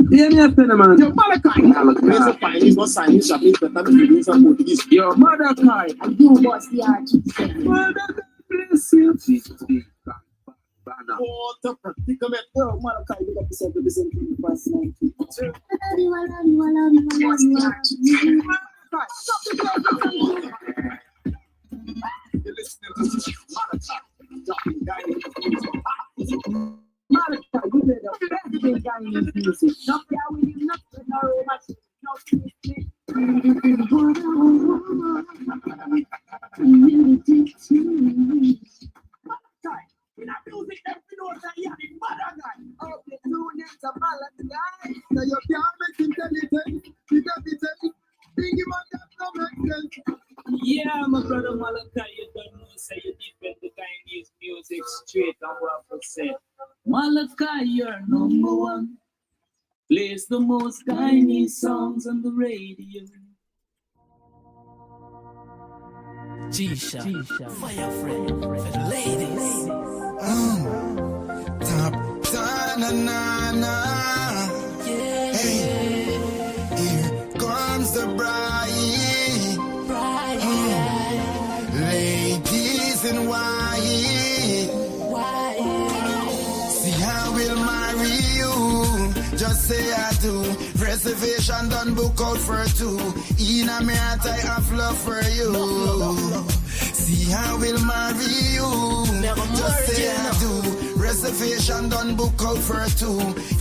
Yeah, me a pen, man. Your Malachi, raise a fine, is not sign, is Japanese, but I'm doing some Portuguese. Your Malachi, and you was the artist. Mother, bless you. What a predicament. Oh, Malachi, you got to say the same thing for us. You're listening to Malachi, dropping Guyana music. Malachi, you did the best thing Guyana music. Not there with you, not with no romance. No in a music, every note that you have in mother guy. Oh, the two names are Malachi. So you can't make intelligence. Bring him on that no make sense. Yeah, my brother Malachi, you don't know, say you defend the Guyanese music straight and what I said. Malachi, you're number one. Plays the most Guyanese songs on the radio. G-Shot, fire friend for the ladies. Top, na na na. Yeah. Hey, here comes the bride. Ladies in white. See, I will marry you. Just say I do. Reservation done, book out for two. In a me heart I have love for you. See, I will marry you. Just say I do. Reservation done, book out for two.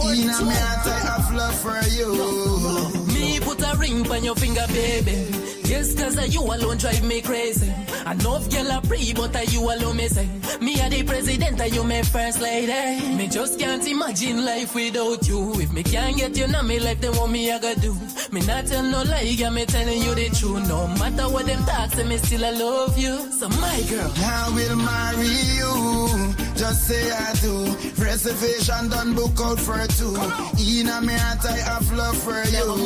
In a me heart I have love for you. Me put a ring on your finger, baby. Just cause you alone drive me crazy. Enough girl a pray, but you alone me say. Me a the president and you my first lady. Me just can't imagine life without you. If me can't get you now me life, then what me I gotta do? Me not tell no lie, yeah, me telling you the truth. No matter what them talk, say me still I love you. So my girl, I will marry you. Just say I do. Reservation done, book out for two. In a me heart I have love for you.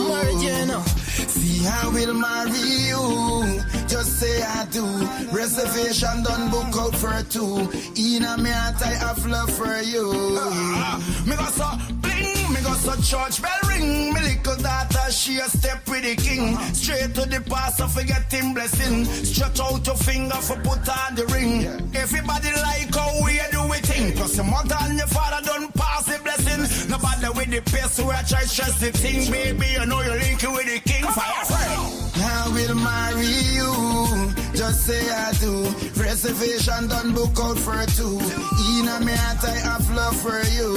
See, I will marry you. Just say I do. Reservation done, book out for two. In a me heart I have love for you. Me go so bling, me go so church bell ring. Me little daughter, she a step with the king. Straight to the pastor, forget him blessing. Stretch out your finger for put on the ring. Everybody like how we do it thing. Cause your mother and your father don't pass the blessing. Nobody with the pace where I try to stress the thing. Baby, you know you're linking with the king. Fire friend. I will marry you. Just say I do. Reservation done, book out for two. In a me heart I have love for you.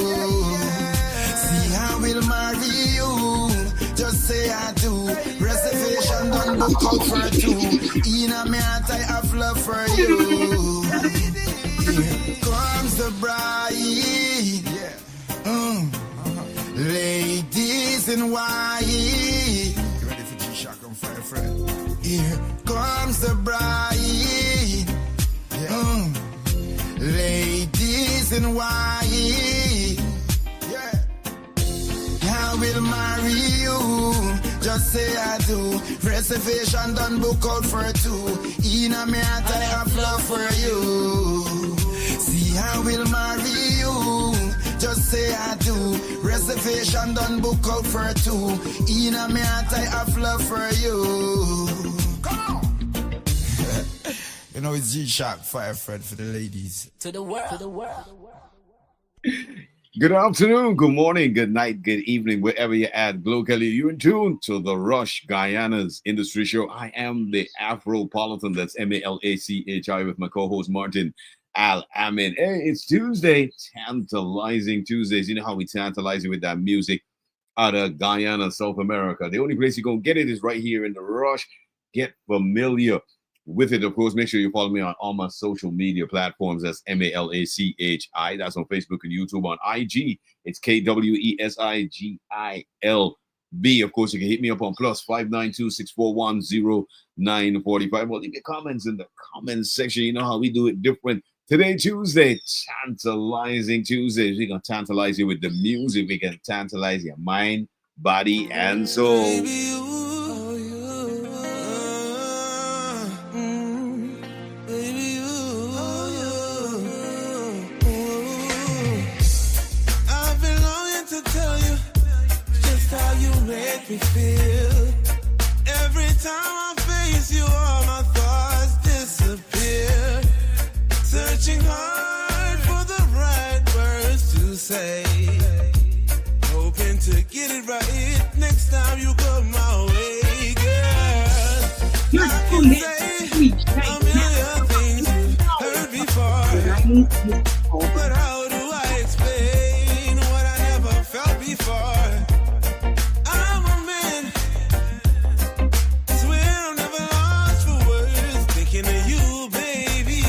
See, I will marry you. Just say I do. Reservation done, book out for two. In a me heart I have love for you. Here comes the bride. Ladies in white. You ready for G-Shock on Fire Friend? Here comes the bride. Ladies in white. I will marry you. Just say I do. Reservation done, book out for two. In a me heart I have love for you. See, I will marry you. Just say I do. Reservation done, book out for two. In a me heart I have love for you. Come on. You know it's G-Shock, Fire Fred for the ladies. to the world. Good afternoon, good morning, good night, good evening, wherever you're at. Globally, you're in tune to the Rush Guyana's Industry Show. I am the Afropolitan, that's Malachi with my co-host Martain Al-Ameen. Hey, it's Tuesday, tantalizing Tuesdays. You know how we tantalize you with that music out of Guyana, South America. The only place you're going to get it is right here in the Rush. Get familiar with it. Of course, make sure you follow me on all my social media platforms. That's Malachi. That's on Facebook and YouTube. On IG, it's KWESIGILB. Of course, you can hit me up on +592-641-0945. Well, leave your comments in the comments section. You know how we do it different. Today, Tuesday, tantalizing Tuesdays. We're going to tantalize you with the music. We can tantalize your mind, body, and soul. me feel. Every time I face you, all my thoughts disappear. Searching hard for the right words to say. Hoping to get it right next time you come my way, girl. I can say a million things you've heard before, but how do I explain what I never felt before? I'm a man, swear I'm never lost for words. Thinking of you, baby,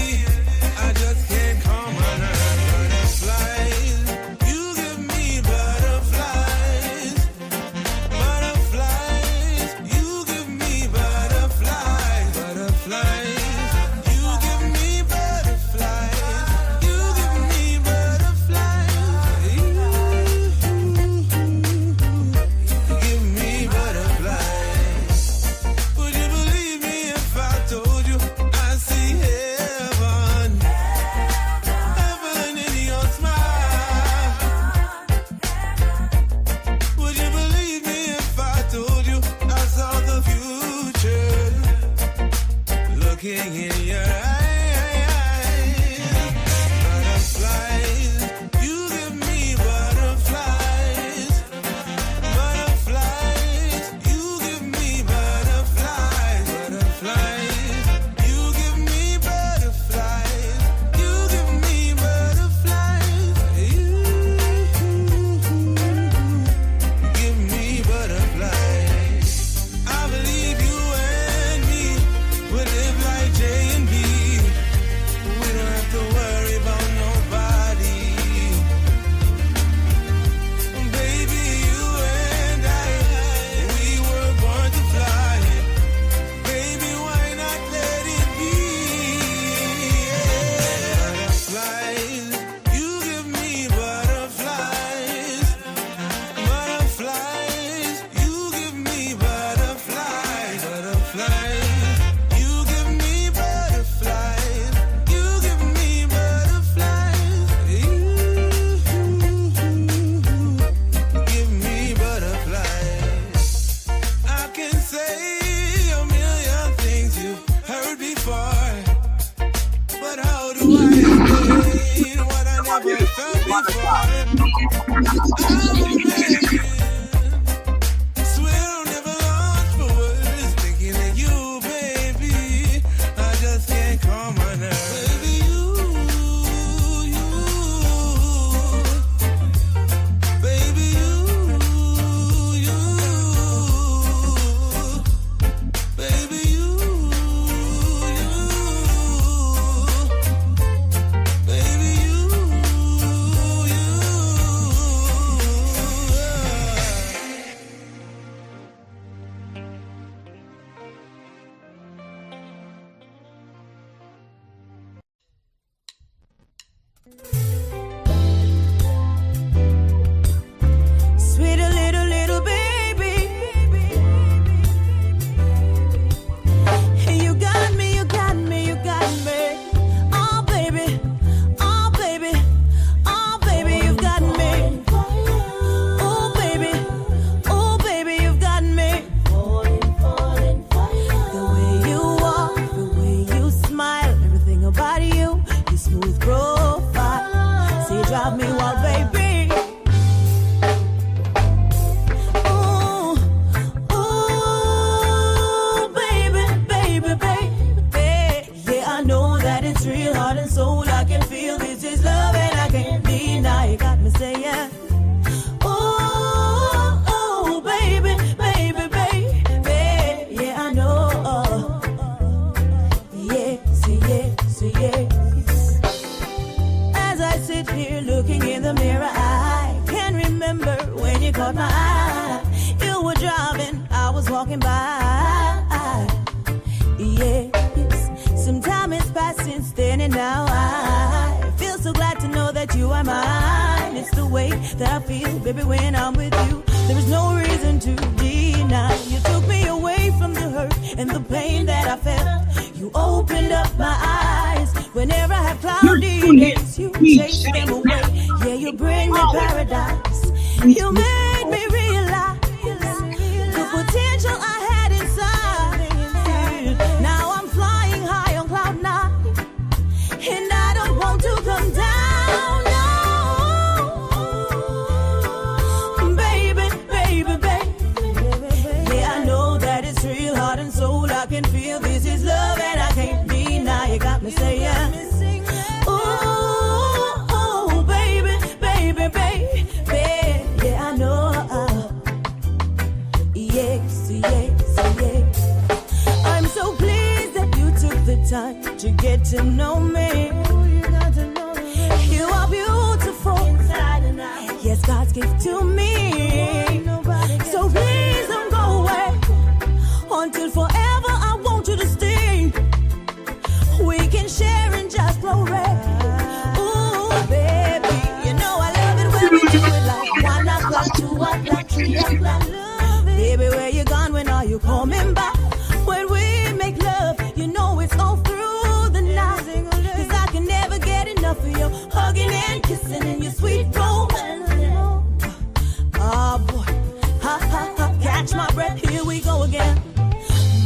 I just can't calm my nerves. Butterflies, you give me butterflies. Butterflies, you give me butterflies. Butterflies, you give me butterflies. You give me butterflies. You give me butterflies. Would you believe me if I told you I see heaven? Heaven in your smile. Would you believe me if I told you I saw the future looking in your eyes? Butterflies, you give me butterflies. Butterflies, you give me butterflies. Butterflies, you give me butterflies. You give me butterflies. You give me butterflies. I believe you and me would live like J and B. We don't have to worry about nobody. Baby, you and I, we were born to fly. Baby, why not let it be? Butterflies, you give me butterflies. Butterflies, you give me butterflies. Butterflies, you give me butterflies. You give me butterflies. You give me butterflies. I can say a million things you've heard before, but how do I explain what I never felt before? I'm a man, swear I'm never lost for words. Thinking of you, baby, I just can't calm my nerves. Baby, you, baby, you, baby, you, baby, you. Sweet little baby. You got me, you got me, you got me. Oh baby, oh baby, oh baby, you've got me. Oh baby, you've got me. The way you walk, the way you smile, everything about you, your smooth profile. See, you drive me wild, baby. Ooh, ooh, baby, baby, baby. Yeah, I know that it's real, heart and soul. I can feel this is love and I can't deny. You got me saying, oh, baby, baby, baby. Yeah, I know. Yes, yes, yes. As I sit here looking in the mirror, I can remember when you caught my eye. You were driving, I was walking by. Yes, some time has passed since then, and now I feel so glad to know that you are mine. It's the way that I feel, baby, when I'm with you. There is no reason to deny. You took me away from the hurt and the pain that I felt. You opened up my eyes. Whenever I have cloudy days, you chase them away. Yeah, you bring me paradise. You made me realize the to know me. You are beautiful inside and out. Yes, God's gift to me. So please don't go away until forever. I want you to stay. We can share and just glory. Ooh, baby, you know I love it when we do it like 1 o'clock, 2 o'clock, 3 o'clock. Baby, where you gone? When are you coming back? When we make love, you know it's all through the night. 'Cause I can never get enough of you hugging and kissing and your sweet romance. Oh boy, ha ha ha, catch my breath, here we go again.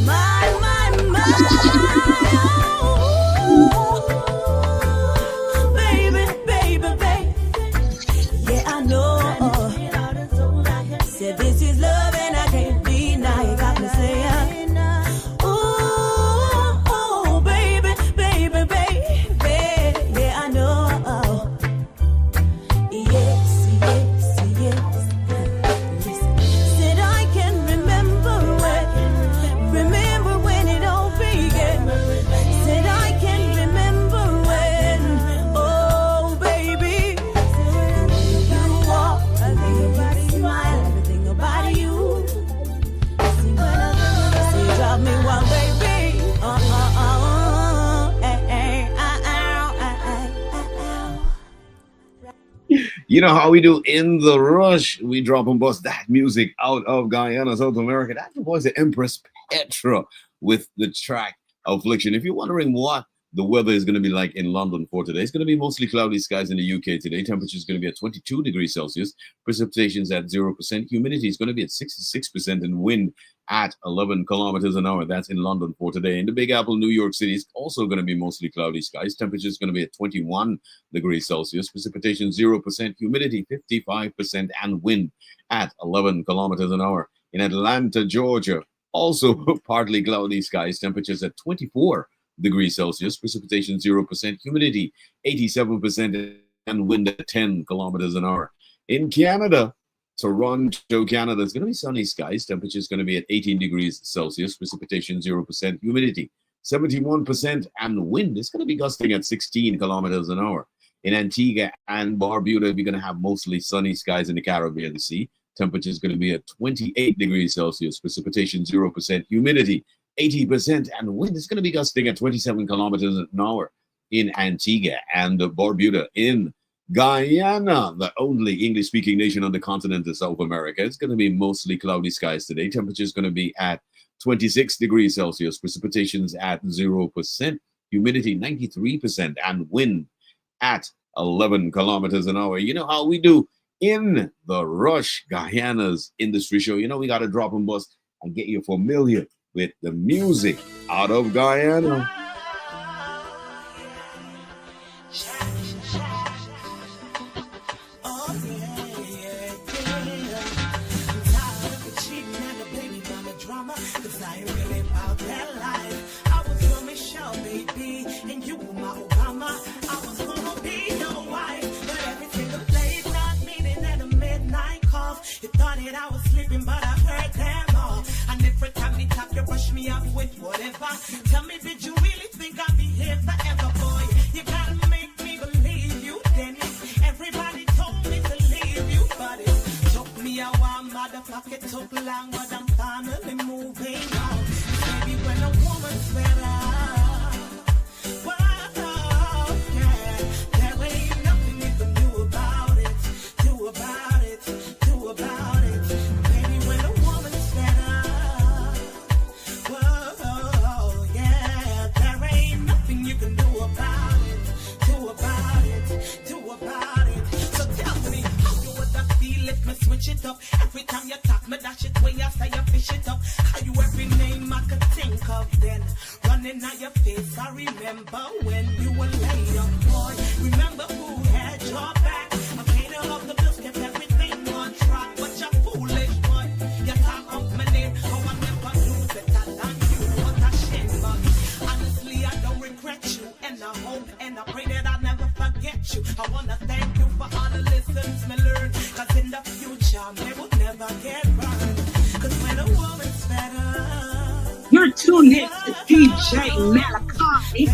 My, oh, baby, baby, baby. Yeah, I know. Said this is love and I can't deny it. Got me saying, oh, baby, baby, baby. Yeah, I know. Yes, yes, yes. Said I can remember when it all began. Said I can remember when, oh baby, you walk, everybody smile, everything about you. Say drop me one, baby. You know how we do in the rush. We drop and bust that music out of Guyana, South America. That was the Empress Petra with the track Affliction. If you're wondering what the weather is going to be like in London for today, it's going to be mostly cloudy skies in the UK today. Temperature is going to be at 22 degrees Celsius. Precipitation is at 0%. Humidity is going to be at 66% and wind at 11 kilometers an hour. That's in London for today. In the Big Apple, New York City, it's also going to be mostly cloudy skies. Temperature is going to be at 21 degrees Celsius. Precipitation 0%. Humidity 55% and wind at 11 kilometers an hour. In Atlanta, Georgia, also partly cloudy skies. Temperatures at 24 degrees Celsius. Precipitation 0%. Humidity 87% and wind at 10 kilometers an hour. In Canada, Toronto, Canada, it's going to be sunny skies. Temperature is going to be at 18 degrees Celsius. Precipitation 0%. Humidity 71% and wind is going to be gusting at 16 kilometers an hour. In Antigua and Barbuda, we're going to have mostly sunny skies in the Caribbean Sea. Temperature is going to be at 28 degrees Celsius. Precipitation 0%. Humidity 80% and wind is going to be gusting at 27 kilometers an hour in Antigua and Barbuda. In Guyana, the only English-speaking nation on the continent of South America, it's going to be mostly cloudy skies today. Temperature is going to be at 26 degrees Celsius. Precipitations at 0%. Humidity 93% and wind at 11 kilometers an hour. You know how we do in the Rush, Guyana's industry show. You know we got to drop and bust and get you familiar with the music out of Guyana. Whatever. Tell me, did you really think I'd be here forever, boy? You gotta make me believe you, Dennis. Everybody told me to leave you, but it took me a while, motherfucker. It took long, but I'm finally moving on. Baby, when a woman's better, well, yeah, there ain't nothing you can do about it. Do about it, do about it. Baby, when a woman's better, you can do about it, do about it, do about it. So tell me, how you would that feel if me switch it up? Every time you talk, me dash it when you say you fish it up. How you every name I could think of then, running out your face. I remember when you were laid up, boy. Remember who had your back? I paid all of the bills, kept everything on track. But you're foolish, boy. You talk up my name, oh I never knew better than you. What a shame, but honestly I don't regret you, and I hope and I pray that I'll never forget you. I wanna thank you for all the lessons me learned, cause in the future me would never get burned. Cause when a woman's better, You're tuned in to DJ Malachi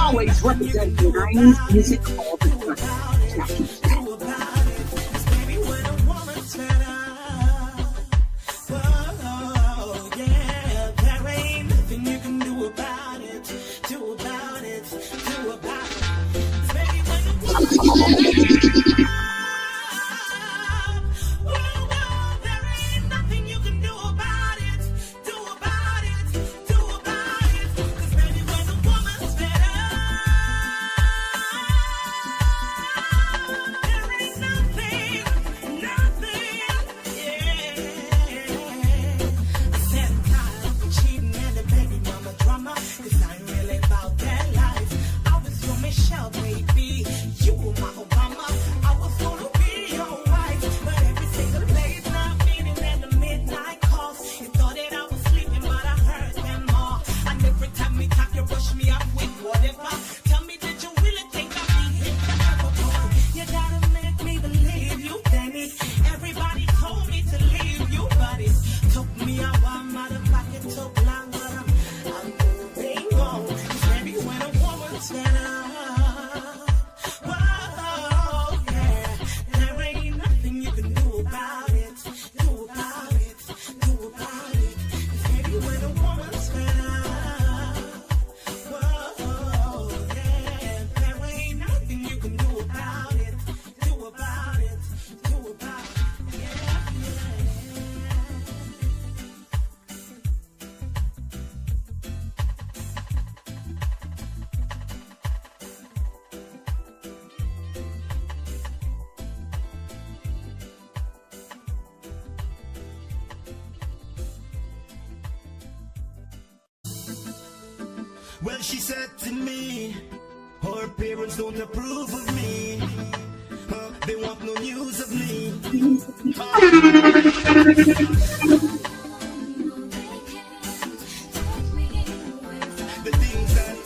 always representing 90s music all the time. Well, she said to me, her parents don't approve of me. They want no news of me. The things that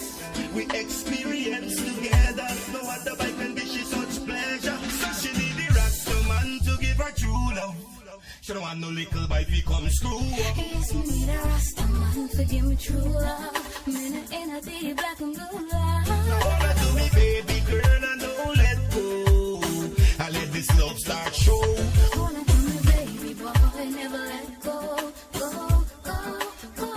we experience together, no other bike can dish you such pleasure. So she need the Rasta man to give her true love. She don't want no little bike we come screw up. Yes, me need a Rasta man to give me true love. Minute in a deep black and blue love. Now hold on to me, baby girl, and don't let go. I let this love start show. Hold on to me, baby boy, never let go. Go, go, go,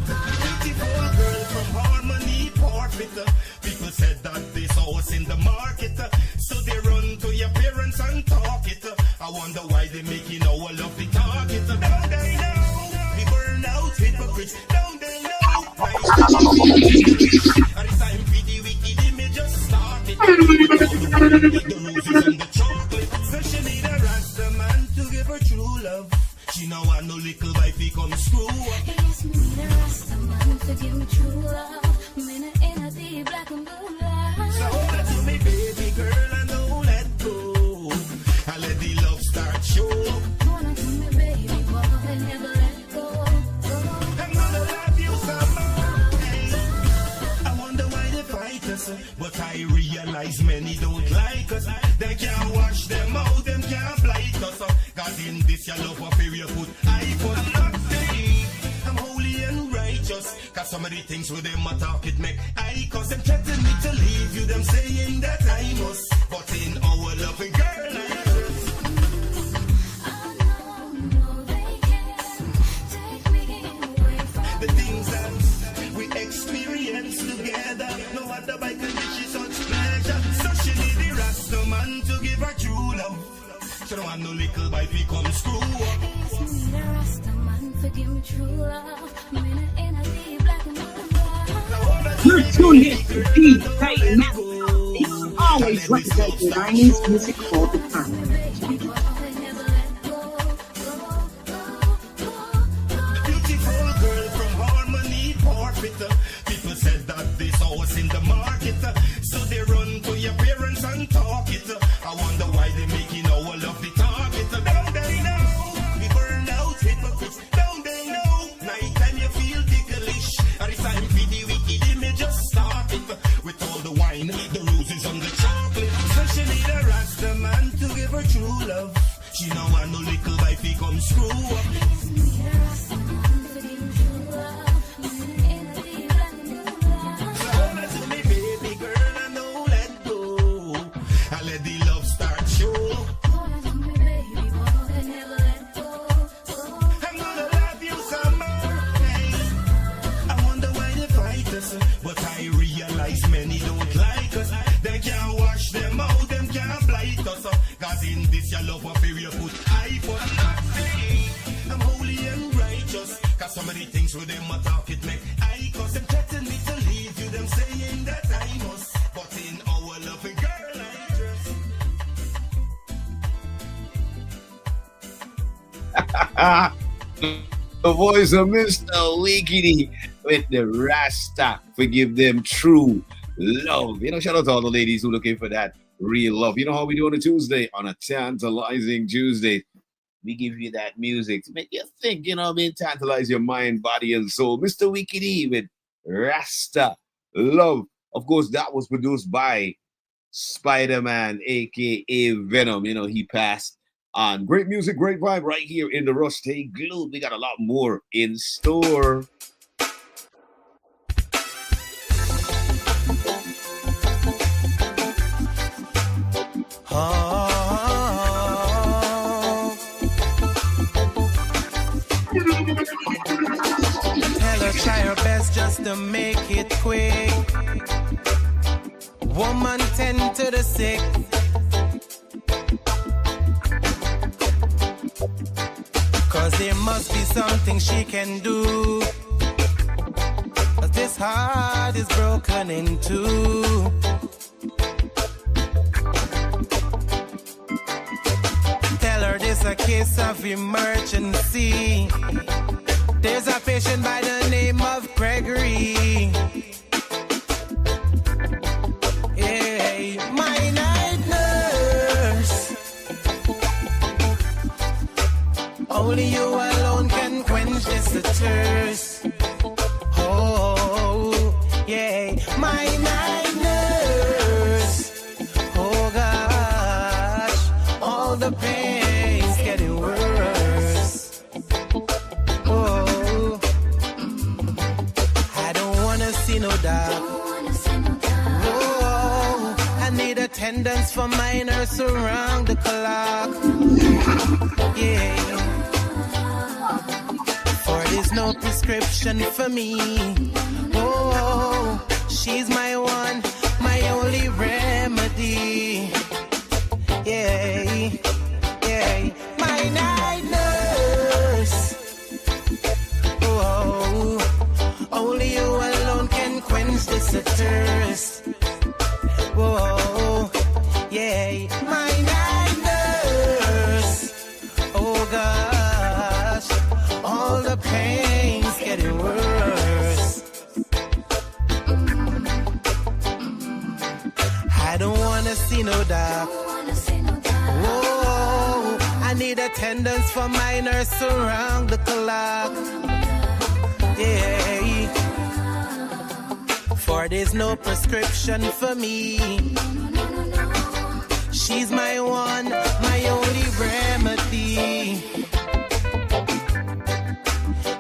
go. Beautiful girl from Harmony, Portrait. People said that this house in the market. So they run to your parents and talk it. I wonder why they making our love the target. Don't they know? We burn out hypocrites. Don't they know? And it's time for the wicked, they may just start it. With all the roses and the chocolate. So she need a Rasta man to give her true love. She know I no little wife he come screw up. Yes, me need a Rasta man to give me true love. Minute in a deep black and blue love. So hold on to me, baby girl, and don't let go. I let the love start show. Hold on to me, baby boy, never let go. Go, I'm gonna love you some more. I wonder why they fight us, but I realize many don't like us. They can't wash them out, them can't blight us. Cause in this your love affair you put I for nothing. I'm holy and righteous. Cause some of the things with them I talk it make I cause them threaten me to leave you. Them saying that I must. But in our loving girl I trust. The things that we experience together, no other bike can dish you such pleasure. So she need the Rasta man to give her true love. She don't want no little bike we come screw up. yes, me need a Rasta man to give me true love. Minute in a deep black and blue love. You're tuned in to DJ Malachi. He's always representing 90s music all the time. Beautiful girl from Harmony, Portrait. People said that this house in the market. So they run to your parents and talk it. I wonder why they making our love the target. Don't they know? We burn out hypocrites. Don't they know? Nighttime you feel ticklish. And it's time for the wicked, they may just start it. With all the wine, the roses and the chocolate. So she need a Rasta man to give her true love. She know I no little wife he come screw up. Yes, me need a Rasta man to give me true love. Minute in a deep black and blue love. So hold on to me, baby this your love affair you put I for nothing. I'm holy and righteous, cause some of the things with them I talk it make I cause them threaten me to leave you, them saying that I must. But in our loving girl I trust. The voice of Mr. Wiggity with the Rasta. Forgive them true love. You know, shout out to all the ladies who looking for that real love. You know how we do on a Tuesday, on a tantalizing Tuesday. We give you that music to make you think, you know what I mean? Tantalize your mind, body, and soul. Mr. Wiggity with Rasta Love. Of course, that was produced by Spider-Man, aka Venom. You know, he passed on. Great music, great vibe right here in the Rush. Stay glued. We got a lot more in store. Tell her try her best just to make it quick. Woman 10 to the 6. Cause there must be something she can do. Cause this heart is broken in two. Tell her this a case of emergency. There's a patient by the name of Gregory. Hey, my night nurse. Only you alone can quench this thirst. Oh, yeah, my night nurse. Oh gosh, all the pain's getting worse. Oh, I don't wanna see no dark. Oh, I need attendance for my nurse around the clock. Yeah. There's no prescription for me. Oh, she's my one, my only remedy. Yeah, yeah, my night nurse. Oh, only you alone can quench this thirst. Oh, yeah, my night nurse. Oh gosh, all the pain's getting worse. I don't wanna see no dark. Whoa, I need attendance for my nurse around the clock. Yeah, for there's no prescription for me. She's my one, my only remedy.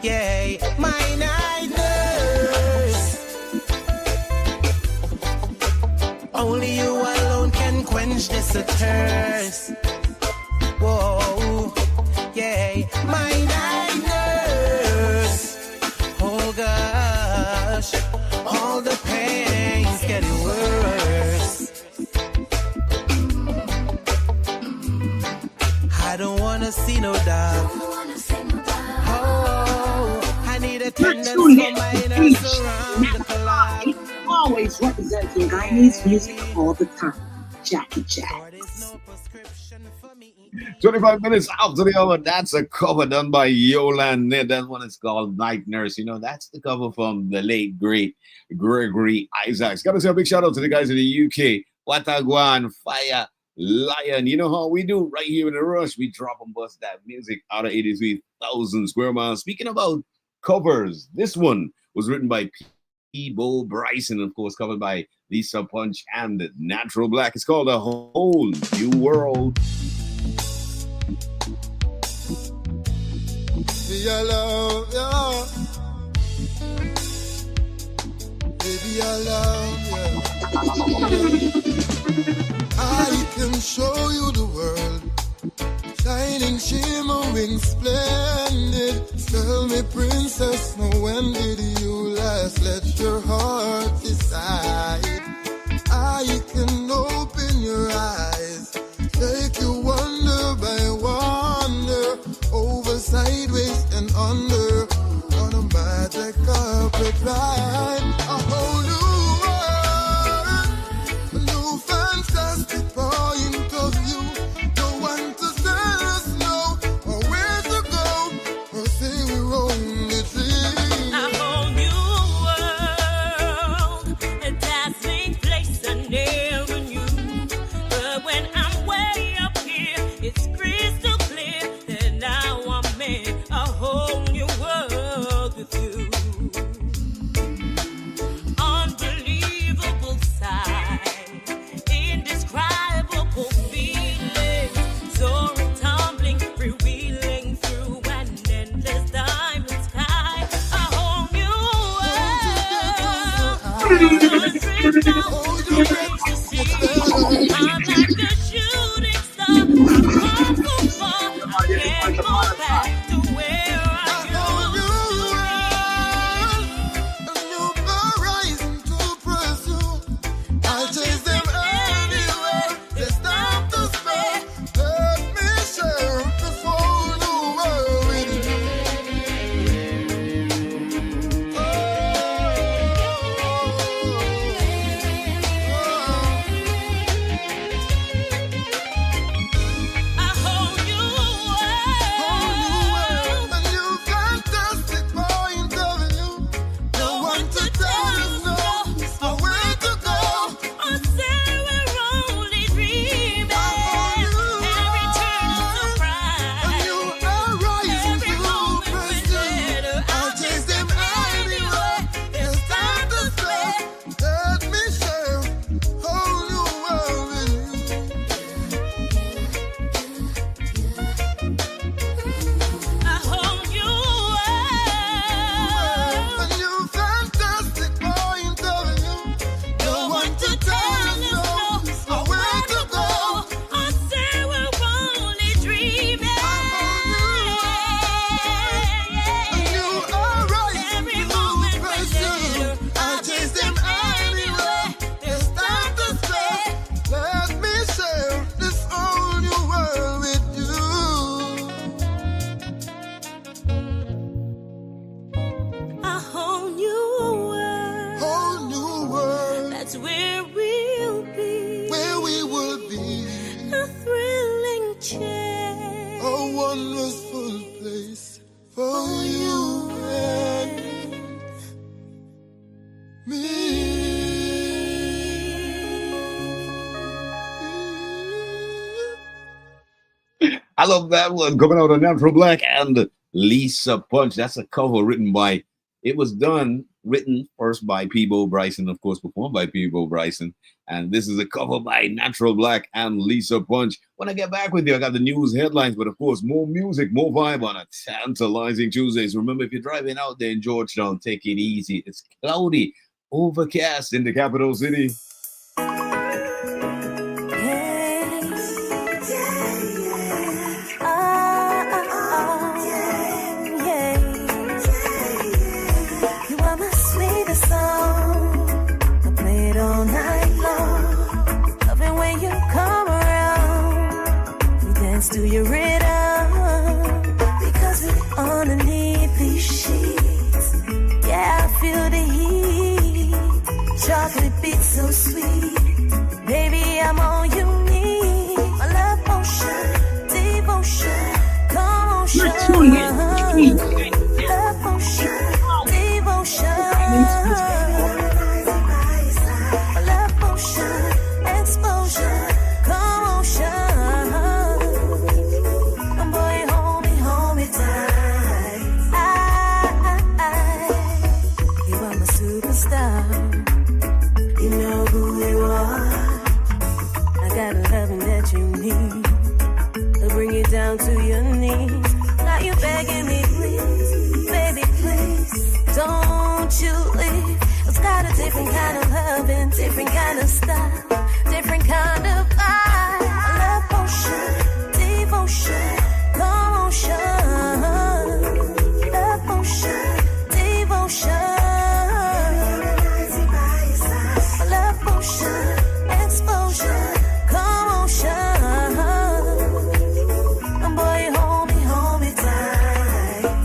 Yeah, my night nurse. Only you alone can quench this thirst. Whoa, yeah, my night nurse. Oh gosh, all the pain's getting worse. I don't wanna see no dark. You're tuned in to always representing Guyanese music all the time. Jackie Jack. 25 minutes after the hour, that's a cover done by Yolande. That one is called Night Nurse. You know, that's the cover from the late, great Gregory Isaacs. Gotta say a big shout out to the guys in the UK. Watagwan, Fire, Lion. You know how we do right here in the Rush. We drop and bust that music out of 83,000 square miles. Speaking about covers, this one was written by P-Bo Bryson, of course, covered by Lisa Punch and Natural Black. It's called A Whole New World. Baby, I love you. Baby, I love you. I can show you the world, shining, shimmering, splendid. Tell me, princess, when did you last let your heart decide? I can open your eyes, take you wonder under on a magic carpet ride. A whole new world, a new fantastic point of view. No one to tell us no or where to go or say we're only dreaming. A whole new world, a dazzling place I never knew. But when I'm way up here, it's crystal clear that now I'm in a whole new world with you. Unbelievable sight, indescribable feeling, soaring, tumbling, freewheeling through an endless diamond sky. A whole new world, I'm like a shooting star, I'm so far, I can't go back to where I A new horizon to pursue. I'll chase them anywhere. There's time to spare. Let me share this whole new world with you. a whole new world. A new fantastic point of view. No one to tell us no or where to go. I say we're only dreaming. Every turn is a A surprise. new horizon Every to moment we're pursue. better. I'll chase them anywhere. There's time to spare. Let me share whole new world with you. A whole new A world. new fantastic point of view. No one to tell us no or where to go. I say we're only dreaming. A new horizon Every to moment we're pursue. better. I'll chase them anywhere. There's time to spare. Let me share this whole new world with you. A whole new world. Whole new world That's where we'll be. where we will be. A thrilling change. A wonderful place for you and me. I love that one coming out of Natural Black and Lisa Punch. That's a cover written by, it was written first by Peebo Bryson, of course, performed by Peebo Bryson. And this is a cover by Natural Black and Lisa Punch. When I get back with you, I got the news headlines, but of course, more music, more vibe on a tantalizing Tuesdays. Remember, if you're driving out there in Georgetown, take it easy. It's cloudy, overcast in the capital city. You are my sweetest song. I play it all night long. Loving when you come around. We dance to your rhythm. Because we're underneath these sheets. Yeah, I feel the heat. Chocolate beats so sweet. Baby, I'm all you need. My love potion, devotion. Come on, You're tuning in. love potion, devotion. Love potion, exposure. Come on, shine. Boy, hold me tight. You are my superstar. You know who you are. I got a loving that you need. I'll bring you down to your knees. Now you begging me, please, baby, please, don't you leave. It's got a different kind of loving, different kind of style, different kind of vibe. A love potion, devotion, come on, shine. Love potion, devotion. A love potion, exposure, come on, shine. And boy, hold me tight.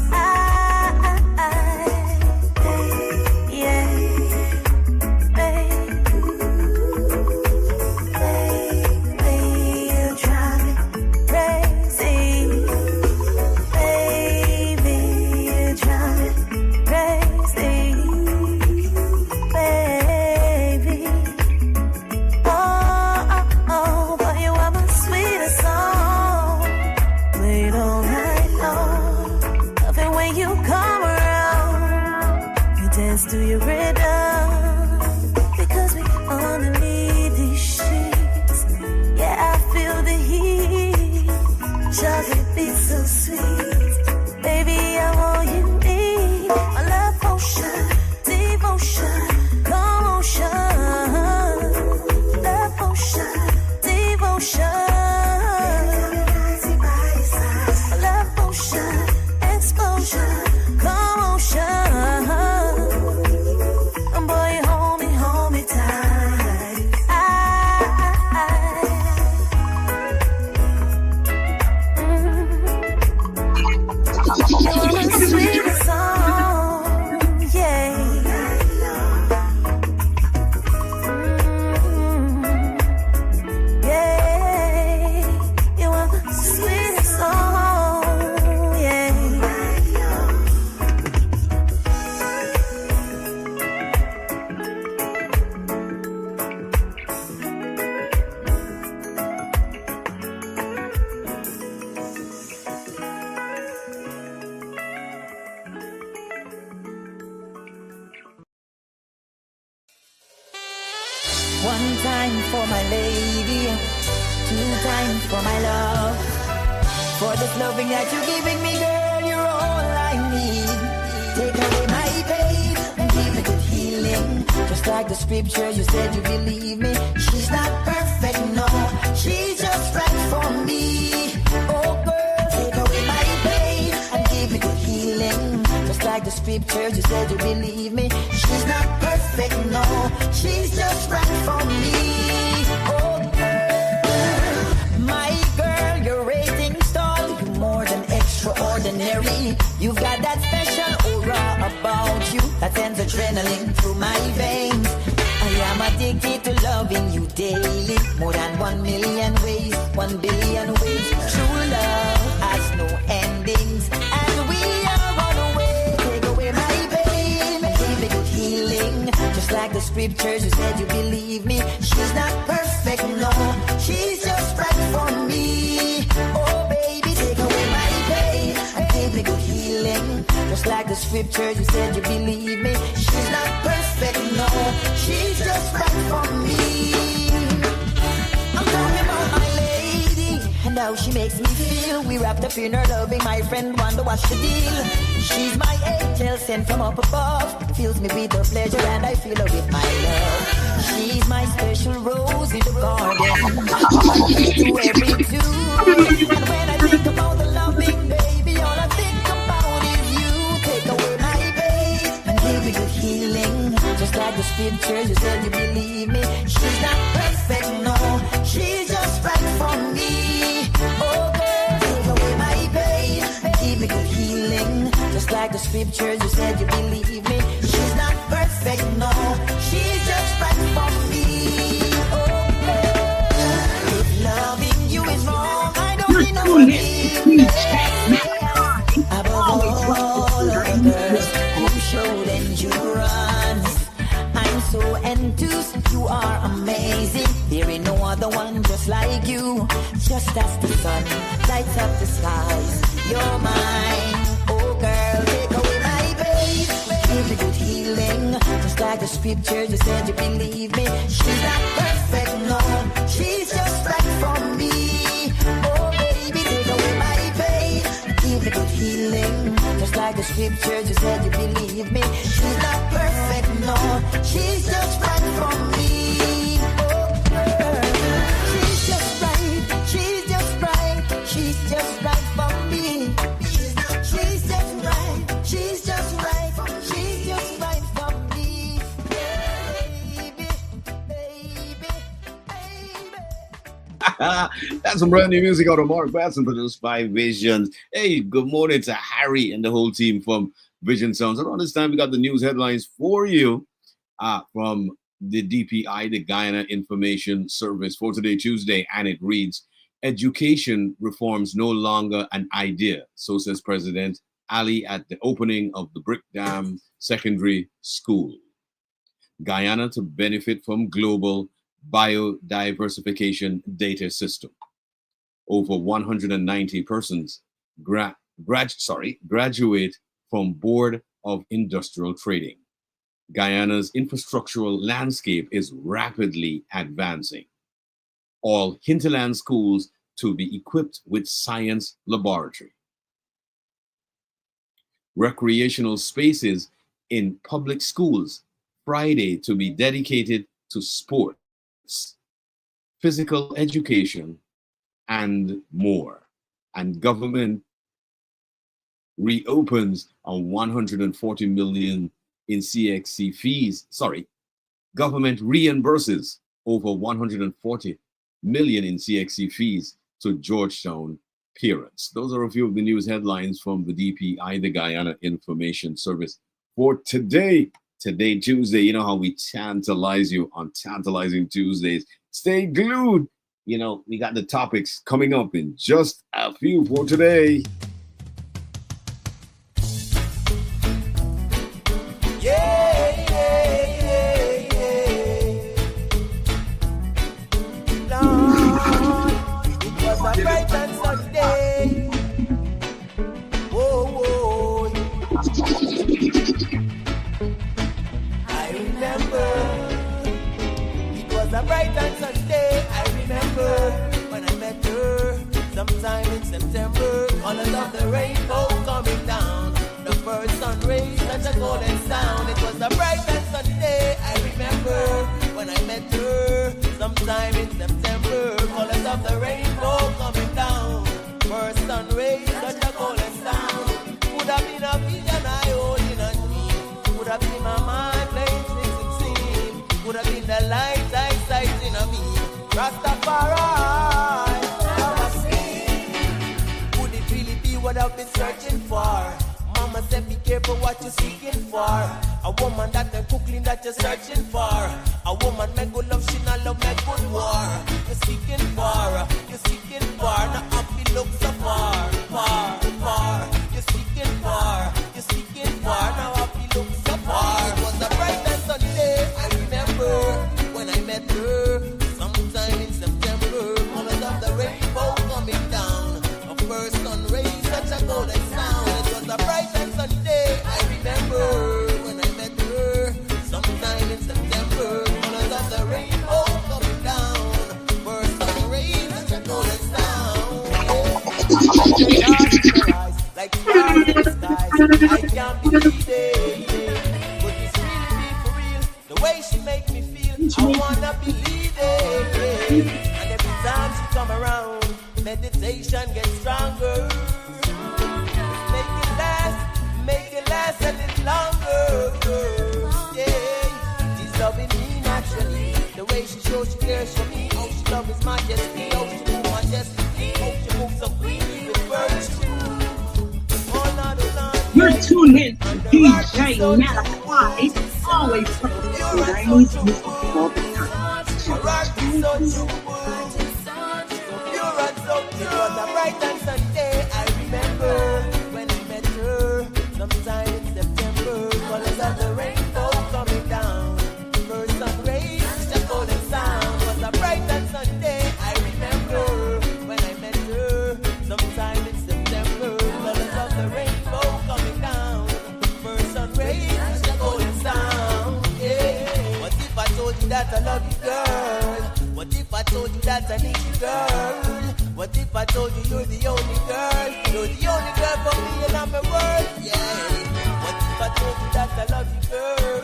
One time for my lady, two times for my love. For this loving that you're giving me, girl, you're all I need. Take away my pain and give me good healing. Just like the scriptures, you said you believe me. She's not perfect, no, she's just right for me. Oh girl, take away my pain and give me good healing. Just like the scriptures, you said you believe me. She's not perfect, no, she's just right for me. Oh girl, my girl, your ratings tall, you're more than extraordinary. You've got that special aura about you that sends adrenaline through my veins. I am addicted to loving you daily, more than 1 million ways, 1 billion ways. True love has no endings, and we are on the way. Take away my pain and give me good healing. Just like the scriptures, you said you believe me. She's not perfect, no, she's just right for me. Oh baby, take away my pain and give me good healing. Just like the scriptures, you said you believe me. She's not perfect, no, she's just right for me. I'm talking about my lady and how she makes me feel. We wrapped up in her loving, my friend wonder what's the deal. She's my angel sent from up above. Fills me with her pleasure and I fill her with my love. She's my special rose in the garden. To every tune. And when I think about the loving baby, all I think about is you. Take away my pain and give me good healing. Just like the scriptures, you said you believe me. She's not perfect, no, she's just right for me. Oh girl, take away my pain and give me good healing. Just like the scriptures, you said you believe me. She's not perfect, no, she's just right for me. Oh girl, if loving you is wrong, I don't need no forgiveness. Above all others, you showed endurance. I'm so enthused, you are amazing. There ain't no other one just like you. Just as the sun lights up the skies, you're mine. Oh girl, take away my pain, give me good healing. Just like the scriptures, you said you believe me. She's not perfect, no, she's just right for me. Oh baby, take away my pain, give me good healing. Just like the scriptures, you said you believe me. She's not perfect, no, she's just right for me. Oh girl, she's just right, she's just right, she's just right for me. She's just right, she's just right, she's just right for me. Baby, baby, baby. That's some brand new music out of Mark Batson, produced by Visions. Hey, good morning to Harry and the whole team from Vision Sounds. Around this time, we got the news headlines for you from the DPI, the Guyana Information Service, for today, Tuesday, and it reads, education reforms no longer an idea, so says President Ali at the opening of the Brick Dam Secondary School. Guyana to benefit from global biodiversification data system. Over 190 persons graduate from Board of Industrial Trading. Guyana's infrastructural landscape is rapidly advancing. All hinterland schools to be equipped with science laboratory. Recreational spaces in public schools Friday to be dedicated to sports, physical education, and more. And government reopens on 140 million in CXC fees. Government reimburses over 140 million in CXC fees to Georgetown parents. Those are a few of the news headlines from the DPI, the Guyana Information Service, for today. Today, Tuesday. You know how we tantalize you on Tantalizing Tuesdays. Stay glued. You know, we got the topics coming up in just a few for today. sometime in September, colors of the rainbow coming down. First sun rays, such a golden sound. Would have been a vision I hold in a dream. Would have been my mind playing 616. Would have been the light I sight in a me. Rastafari, Mama sing. Would it really be what I've been searching for? Mama said be careful what you're seeking for. A woman that can cook clean that you're searching for. A woman make good love, she not love make good war. You're seeking for, you're seeking for. Now happy look so far, far, far. You're seeking for, you're seeking for. Now happy look so far. It was a bright and sunny day, I remember when I met her. Sometime in September, colors of the rainbow coming down. A first sun rays, such a golden sound. It was a bright and sunny day, I remember when I met her. Sometime in September, colors of the rainbow coming down. First sun rays, such a golden sound. Like stars in the skies, I can't believe it. But this really be for real, the way she make me feel, I wanna believe it. And every time she come around, meditation gets stronger. Make it last a little longer. Yeah, she's loving me naturally. The way she shows she cares for me. Oh, she loves his majesty. Oh, she moves majesty. Oh, she moves so freely with virtue. You're tuned in to DJ Malachi. It's always something that I need to listen to all the time. Pure and so pure, the bright and sunny day. I remember when I met her, sometime in September. Colors of the rainbow coming down. First sun rays, such a golden sound. Was a bright and sunny day. I remember when I met her, sometime in September. Colors of the rainbow coming down. First sun rays, such a golden sound. Yeah. What if I told you that I love you, girl? What if I told you that I need you, girl? What if I told you you're the only girl? You're the only girl for me and I'm a world, yeah. What if I told you that I love you, girl?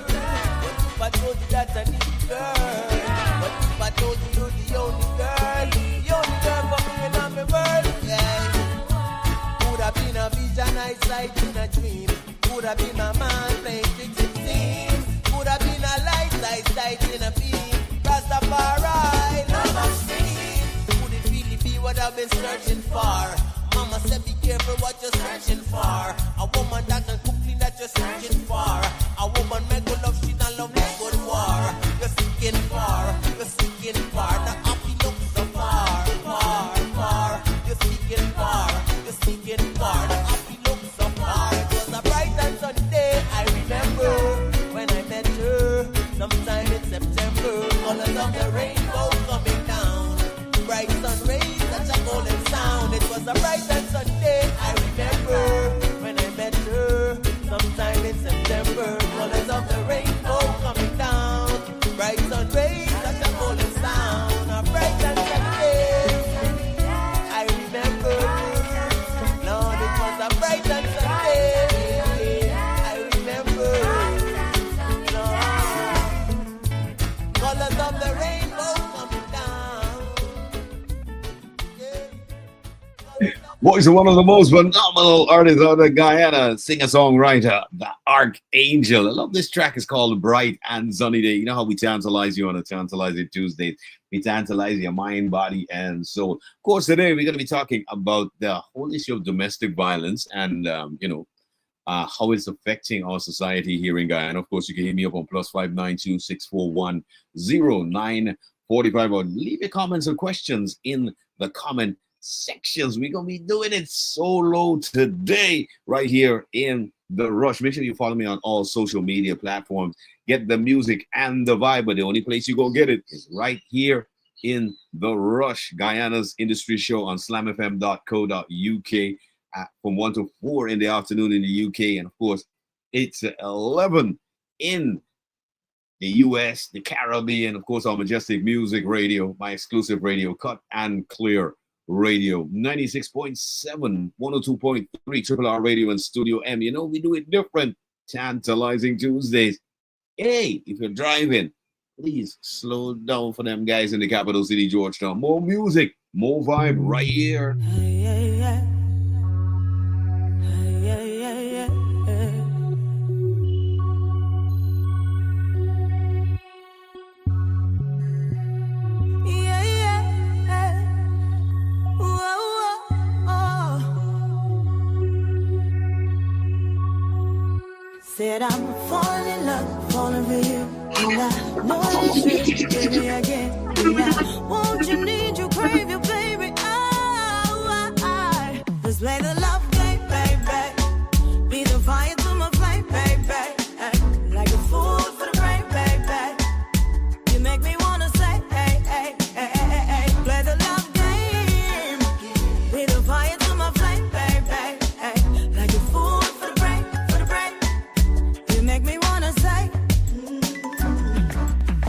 What if I told you that I need you, girl? What if I told you you're the only girl for me and I'm a world, yeah. Would have been a vision I sight in a dream. Would have been my mind playing tricks it seems. Would have been a light I sight in a beam. Rastafari, Mama sing. Would it really be what I've been searching for? Mama said be careful what you're searching for. A woman that can cook clean that you're searching for. A woman make good love, she not love make good war. You're seeking for, you're seeking for. The happy look so far, far, far. You're seeking for, you're seeking for. The happy look so far. It was a bright and sunny day, I remember when I met her. Sometime in September, colors of the rainbow coming down. Bright sun rays, such a golden sound. It was a bright and sunny day, I remember when I met her. Sometime in September, colors of the rainbow coming down. Bright sun rays, such a golden sound. A bright and sunny day, I remember. Lord, it was a bright and sunny day, I remember. Colors of the rainbow coming down. Voice of one of the most phenomenal artists out of Guyana, singer-songwriter, the Archangel. I love this track. It's called Bright and Sunny Day. You know how we tantalize you on a Tantalizing Tuesday. We tantalize your mind, body, and soul. Of course, today we're going to be talking about the whole issue of domestic violence and, how it's affecting our society here in Guyana. Of course, you can hit me up on +592 641 0945 or leave your comments or questions in the comment sections. We're going to be doing it solo today right here in The Rush. Make sure you follow me on all social media platforms. Get the music and the vibe, but the only place you go get it is right here in The Rush, Guyana's industry show on slamfm.co.uk. From 1 to 4 in the afternoon in the UK, and of course it's 11 in the US, the Caribbean, of course our Majestic Music Radio, my exclusive radio, Cut and Clear Radio, 96.7, 102.3, Triple R Radio and Studio M. You know, we do it different. Tantalizing Tuesdays. Hey, if you're driving, Please slow down for them guys in the capital city, Georgetown. More music, more vibe right here. Said I'm falling in love, falling for you. And I know it's true, baby, again. And I want you, need you, crave you, baby. Let's play the love game, baby. Be the fire to my flame, baby. Like a fool for the brain, baby. You make me wanna say, hey, hey, hey, hey, hey. Play the love game. Be the fire to my flame, baby. Like a fool for the brain, for the brain. You make me wanna say,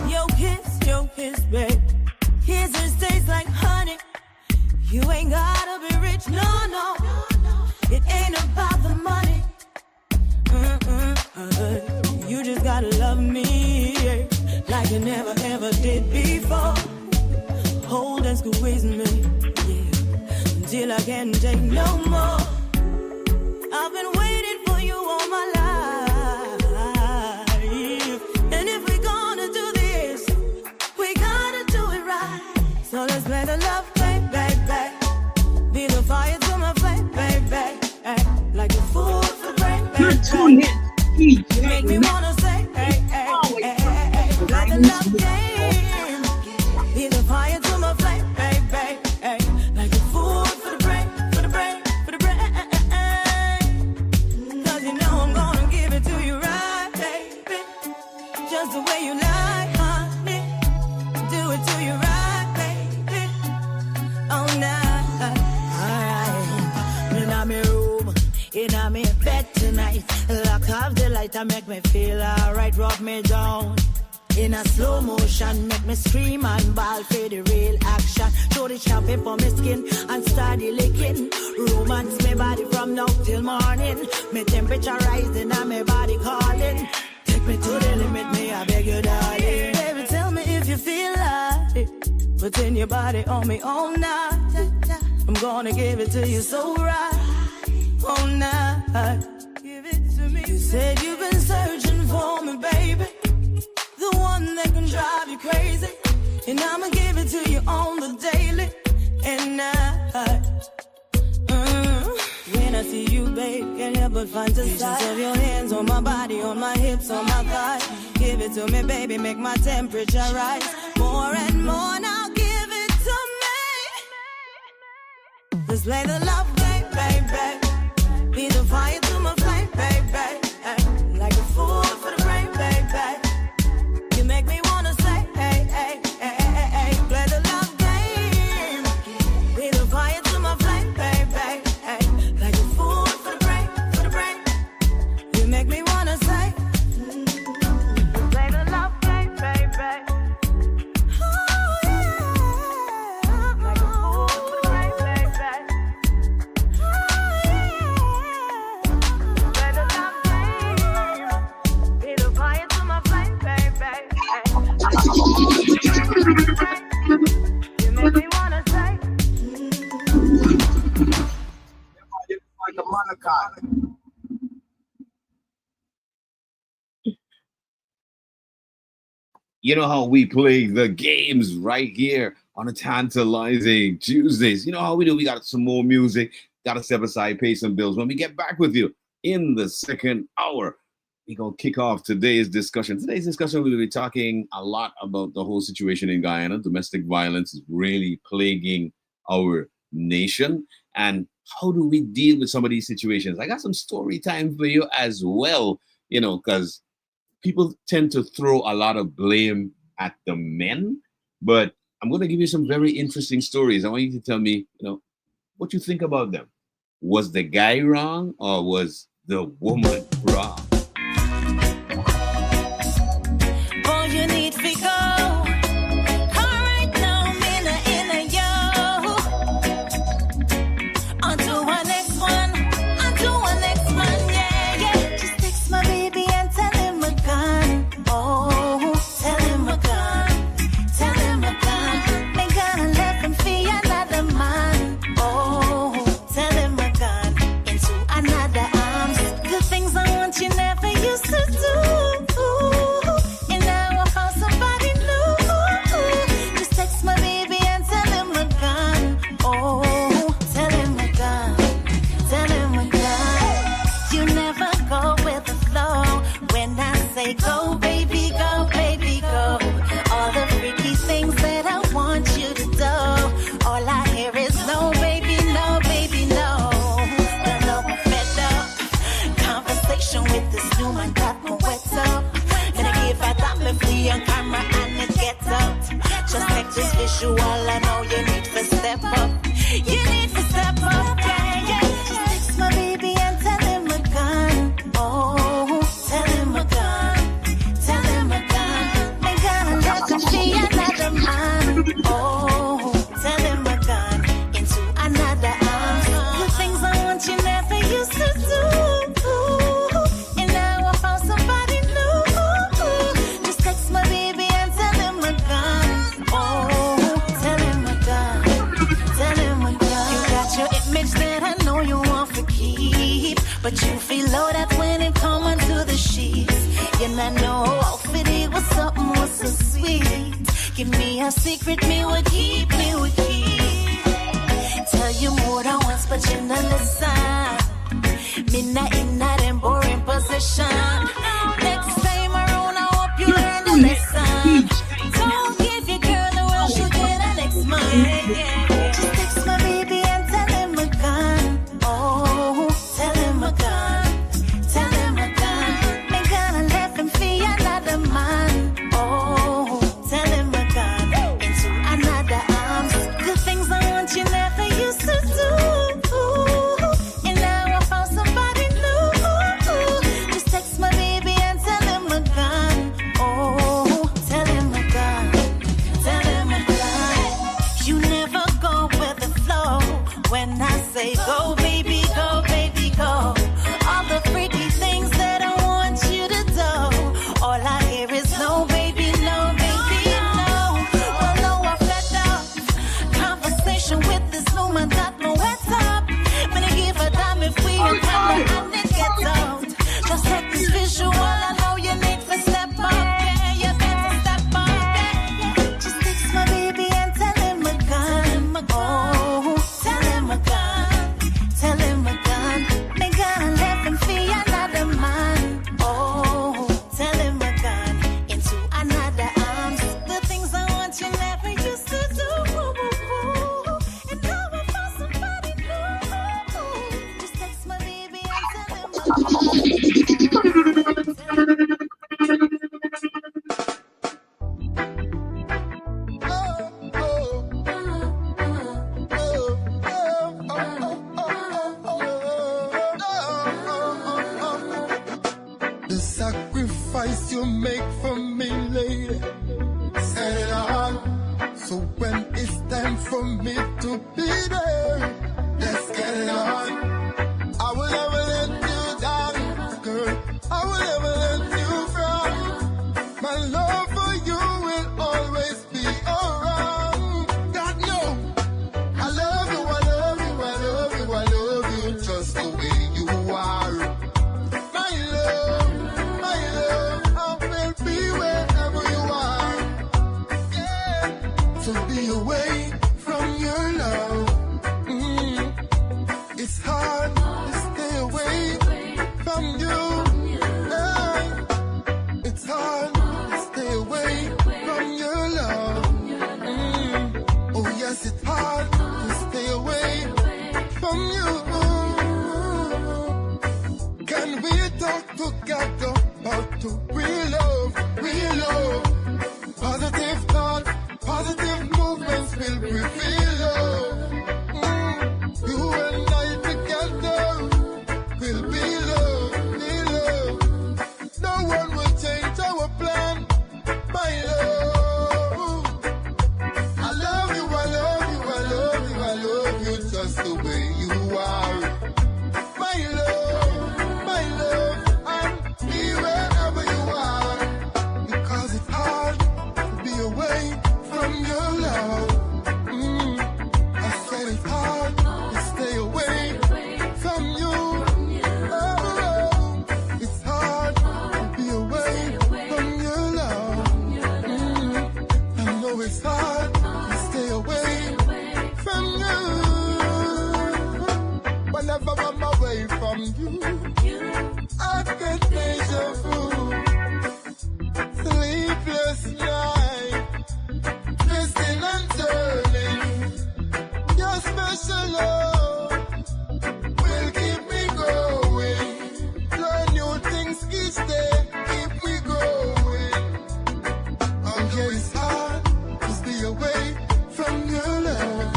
your kiss, babe. Kisses taste like honey. You ain't gotta be rich, no. It ain't about the money. You just gotta love me, yeah, like you never ever did before. Hold and squeeze me, yeah, until I can't take no more. I've been waiting for you all my life, and if we're gonna do this, we gotta do it right. So let's play the love game, baby. Be the fire to my flame, baby. Like a fool for the brain, baby. You make me wanna say, hey, hey, hey, hey, hey. Play the love game. Be the fire to my flame, baby. Like a fool for the brain, for the brain, for the brain. Cause you know I'm gonna give it to you right, baby. Just the way you like, honey. Do it to you right, baby. Oh, nah. Alright. In my room, in my bed tonight. Lock off the light and make me feel alright. Rub me down in a slow motion. Make me scream and bawl for the real action. Show the champagne for my skin and start the licking. Romance my body from now till morning. My temperature rising and my body calling. Take me to the limit, me I beg you, darling. Baby, tell me if you feel like it. Putting your body on me all night. I'm gonna give it to you so right. All night. Give it to me. You said you've been searching for me, baby. The one that can drive you crazy. And I'ma give it to you on the daily. And when I see you, babe, can't help but fantasize of your hands on my body, on my hips, on my thighs. Give it to me, baby, make my temperature rise. More and more, now give it to me. Let's play the love game, baby. Be the fire to my flame, baby. Like a fool for the brain, baby. You make me wanna say, hey, hey, hey, hey, hey. Play the love game. Be the fire to my flame, baby. Like a fool for the brain, for the brain. You make me wanna say, play the love game, baby. Oh, yeah. Like a fool for the brain, baby. Oh, yeah. Play the love game. Be the fire to my flame, baby. You make me wanna say, Like a Malachi. You know how we play the games right here on a Tantalizing Tuesdays. You know how we do. We got some more music. Got to step aside, pay some bills. When we get back with you in the second hour, we're going to kick off today's discussion. Today's discussion, we'll be talking a lot about the whole situation in Guyana. Domestic violence is really plaguing our nation. And how do we deal with some of these situations? I got some story time for you as well, you know, because people tend to throw a lot of blame at the men. But I'm going to give you some very interesting stories. I want you to tell me, you know, what you think about them. Was the guy wrong or was the woman wrong? all you need to go. All right now, in a yo. On to our next one, yeah. Just text my baby and tell him we're gone. Oh, tell him we're gone. Lord, that's when it come onto the sheets. You know, outfit it was something was so sweet. Give me a secret, me would keep, me would keep. Tell you more than once, but you not listen. Me not in that boring position. Next time around, I hope you learn the lesson. Don't give your girl a rush, you get a next month. Just text my baby and tell him I'm gone. Oh, tell him I'm gone. Tell him I'm gone. Ain't gonna let him feel another man. Oh, tell him I'm gone. Into another arms. The things I want you never used to do. And now I found somebody new. Just text my baby and tell him I'm gone. Oh, tell him I'm gone. Tell him I'm gone. You never go with the flow. When I say go, baby, go, baby, go. All the freaky things that I want you to do. All I hear is no, baby, no, baby, no. Well, no, I flat out. Conversation with this woman got me wet up. When I give a damn if we ain't coming and it gets out. Just like this visual, I know you need to step up. Yeah, you better step up. Yeah. Just text my baby and tell him I'm gone. Oh, tell him I'm gone. Tell him I'm gone. Ain't gonna let him feel another man. Oh, tell him I'm gone. Into another arms. The things I want you never used to do. And now I found somebody new. Just text my baby and tell him I'm The sacrifice you make for me, lady, set it on. So when it's time for me to be there, let's get it on. I will never let you down, girl. I will never let you down. My love for you will always be around. God, no. I love you, I love you, I love you, I love you just the way you are. My love, I will be wherever you are. Yeah. So be away from your love. It's hard to stay away from you. Yeah. It's hard to stay away from your love. Oh yes, it's hard to stay away from you. Can we talk together about the real love, real love? Positive thought, positive movements will reveal love. You and I together will be love, be love. No one will change our plan, my love. I love you, I love you, I love you, I love you just the way you are. My love, I'll be wherever you are. Because it's hard to be away from your love. I said it's hard to stay away from you. Oh, it's hard to be away from your love. I know it's hard to stay away from you. Whenever I'm away from you, I get deja vu. Sleepless night, twisting and turning. Your special love will keep me going. Learn new things each day, keep me going. Oh yeah, it's hard to stay away from your love.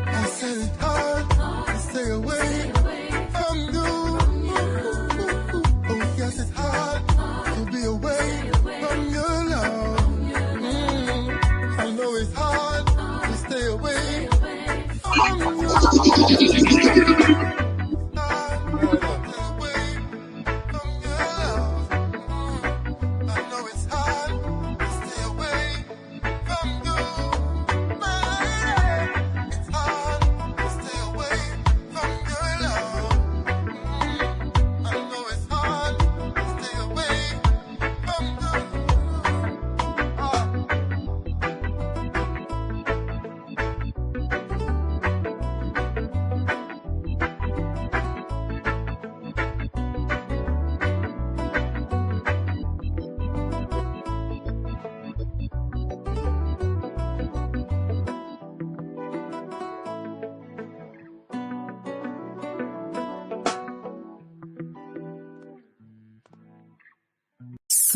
I said it's hard to stay away from you. Oh yes, it's hard to be away from your love. I know it's hard to stay away from you. I know it's hard to stay away from you. It's hard to stay away from your love.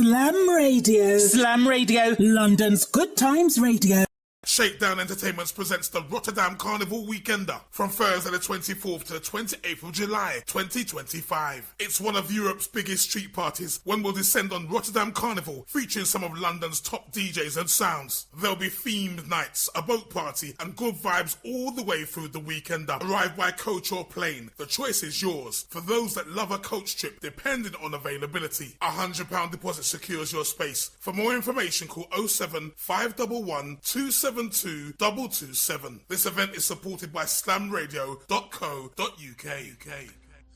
Slam Radio. Slam Radio, London's Good Times Radio. Shakedown Entertainments presents the Rotterdam Carnival Weekender from Thursday the 24th to the 28th of July 2025. It's one of Europe's biggest street parties when we'll descend on Rotterdam Carnival, featuring some of London's top DJs and sounds. There'll be themed nights, a boat party, and good vibes all the way through the Weekender. Arrive by coach or plane. The choice is yours. For those that love a coach trip, depending on availability, £100 deposit secures your space. For more information, call 07 511 272 227. This event is supported by slamradio.co.uk.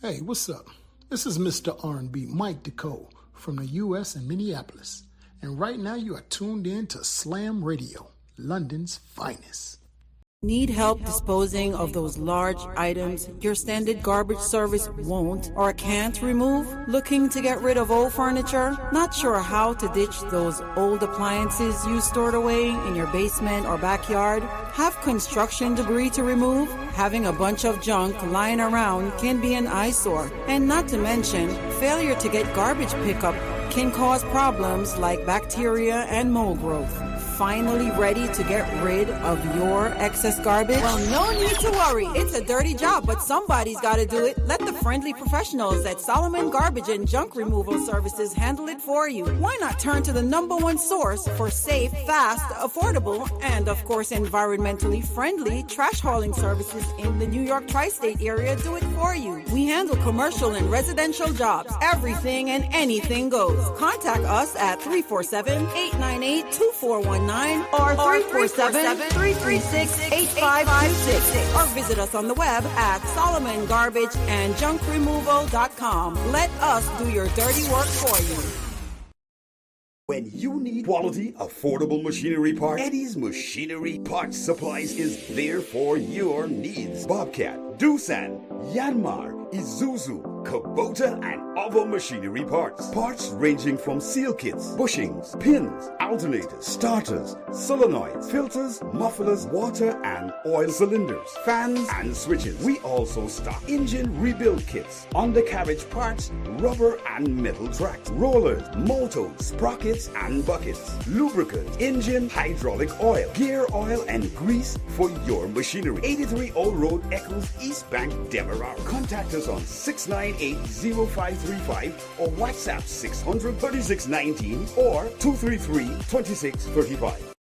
Hey, what's up? This is Mr. R&B Mike DeCole from the U.S. and Minneapolis. And right now you are tuned in to Slam Radio, London's finest. Need help disposing of those large items your standard garbage service won't or can't remove? Looking to get rid of old furniture? Not sure how to ditch those old appliances you stored away in your basement or backyard? Have construction debris to remove? Having a bunch of junk lying around can be an eyesore. And not to mention, failure to get garbage pickup can cause problems like bacteria and mold growth. Finally ready to get rid of your excess garbage? Well, no need to worry. It's a dirty job, but somebody's got to do it. Let the friendly professionals at Solomon Garbage and Junk Removal Services handle it for you. Why not turn to the #1 source for safe, fast, affordable, and of course environmentally friendly trash hauling services in the New York tri-state area? Do it for you. We handle commercial and residential jobs. Everything and anything goes. Contact us at 347-898-2419 or 347-336-8526 or visit us on the web at solomongarbageandjunkremoval.com. Let us do your dirty work for you. When you need quality, affordable machinery parts, Eddie's Machinery Parts Supplies is there for your needs. Bobcat, Doosan, Yanmar, Isuzu, Kubota, and other machinery parts. Parts ranging from seal kits, bushings, pins, alternators, starters, solenoids, filters, mufflers, water and oil cylinders, fans and switches. We also stock engine rebuild kits, undercarriage parts, rubber and metal tracks, rollers, motors, sprockets and buckets, lubricants, engine, hydraulic oil, gear oil and grease for your machinery. 83 Old Road, Eccles, East Bank, Demerara. Contact us on 698-0535 or WhatsApp 600-3619 or 233-2635.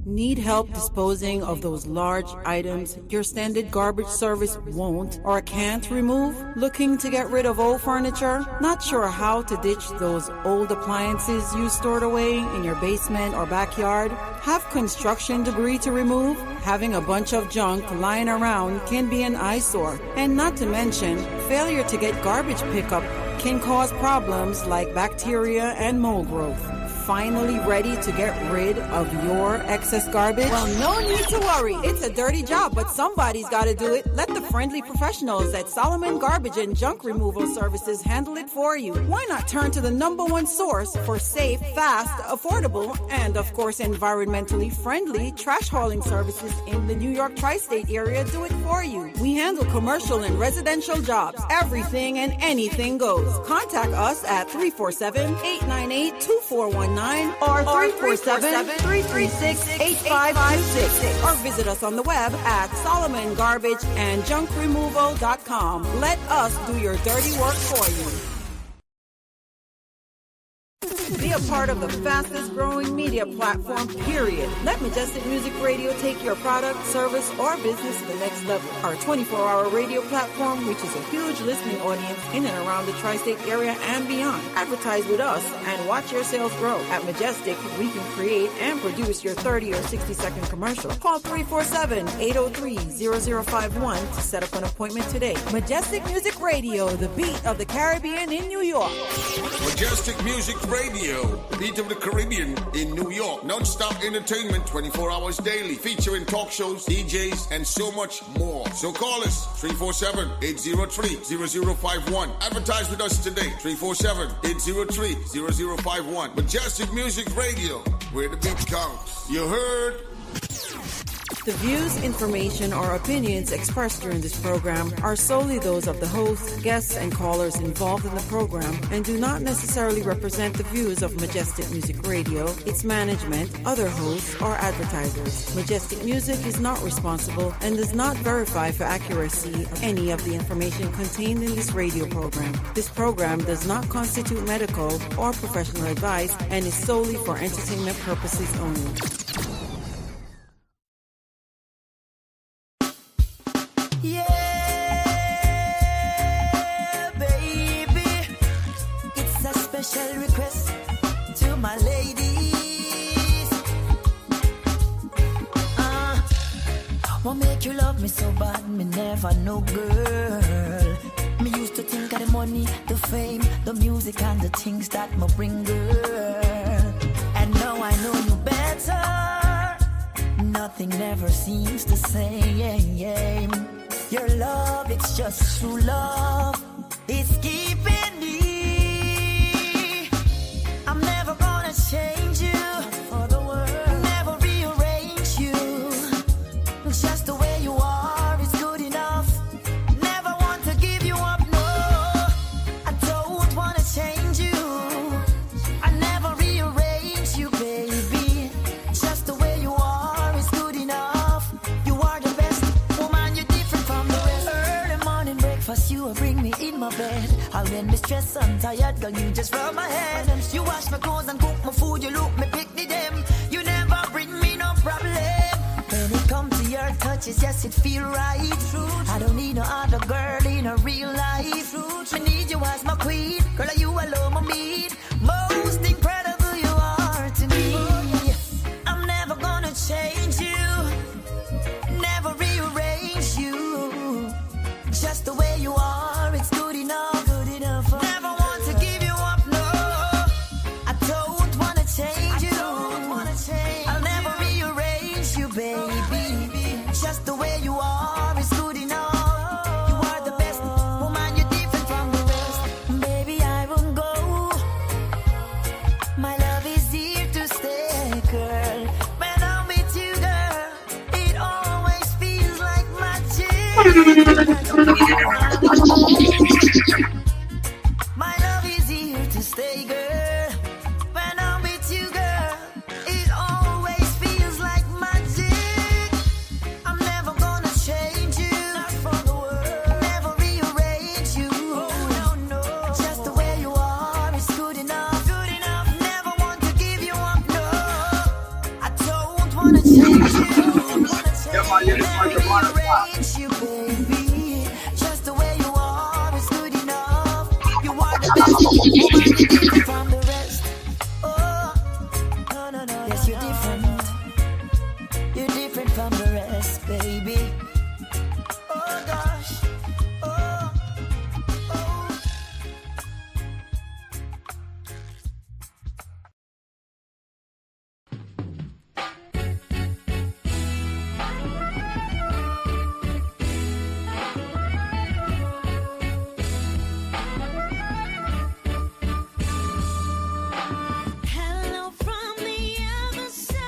Need help disposing of those large items your standard garbage service won't or can't remove? Looking to get rid of old furniture? Not sure how to ditch those old appliances you stored away in your basement or backyard? Have construction debris to remove? Having a bunch of junk lying around can be an eyesore. And not to mention, failure to get garbage pickup can cause problems like bacteria and mold growth. Finally ready to get rid of your excess garbage? Well, no need to worry. It's a dirty job, but somebody's got to do it. Let the friendly professionals at Solomon Garbage and Junk Removal Services handle it for you. Why not turn to the #1 source for safe, fast, affordable, and of course environmentally friendly trash hauling services in the New York tri-state area? Do it for you. We handle commercial and residential jobs. Everything and anything goes. Contact us at 347-898-2419 or 347-336-8526 or visit us on the web at solomongarbageandjunkremoval.com. Let us do your dirty work for you. Be a part of the fastest growing media platform, period. Let Majestic Music Radio take your product, service, or business to the next level. Our 24-hour radio platform reaches a huge listening audience in and around the tri-state area and beyond. Advertise with us and watch your sales grow. At Majestic, we can create and produce your 30 or 60-second commercial. Call 347-803-0051 to set up an appointment today. Majestic Music Radio, the beat of the Caribbean in New York. Majestic Music Radio, beat of the Caribbean in New York. Non-stop entertainment 24 hours daily, featuring talk shows, DJs, and so much more. So call us 347-803-0051. Advertise with us today. 347-803-0051. Majestic Music Radio, where the beat counts. You heard? The views, information, or opinions expressed during this program are solely those of the host, guests, and callers involved in the program and do not necessarily represent the views of Majestic Music Radio, its management, other hosts, or advertisers. Majestic Music is not responsible and does not verify for accuracy of any of the information contained in this radio program. This program does not constitute medical or professional advice and is solely for entertainment purposes only. Yeah, baby, it's a special request to my ladies. What make you love me so bad? Me never know, girl. Me used to think of the money, the fame, the music, and the things that me bring, girl. And now I know you better. Nothing never seems the same. Your love, it's just true love. It's keeping me. I'm never gonna change you for the world. Never rearrange you. Just the way you are is good enough. Never want to give you up, no. I don't wanna change you. I never rearrange you, baby. Just the way you are is good enough. You are the best woman, you're different from the rest. Early morning breakfast, you will bring me in my bed. I'll when me stressed and tired, girl, you just rub my head. You wash my clothes and cook my food, you look me pick me them. You never bring me no problem. When it comes to your touches, yes, it feel right. I don't need no other girl in a real life. I need you as my queen, girl, you alone my need. Most incredible you are to me. I'm never gonna change you, never rearrange you. Just the way you are, it's good enough. Never want to give you up, no. I don't wanna change you. I'll never rearrange you, baby. Just the way you are is good enough. You are the best woman, you're different from the rest. Baby, I won't go. My love is here to stay, girl. When I'm with you, girl, it always feels like magic. My love is here to stay, girl. When I'm with you, girl, it always feels like magic. I'm never gonna change you, not for the world. Never rearrange you. Oh, no. Just the way you are is good enough. Never want to give you up, no. I don't wanna change you. Never rearrange you, baby. Just the way you are is good enough. You are the best woman, different from the rest. Oh, no. Yes, you're different. You're different from the rest, baby. Oh, gosh. Oh. Hello from the other side.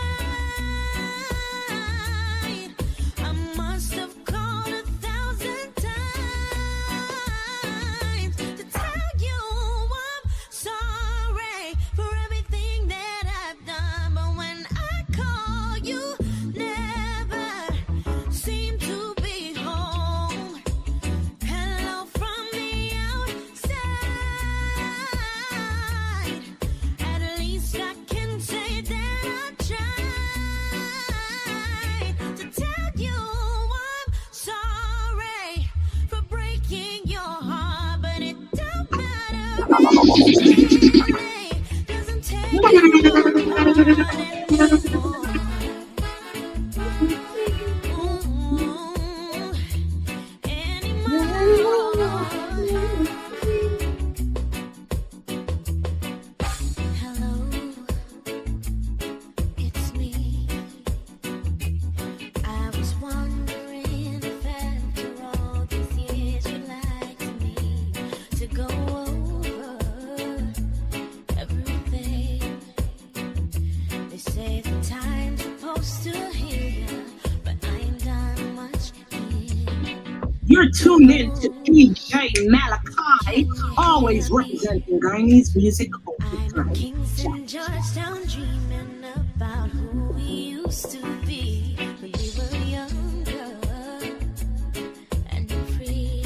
I must have called 1,000 times to tell you I'm sorry for everything that I've done. But when I call, you never seem to be home. Hello from the outside. At least I can say that I tried to tell you I'm sorry for breaking your heart, but it don't matter. Really doesn't take you apart anymore. Hello, it's me. I was wondering if after all these years you'd like me to go over everything. This You're tuned in to DJ Malachi, always representing Guyanese music culture. Kingston, Georgetown, dreaming about who we used to be when we were younger and free.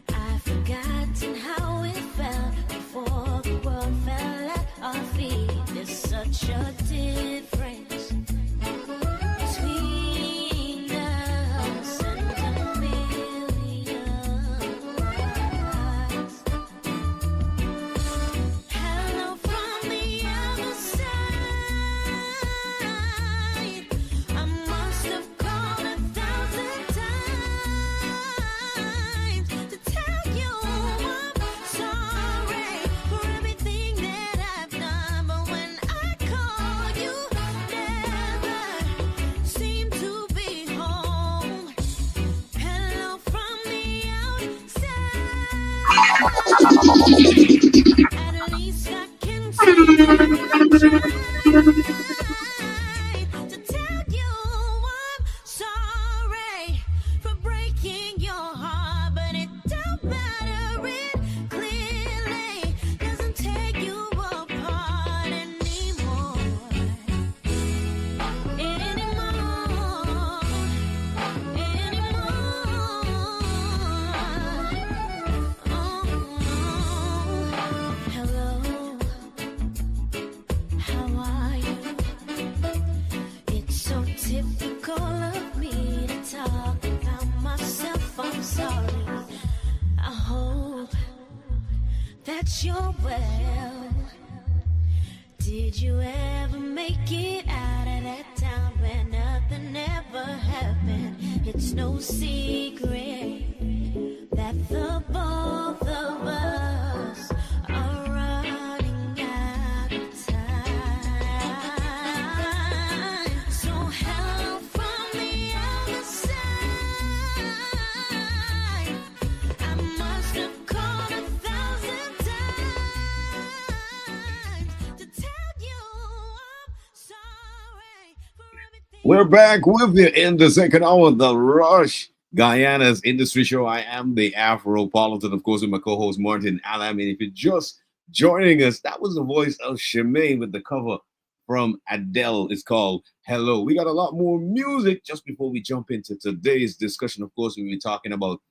I've forgotten how it felt before the world fell at our feet. There's such a difference between us and a million eyes. Hello from the other side. I must have called 1,000 times to tell you I'm sorry for everything that I've done. But when I call, you never seem to be home. Hello from the outside. At least I can say I tried to tell you I'm sorry for breaking your heart, but it don't matter. It clearly doesn't take you apart anymore. Hello, how are you? It's so typical of me to talk about myself. I'm sorry. I hope that you're well. Did you ever make it out of that town where nothing ever happened? It's no secret that the both of us are running out of time. So hello from the other side. I must have called 1,000 times to tell you I'm sorry for everything. We're back with you in the second hour of the Rush Guyana's Industry Show. I am the Afropolitan, of course, with my co-host Martain Al-Ameen. If you're just joining us, that was the voice of Shemaine with the cover from Adele. It's called Hello. We got a lot more music. Just before we jump into today's discussion, of course, we'll be talking about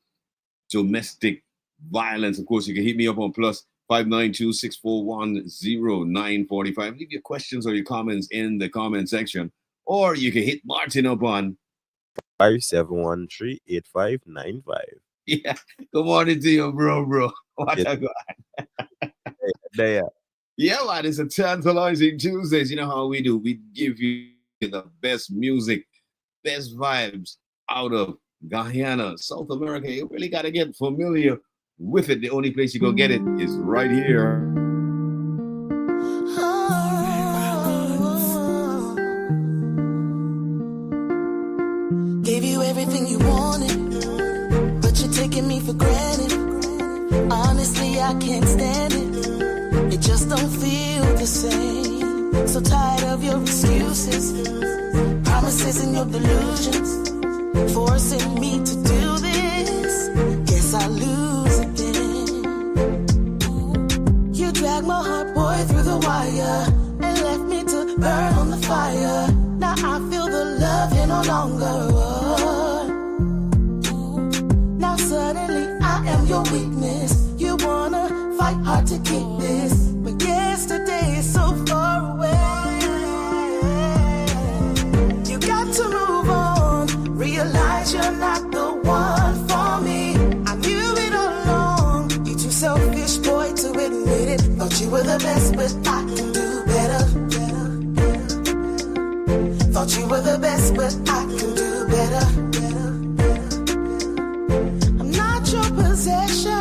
domestic violence. Of course, you can hit me up on plus 592-641-0945. Leave your questions or your comments in the comment section, or you can hit Martin up on 5713-8595. Yeah. Good morning to you, bro. What a God. There. Yeah, man, it's a tantalizing Tuesdays. You know how we do. We give you the best music, best vibes out of Guyana, South America. You really got to get familiar with it. The only place you go get it is right here. Gave you everything you wanted, but you're taking me for granted. Honestly, I can't stand it. It just don't feel the same. So tired of your excuses, promises and your delusions, forcing me to do this. Guess I lose again. You dragged my heart, boy, through the wire and left me to burn on the fire. Now I feel the love here no longer. Now suddenly I am your weakness. You wanna fight hard to keep this, but yesterday is so far away. You got to move on. Realize you're not the one for me. I knew it all along. You too selfish, boy, to admit it. Thought you were the best, but I can do better. Thought you were the best, but I can do better. I'm not your possession.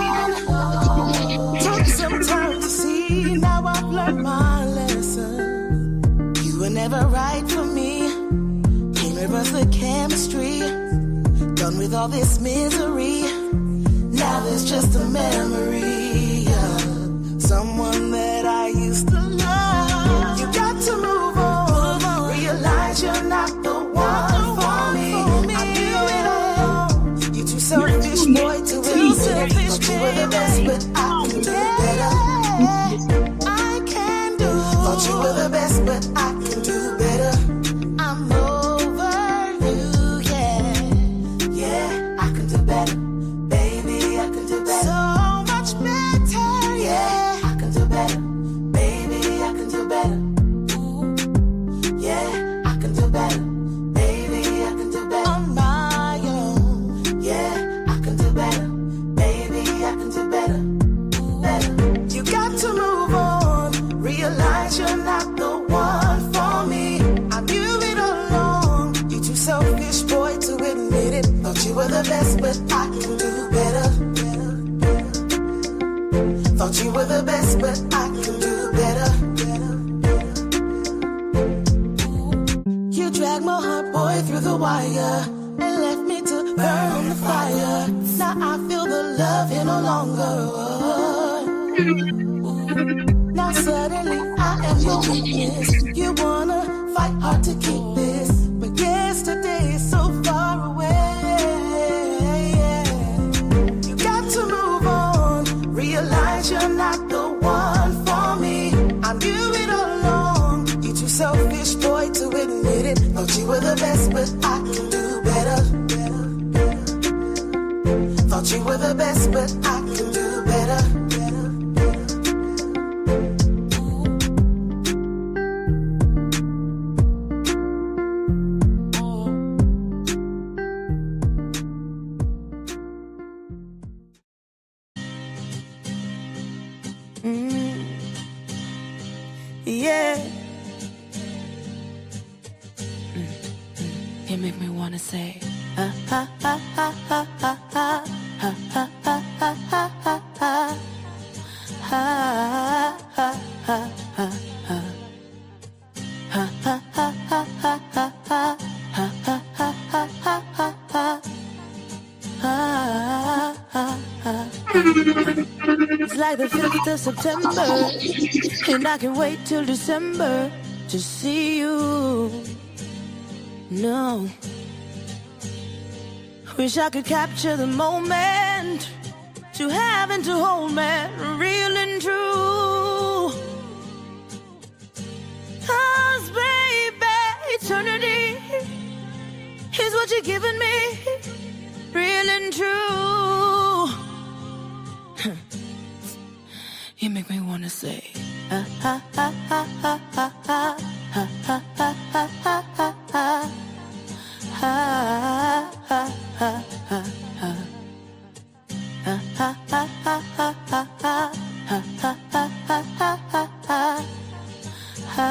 Took some time to see, now I've learned my lesson. You were never right for me. Can't reverse the chemistry. Done with all this misery. Now there's just a memory of someone that I used to love. You got to move on. Realize you're not the one for me. I knew it all along. were the best, but I can do better. I can do. Thought you were the best, but I can do better. I'm over you, yeah. Yeah, I can do better. Baby, I can do better. So much better, yeah. I can do better. Baby, I can do better. Yeah, I can do better. Baby, I can do better. On my own. Yeah, I can do better. Baby, I can do better. Better. You got to move on. Realize you're not the one for me. I knew it all along. You too selfish, boy, to admit it. Thought you were the best, but I can do better. Thought you were the best, but I can do better. You dragged my heart, boy, through the wire and left me to burn on the fire. Now I feel the love here no longer. Now suddenly I am your weakness. You wanna fight hard to keep this, but yesterday is so far away. You got to move on. Realize you're not the one for me. I knew it all along. You too selfish, boy, to admit it. Thought you were the best, but I can do better. Thought you were the best, but I can do better. Yeah. You make me wanna say, ha ha ha ha ha ha ha ha ha ha ha ha ha ha ha ha ha ha. Ha ha ha ha ha ha ha ha ha ha ha ha ha. It's like the 5th of September, and I can wait till December to see you. No, wish I could capture the moment, to have and to hold me, real and true. 'Cause baby, eternity is what you're giving me, real and true. You make me wanna say, ha ha ha ha ha ha ha ha ha ha ha ha ha ha ha ha ha ha ha. Ha ha ha ha ha ha ha ha ha ha ha ha ha ha.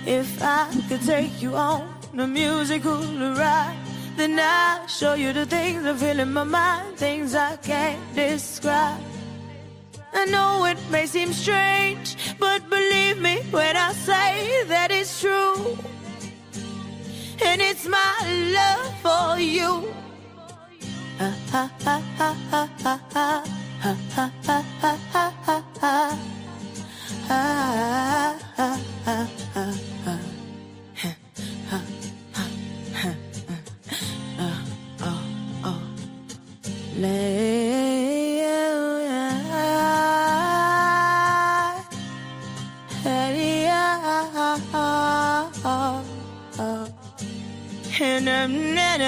If I could take you on a musical ride, then I'll show you the things I feel in my mind, things I can't describe. I know it may seem strange, but believe me when I say that it's true. And it's my love for you. Ha ha ha ha ha ha ha ha ha ha ha ha ha ha ha ha ha ha. And I'm not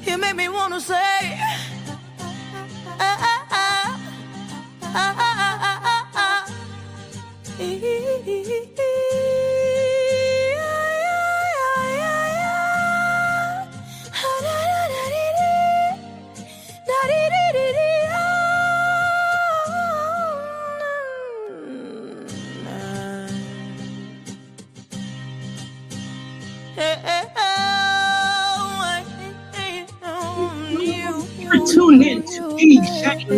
You make me wanna say,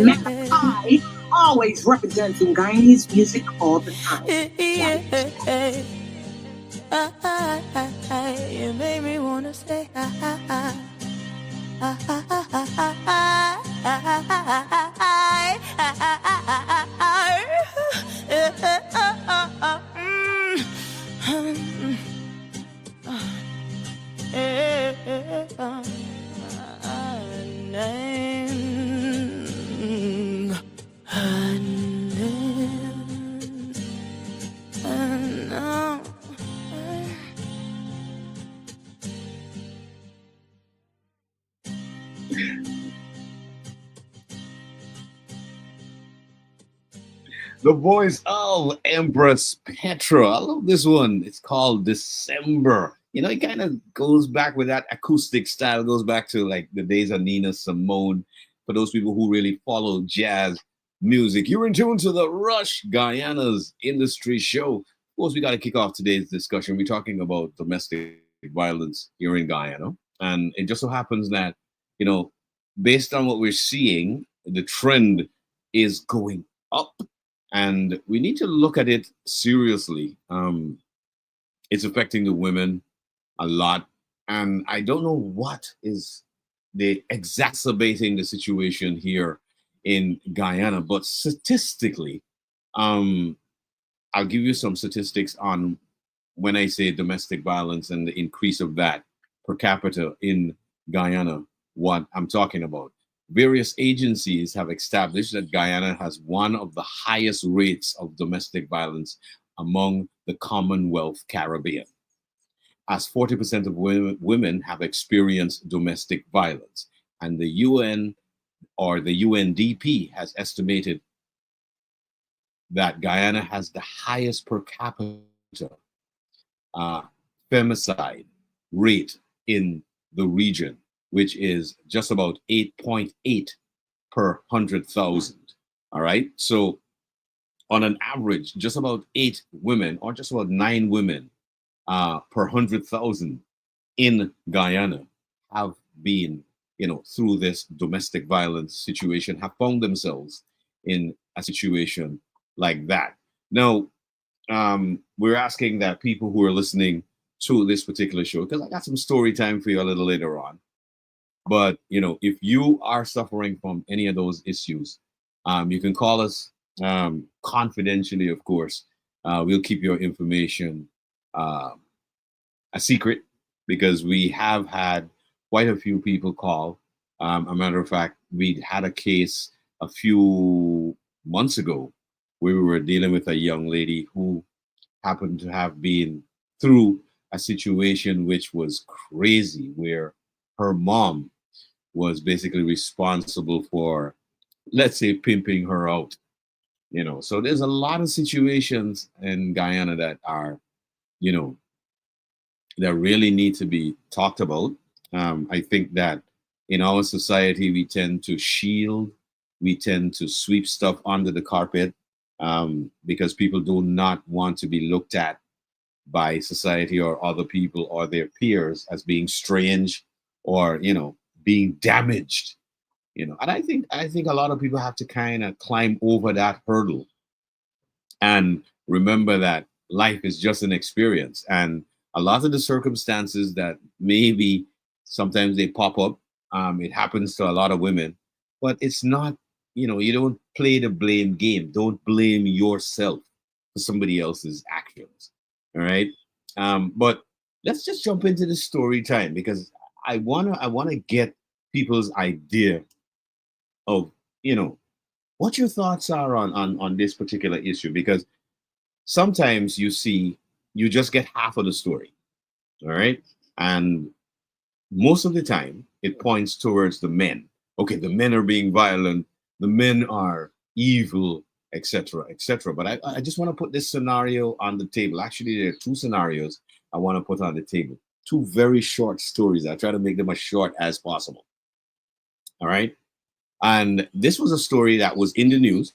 Malachi always representing Guyanese music all the time. You made me wanna say The voice of Empress Petra. I love this one. It's called December. You know, it kind of goes back with that acoustic style, goes back to like the days of Nina Simone. For those people who really follow jazz music, you're in tune to the Rush Guyana's Industry Show. Of course, we got to kick off today's discussion. We're talking about domestic violence here in Guyana. And it just so happens that, you know, based on what we're seeing, the trend is going up. And we need to look at it seriously. It's affecting the women a lot. And I don't know what is the exacerbating the situation here in Guyana, but statistically, I'll give you some statistics on when I say domestic violence and the increase of that per capita in Guyana, what I'm talking about. Various agencies have established that Guyana has one of the highest rates of domestic violence among the Commonwealth Caribbean, as 40% of women have experienced domestic violence. And the UN or the UNDP has estimated that Guyana has the highest per capita femicide rate in the region, which is just about 8.8 per 100,000. All right. So on an average, just about 8 women or just about 9 women per 100,000 in Guyana have been, you know, through this domestic violence situation, have found themselves in a situation like that. Now, we're asking that people who are listening to this particular show, because I got some story time for you a little later on. But, you know, if you are suffering from any of those issues, you can call us confidentially, of course. We'll keep your information a secret because we have had quite a few people call. A matter of fact, we had a case a few months ago where we were dealing with a young lady who happened to have been through a situation which was crazy, where her mom was basically responsible for, let's say, pimping her out. You know, so there's a lot of situations in Guyana that are, you know, that really need to be talked about. I think that in our society, we tend to shield, we tend to sweep stuff under the carpet because people do not want to be looked at by society or other people or their peers as being strange or, you know, being damaged. You know, and I think a lot of people have to kind of climb over that hurdle and remember that life is just an experience, and a lot of the circumstances that maybe sometimes they pop up, it happens to a lot of women, but it's not, you know, you don't play the blame game. Don't blame yourself for somebody else's actions. All right. But let's just jump into the story time, because I wanna get people's idea of, you know, what your thoughts are on this particular issue, because sometimes you just get half of the story. All right. And most of the time it points towards the men. Okay, the men are being violent, the men are evil, etc., etc. But I just want to put this scenario on the table. Actually, there are 2 scenarios I want to put on the table. 2 very short stories. I try to make them as short as possible. All right. And this was a story that was in the news.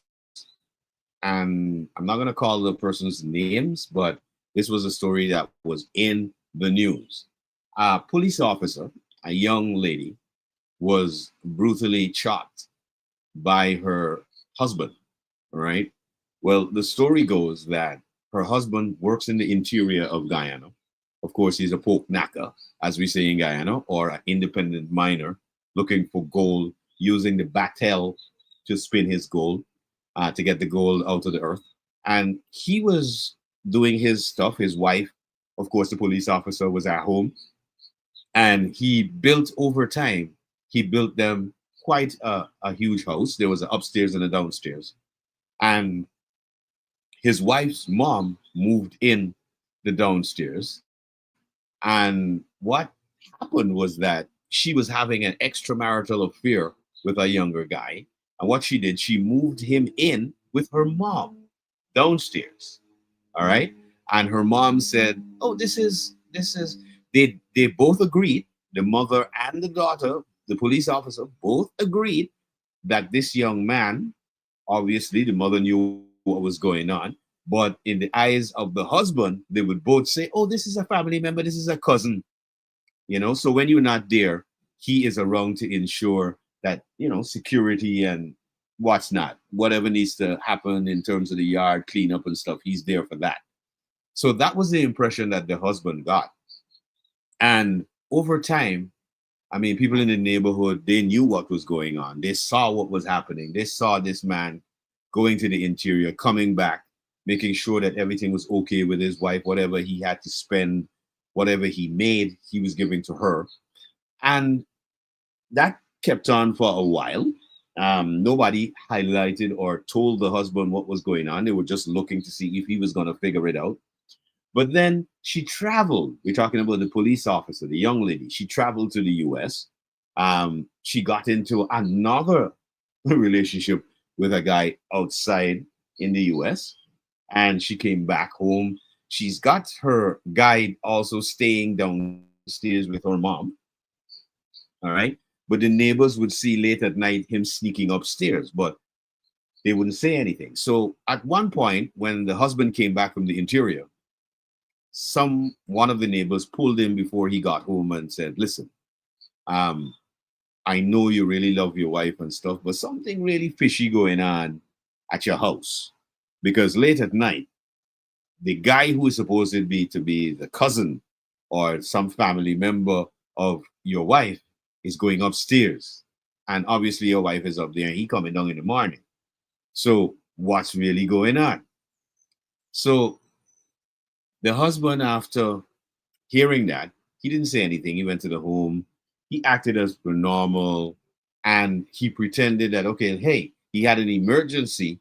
And I'm not going to call the person's names, but this was a story that was in the news. A police officer, a young lady, was brutally shot by her husband. All right. Well, the story goes that her husband works in the interior of Guyana. Of course, he's a pork knacker, as we say in Guyana, or an independent miner looking for gold, using the batel to spin his gold, to get the gold out of the earth. And he was doing his stuff. His wife, of course, the police officer, was at home. And he built over time, he built them quite a huge house. There was an upstairs and a downstairs. And his wife's mom moved in the downstairs. And what happened was that she was having an extramarital affair with a younger guy. And what she did, she moved him in with her mom downstairs. All right. And her mom said, "Oh, this is." They both agreed, the mother and the daughter, the police officer, both agreed that this young man, obviously the mother knew what was going on, but in the eyes of the husband, they would both say, "Oh, this is a family member, this is a cousin." So when you're not there, he is around to ensure that, security and what's not, whatever needs to happen in terms of the yard cleanup and stuff, he's there for that. So that was the impression that the husband got. And over time, I mean, people in the neighborhood, they knew what was going on. They saw what was happening. They saw this man going to the interior, coming back, making sure that everything was okay with his wife, whatever he had to spend, whatever he made, he was giving to her. And that kept on for a while. Nobody highlighted or told the husband what was going on. They were just looking to see if he was going to figure it out. But then she traveled. We're talking about the police officer, the young lady. She traveled to the US. She got into another relationship with a guy outside in the US. And she came back home. She's got her guy also staying downstairs with her mom. All right. But the neighbors would see late at night him sneaking upstairs, but they wouldn't say anything. So at one point, when the husband came back from the interior, one of the neighbors pulled him before he got home and said, "Listen, I know you really love your wife and stuff, but something really fishy going on at your house. Because late at night, the guy who is supposed to be the cousin or some family member of your wife is going upstairs. And obviously your wife is up there and he coming down in the morning. So what's really going on?" So the husband, after hearing that, he didn't say anything. He went to the home. He acted as per normal, and he pretended that, okay, hey, he had an emergency,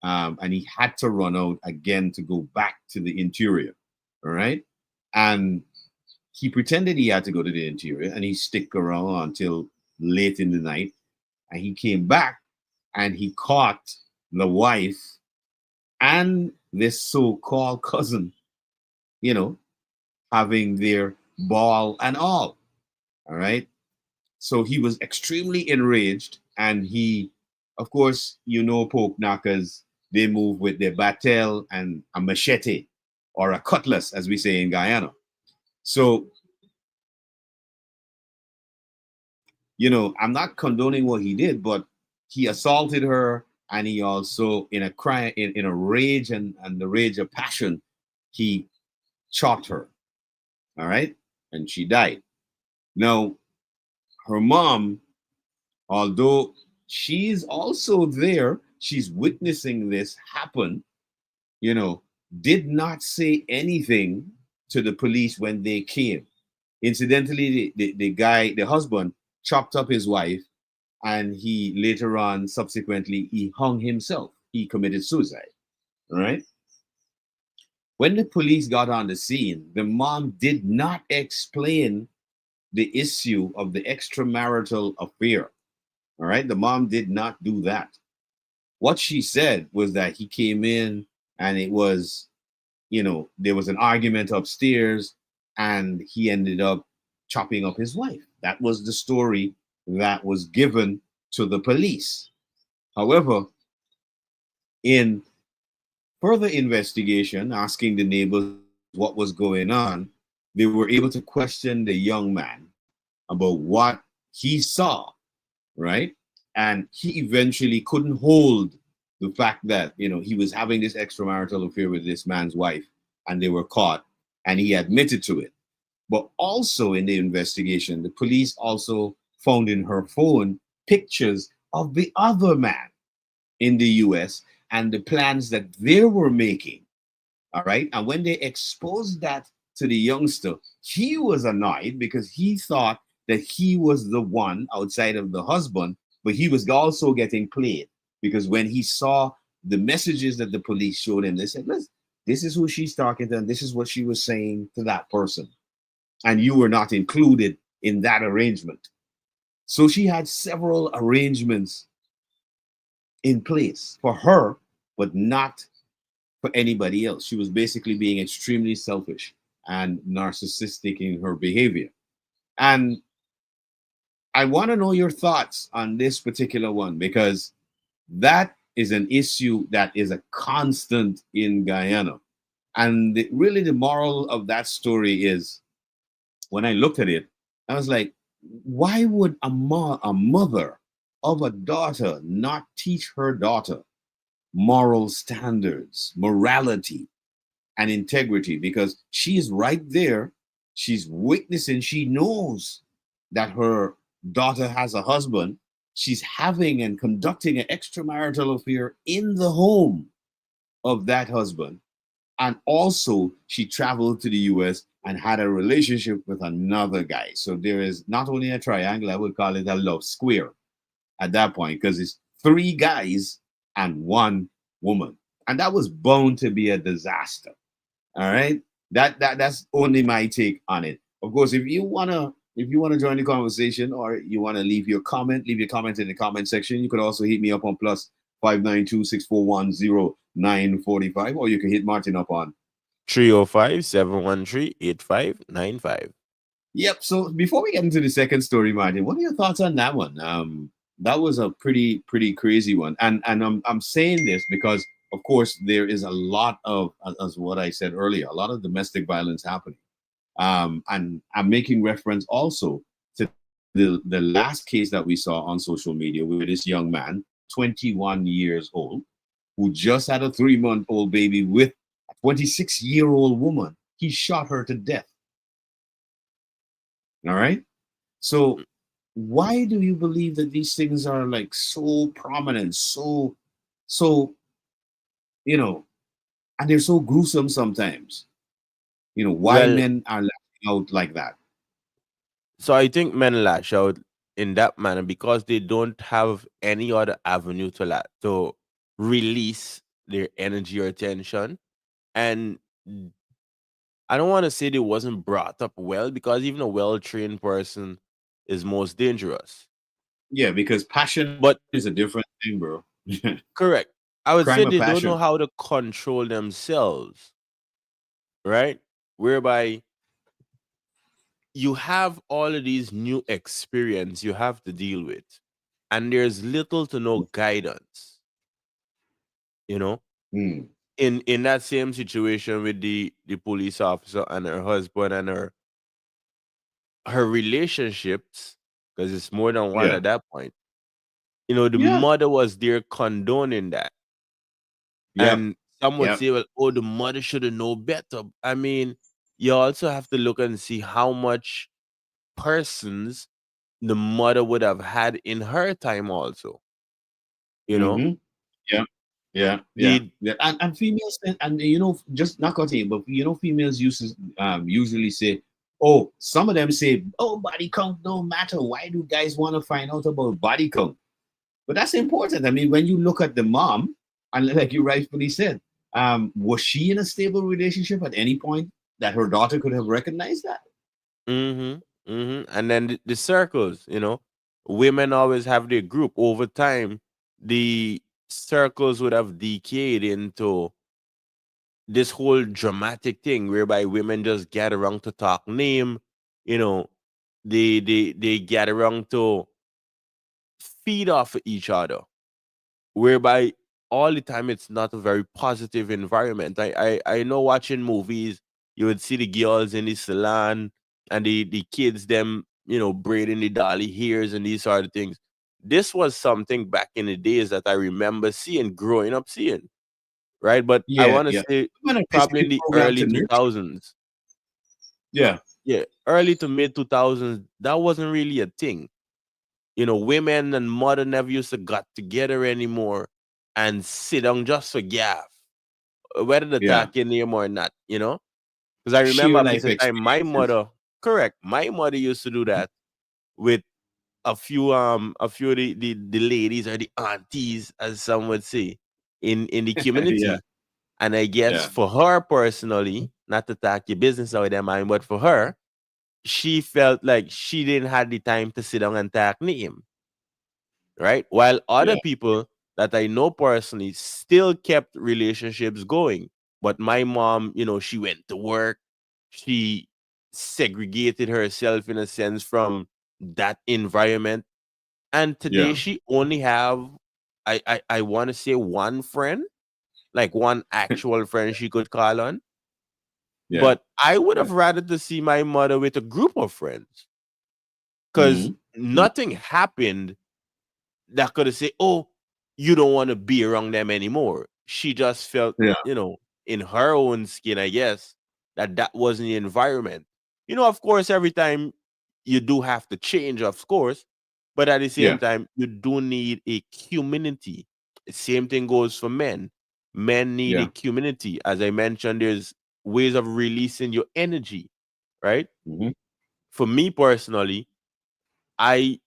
and he had to run out again to go back to the interior. All right. And he pretended he had to go to the interior, and he stick around until late in the night. And he came back and he caught the wife and this so-called cousin, having their ball and all. All right. So he was extremely enraged. And he, of course, pork knockers, they move with their batel and a machete or a cutlass, as we say in Guyana. So, I'm not condoning what he did, but he assaulted her, and he also, in a rage and the rage of passion, he chopped her. All right. And she died. Now, her mom, although she's also there, she's witnessing this happen, did not say anything to the police when they came. Incidentally, the husband chopped up his wife, and he later on, subsequently, he hung himself. He committed suicide. All right. When the police got on the scene, the mom did not explain the issue of the extramarital affair. All right. The mom did not do that. What she said was that he came in and it was, there was an argument upstairs and he ended up chopping up his wife. That was the story that was given to the police. However, in further investigation, asking the neighbors what was going on, they were able to question the young man about what he saw, right? And he eventually couldn't hold the fact that, he was having this extramarital affair with this man's wife, and they were caught, and he admitted to it. But also in the investigation, the police also found in her phone pictures of the other man in the US and the plans that they were making. All right. And when they exposed that to the youngster, he was annoyed because he thought that he was the one outside of the husband, but he was also getting played because when he saw the messages that the police showed him, they said, listen, this is who she's talking to, and this is what she was saying to that person. And you were not included in that arrangement. So she had several arrangements in place for her, but not for anybody else. She was basically being extremely selfish and narcissistic in her behavior. And I want to know your thoughts on this particular one, because that is an issue that is a constant in Guyana. And really, the moral of that story is, when I looked at it, I was like, why would a mother of a daughter not teach her daughter moral standards, morality, and integrity? Because she is right there. She's witnessing. She knows that her daughter has a husband. She's having and conducting an extramarital affair in the home of that husband. And also, she traveled to the US and had a relationship with another guy. So there is not only a triangle, I would call it a love square at that point, because it's three guys and one woman. And that was bound to be a disaster. All right. That's only my take on it. Of course, if you wanna join the conversation, or you want to leave your comment in the comment section. You could also hit me up on +592-641-0945, or you can hit Martin up on 305-713-8595. Yep. So before we get into the second story, Martin, what are your thoughts on that one? That was a pretty crazy one, and I'm saying this because, of course, there is a lot of, as what I said earlier, a lot of domestic violence happening. And I'm making reference also to the last case that we saw on social media with this young man, 21 years old, who just had a 3-month-old baby with a 26-year-old woman. He shot her to death. All right. So why do you believe that these things are like so prominent, so and they're so gruesome sometimes? Why Well, men are lashing out like that? so I think men lash out in that manner because they don't have any other avenue to release their energy or tension. And I don't want to say they wasn't brought up well, because even a well-trained person is most dangerous. Yeah, because passion But is a different thing, bro. correct. I would say Crime of they don't know passion. how to control themselves, right? Whereby you have all of these new experience you have to deal with, and there's little to no guidance, you know? Mm. In that same situation with the police officer and her husband and her relationships, because it's more than one Yeah. at that point. The Yeah. mother was there condoning that. Yep. And some would Yep. say, well, oh, the mother should have known better. I mean, you also have to look and see how much persons the mother would have had in her time also. You know? Mm-hmm. Yeah. Yeah. Yeah. The Yeah. And females, and just not cutting, but females usually say, oh, some of them say, oh, body count don't matter. Why do guys want to find out about body count? But that's important. I mean, when you look at the mom, and like you rightfully said, was she in a stable relationship at any point that her daughter could have recognized that? And then the circles, women always have their group. Over time, the circles would have decayed into this whole dramatic thing whereby women just get around to talk name, you know, they get around to feed off of each other, whereby all the time it's not a very positive environment. I know watching movies, you would see the girls in the salon and the kids them, braiding the dolly hairs and these sort of things. this was something back in the days that I remember seeing, growing up seeing, right? But I Yeah, want to yeah. say Women are probably basically in the programmed early to nurture. 2000s. Yeah. Yeah, early to mid 2000s, that wasn't really a thing. You know, women and mother never used to got together anymore and sit down just for gaff, whether they Yeah. talk your name or not, you know? Because I remember Share a piece life of time my experiences. mother, correct, my mother used to do that with a few of the ladies or the aunties, as some would say, in the Yeah. community. And I guess Yeah. for her personally, not to talk your business out of their mind, but for her, she felt like she didn't have the time to sit down and talk name, right? While other Yeah. people that I know personally still kept relationships going. But my mom, you know, she went to work, she segregated herself in a sense from that environment. And today Yeah. she only have I want to say one friend, like one actual friend she could call on. Yeah. But I would Yeah. have rather to see my mother with a group of friends because Mhm. Mhm. nothing happened that could have said, "Oh, you don't want to be around them anymore." She just felt, Yeah. you know, in her own skin, I guess, that that wasn't the environment. You know, of course, every time you do have to change, of course, but at the same Yeah. time, you do need a community. Same thing goes for men. Men need a Yeah. community. As I mentioned, there's ways of releasing your energy, right? Mhm. For me personally, I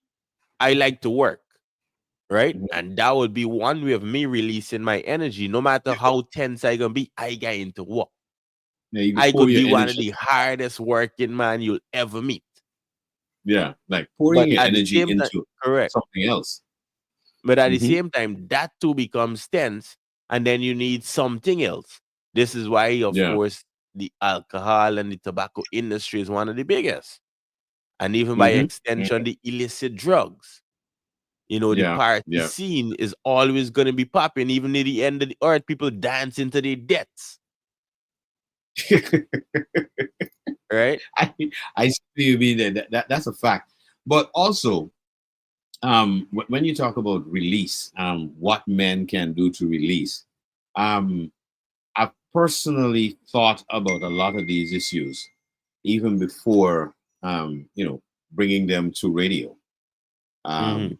I like to work, right? Mhm. And that would be one way of me releasing my energy. No matter Yeah. how tense I gonna be, I get into work. Yeah, you can I pour could your be one of energy. the hardest working man you'll ever meet. Yeah. Like pouring But your at the energy same time, into correct. something else. But at the Mhm. same time, that too becomes tense, and then you need something else. This is why, of Yeah. course, the alcohol and the tobacco industry is one of the biggest. And even by Mhm. extension, Mhm. the illicit drugs. You know, the Yeah. party Yeah. scene is always going to be popping, even at the end of the earth, people dance into their deaths, right? I I see what you mean that's a fact. But also, when you talk about release, what men can do to release, um, I've personally thought about a lot of these issues even before, bringing them to radio. Hmm.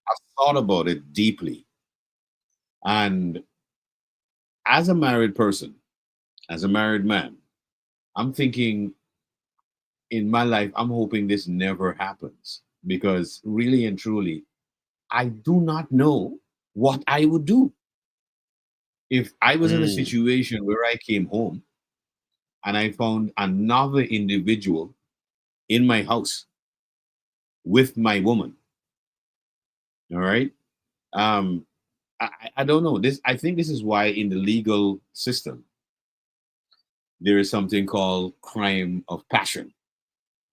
I've thought about it deeply, and as a married person, as a married man, I'm thinking in my life, I'm hoping this never happens because really and truly, I do not know what I would do if I was in a Mm. situation where I came home and I found another individual in my house with my woman. All right. Um, I don't know. I think this is why in the legal system there is something called crime of passion.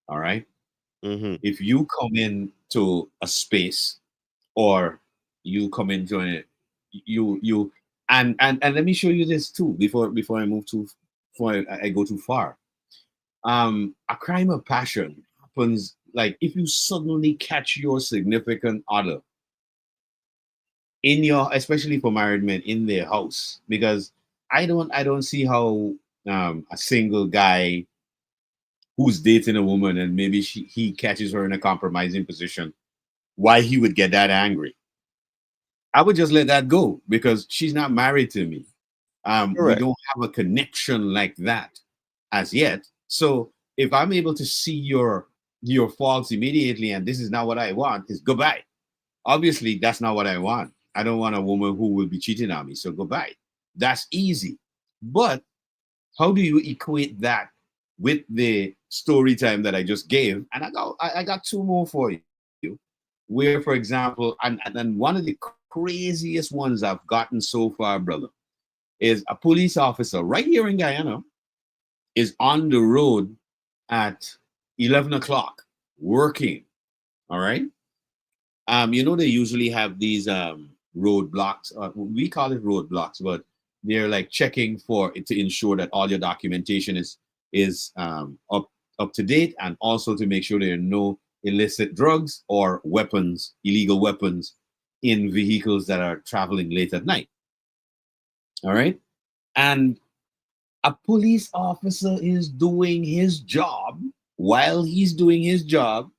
All right. Hmm. If you come into a space or you come into a you and let me show you this too before I move too before I go too far. A crime of passion happens like if you suddenly catch your significant other in your, especially for married men, in their house, because I don't see how a single guy who's dating a woman and maybe he catches her in a compromising position, why he would get that angry. I would just let that go because she's not married to me. We Correct. don't have a connection like that as yet. So if I'm able to see your faults immediately and this is not what I want, is goodbye. Obviously, that's not what I want. I don't want a woman who will be cheating on me. So goodbye. That's easy. But how do you equate that with the story time that I just gave? And I got two more for you. Where, for example, and one of the craziest ones I've gotten so far, brother, is a police officer right here in Guyana is on the road at 11 o'clock working. All right. They usually have these roadblocks. We call it roadblocks, but they're like checking for it to ensure that all your documentation is up to date, and also to make sure there are no illicit drugs or weapons, illegal weapons in vehicles that are traveling late at night. All right. And a police officer is doing his job. While he's doing his job,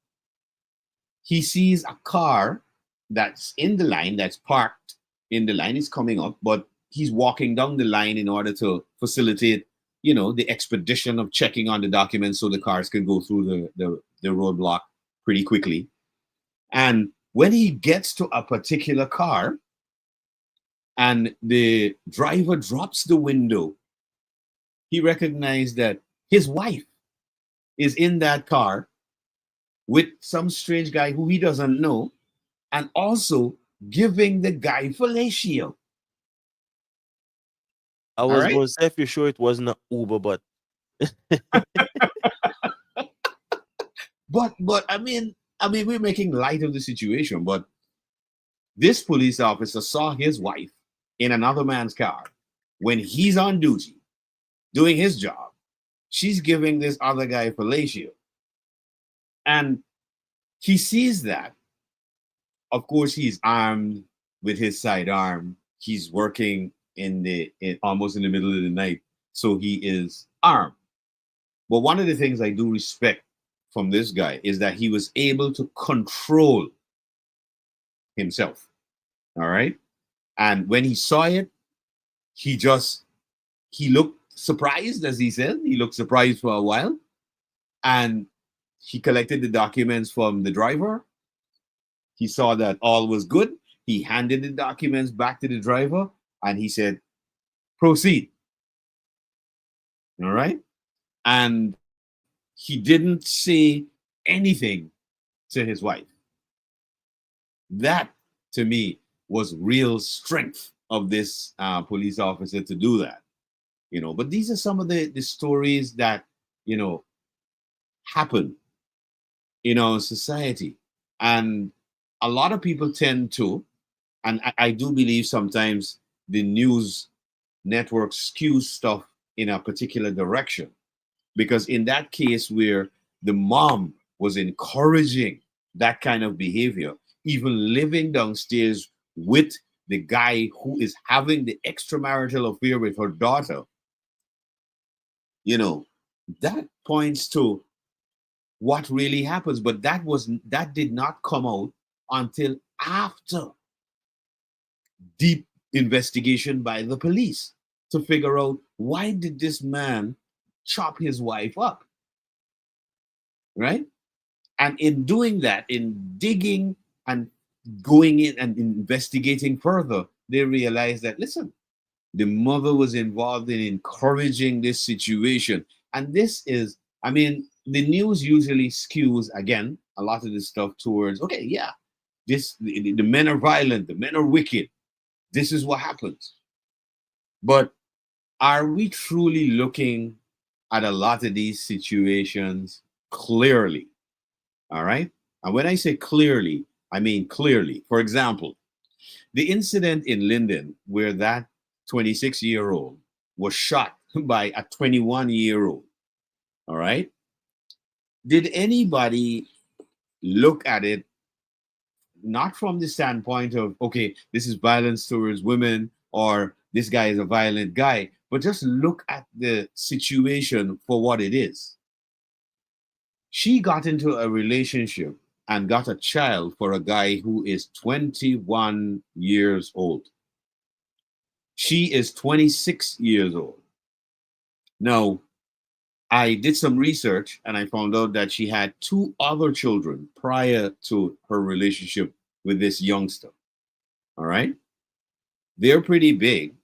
he sees a car that's in the line, that's parked in the line, is coming up, but he's walking down the line in order to facilitate, the expedition of checking on the documents so the cars can go through the roadblock pretty quickly. And when he gets to a particular car and the driver drops the window, he recognized that his wife is in that car with some strange guy who he doesn't know, and also giving the guy fellatio. I was going to say, if you're sure it wasn't an Uber, but But I mean, we're making light of the situation, but this police officer saw his wife in another man's car when he's on duty doing his job. She's giving this other guy fellatio. And he sees that. Of course, he's armed with his sidearm. He's working almost in the middle of the night, so he is armed. But one of the things I do respect from this guy is that he was able to control himself. All right. And when he saw it, he looked surprised, as he said. He looked surprised for a while. And he collected the documents from the driver. He saw that all was good. He handed the documents back to the driver and he said, proceed. All right. And he didn't say anything to his wife. That, to me, was real strength of this police officer to do that. But these are some of the stories that, happen in our society. And a lot of people tend to, and I do believe sometimes the news network skews stuff in a particular direction. Because in that case where the mom was encouraging that kind of behavior, even living downstairs with the guy who is having the extramarital affair with her daughter, that points to what really happens. But that did not come out until after deep investigation by the police to figure out, why did this man chop his wife up? Right? And in doing that, in digging and going in and investigating further, they realized that, listen, the mother was involved in encouraging this situation. And this is, the news usually skews, again, a lot of this stuff towards, okay, yeah, the men are violent, the men are wicked. This is what happens. But are we truly looking at a lot of these situations clearly? All right. And when I say clearly, I mean clearly. For example, the incident in Linden where that 26-year-old was shot by a 21-year-old. All right. Did anybody look at it not from the standpoint of, okay, this is violence towards women or this guy is a violent guy, but just look at the situation for what it is? She got into a relationship and got a child for a guy who is 21 years old. She is 26 years old. Now, I did some research and I found out that she had 2 other children prior to her relationship with this youngster. All right. They're pretty big.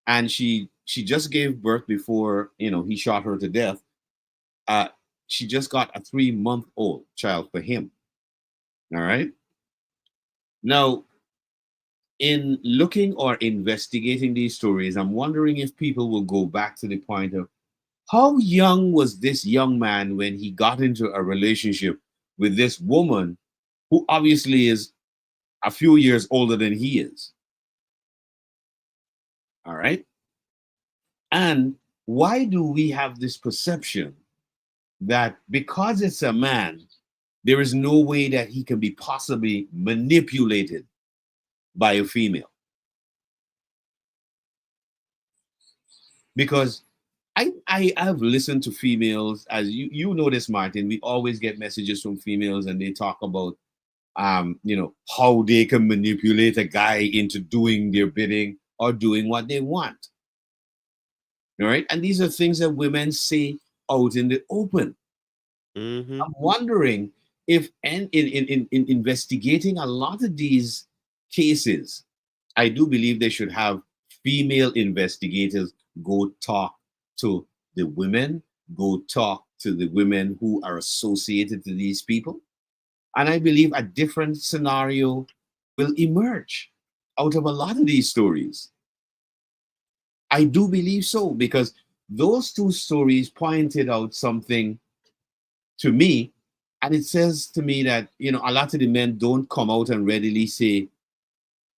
And she just gave birth before, he shot her to death. She just got a 3-month-old child for him. All right. Now, in looking or investigating these stories, I'm wondering if people will go back to the point of, how young was this young man when he got into a relationship with this woman who obviously is a few years older than he is? All right. And why do we have this perception that because it's a man, there is no way that he can be possibly manipulated by a female. Because I've listened to females, as you know this, Martin. We always get messages from females, and they talk about how they can manipulate a guy into doing their bidding or doing what they want. All right, and these are things that women say out in the open. Mm-hmm. I'm wondering if, and in investigating a lot of these cases, I do believe they should have female investigators go talk to the women, go talk to the women who are associated to these people. And I believe a different scenario will emerge out of a lot of these stories. I do believe so, because those two stories pointed out something to me. And it says to me that, a lot of the men don't come out and readily say,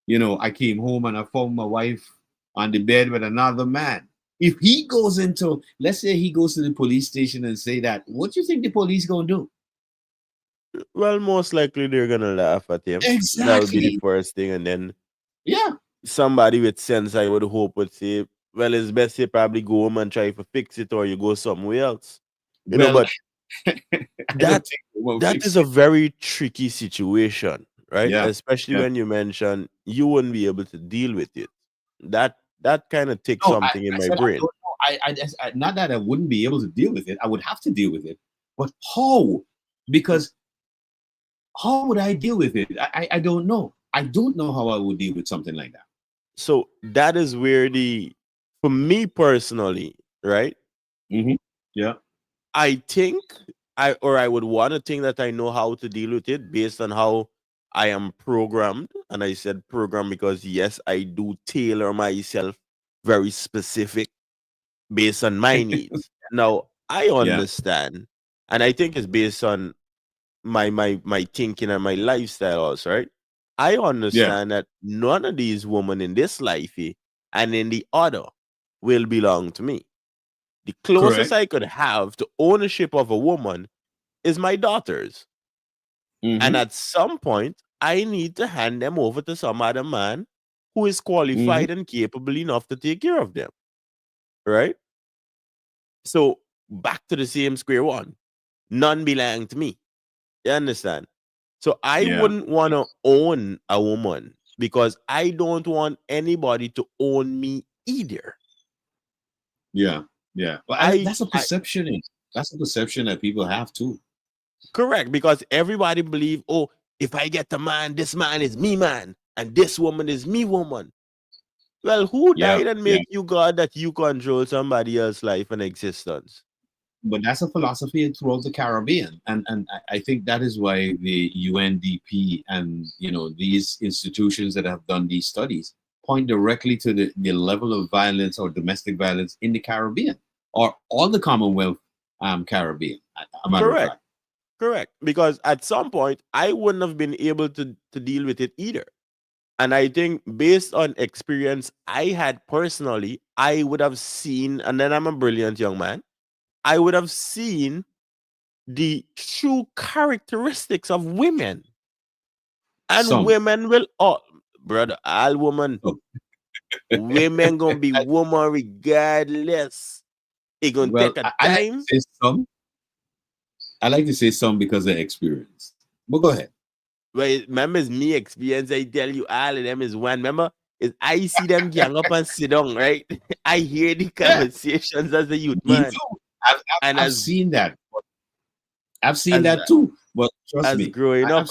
I came home and I found my wife on the bed with another man. If he goes into, let's say he goes to the police station and say that, what do you think the police going to do? Well, most likely they're gonna laugh at him. Exactly. That would be the first thing, and then somebody with sense, I would hope, would say, "Well, it's best you probably go home and try to fix it, or you go somewhere else." But that is a very tricky situation, right? Yeah. Especially when you mention you wouldn't be able to deal with it. That kind of takes something in my said brain. I don't know. Not that I wouldn't be able to deal with it. I would have to deal with it. But how? Because how would I deal with it? I don't know. I don't know how I would deal with something like that. So that is where for me personally, right? Mm-hmm. Yeah. I think I would want to think that I know how to deal with it based on how I am programmed. And I said program because yes, I do tailor myself very specific based on my needs. Now I understand, and I think it's based on my thinking and my lifestyle also, right? I understand that none of these women in this life and in the other will belong to me. The closest I could have to ownership of a woman is my daughters. Mm-hmm. And at some point, I need to hand them over to some other man who is qualified and capable enough to take care of them. Right? So back to the same square one. None belong to me. You understand? So I wouldn't want to own a woman because I don't want anybody to own me either. Yeah. Yeah. Well, that's a perception. That's a perception that people have too. Correct. Because everybody believe, oh, if I get a man, this man is me man, and this woman is me woman. Well, who died and make you God that you control somebody else's life and existence? But that's a philosophy throughout the Caribbean, and I think that is why the UNDP and these institutions that have done these studies point directly to the level of violence or domestic violence in the Caribbean or all the Commonwealth Caribbean. Correct. Because at some point I wouldn't have been able to deal with it either. And I think based on experience I had personally, I would have seen, and then I'm a brilliant young man, I would have seen the true characteristics of women. And women will, brother, all women, women gonna be woman regardless. It gonna take a time. I like to say some because of experience. But go ahead. Well, remember, it's me experience. I tell you, all of them is one. Remember, is I see them gang up and sit down, right? I hear the conversations as a youth man. I've seen that. I've seen that too. But trust me, growing up,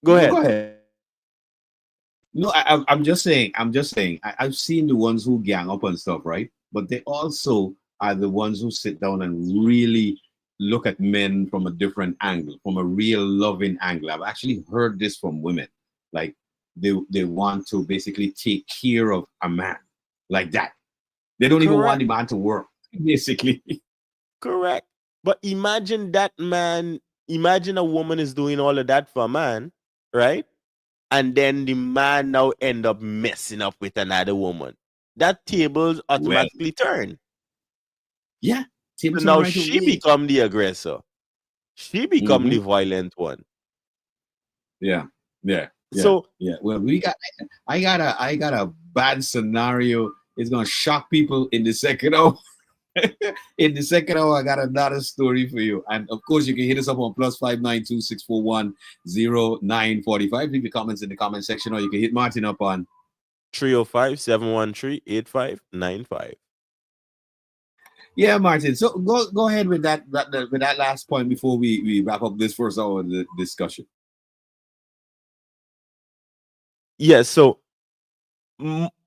Go ahead. No, I'm just saying. I've seen the ones who gang up and stuff, right? But they also are the ones who sit down and really look at men from a different angle, from a real loving angle. I've actually heard this from women. Like they want to basically take care of a man like that. They don't even want the man to work, basically. Correct. But imagine that man, imagine a woman is doing all of that for a man, right? And then the man now end up messing up with another woman. That tables automatically turn. Yeah. So now she become the aggressor. She become the violent one. Yeah. So yeah. Well, I got a bad scenario. It's gonna shock people in the second hour. In the second hour, I got another story for you. And of course, you can hit us up on +592-641-0945. Leave your comments in the comment section, or you can hit Martin up on 305-713-8595. Yeah, Martin. So go ahead with that last point before we wrap up this first hour of the discussion. Yes, so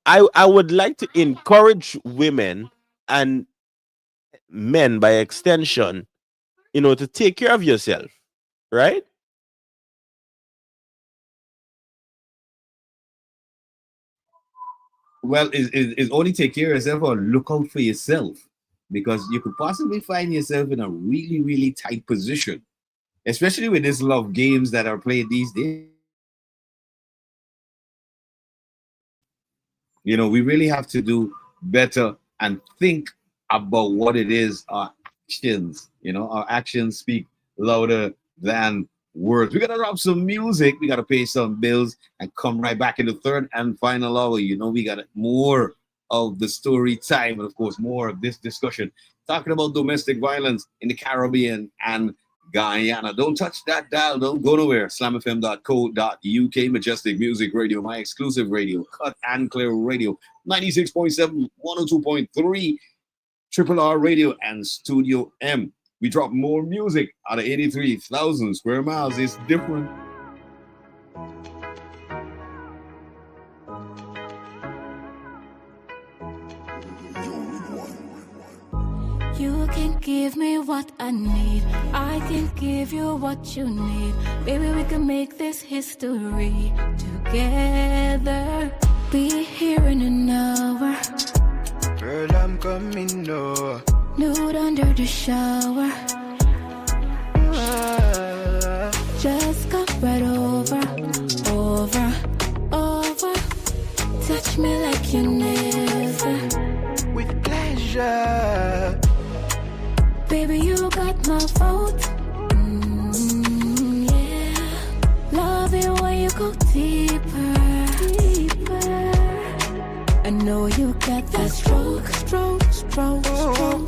I would like to encourage women and men by extension, to take care of yourself, right? Well, is only take care of yourself or look out for yourself, because you could possibly find yourself in a really, really tight position, especially with this love games that are played these days. We really have to do better and think about what it is our actions. Our actions speak louder than words. We gotta drop some music, we gotta pay some bills, and come right back in the third and final hour. We got more of the story time, and of course more of this discussion talking about domestic violence in the Caribbean and Guyana. Don't touch that dial. Don't go nowhere. SlamFM.co.uk. Majestic Music Radio, my exclusive radio. Cut and Clear Radio. 96.7, 102.3, Triple R Radio, and Studio M. We drop more music out of 83,000 square miles. It's different. You can give me what I need. I can give you what you need. Baby, we can make this history together. Be here in an hour. Girl, I'm coming now. Nude under the shower. Just come right over. Touch me like you never. With pleasure. Baby, you got my vote. Yeah. Love it when you go deeper. I know you got that stroke.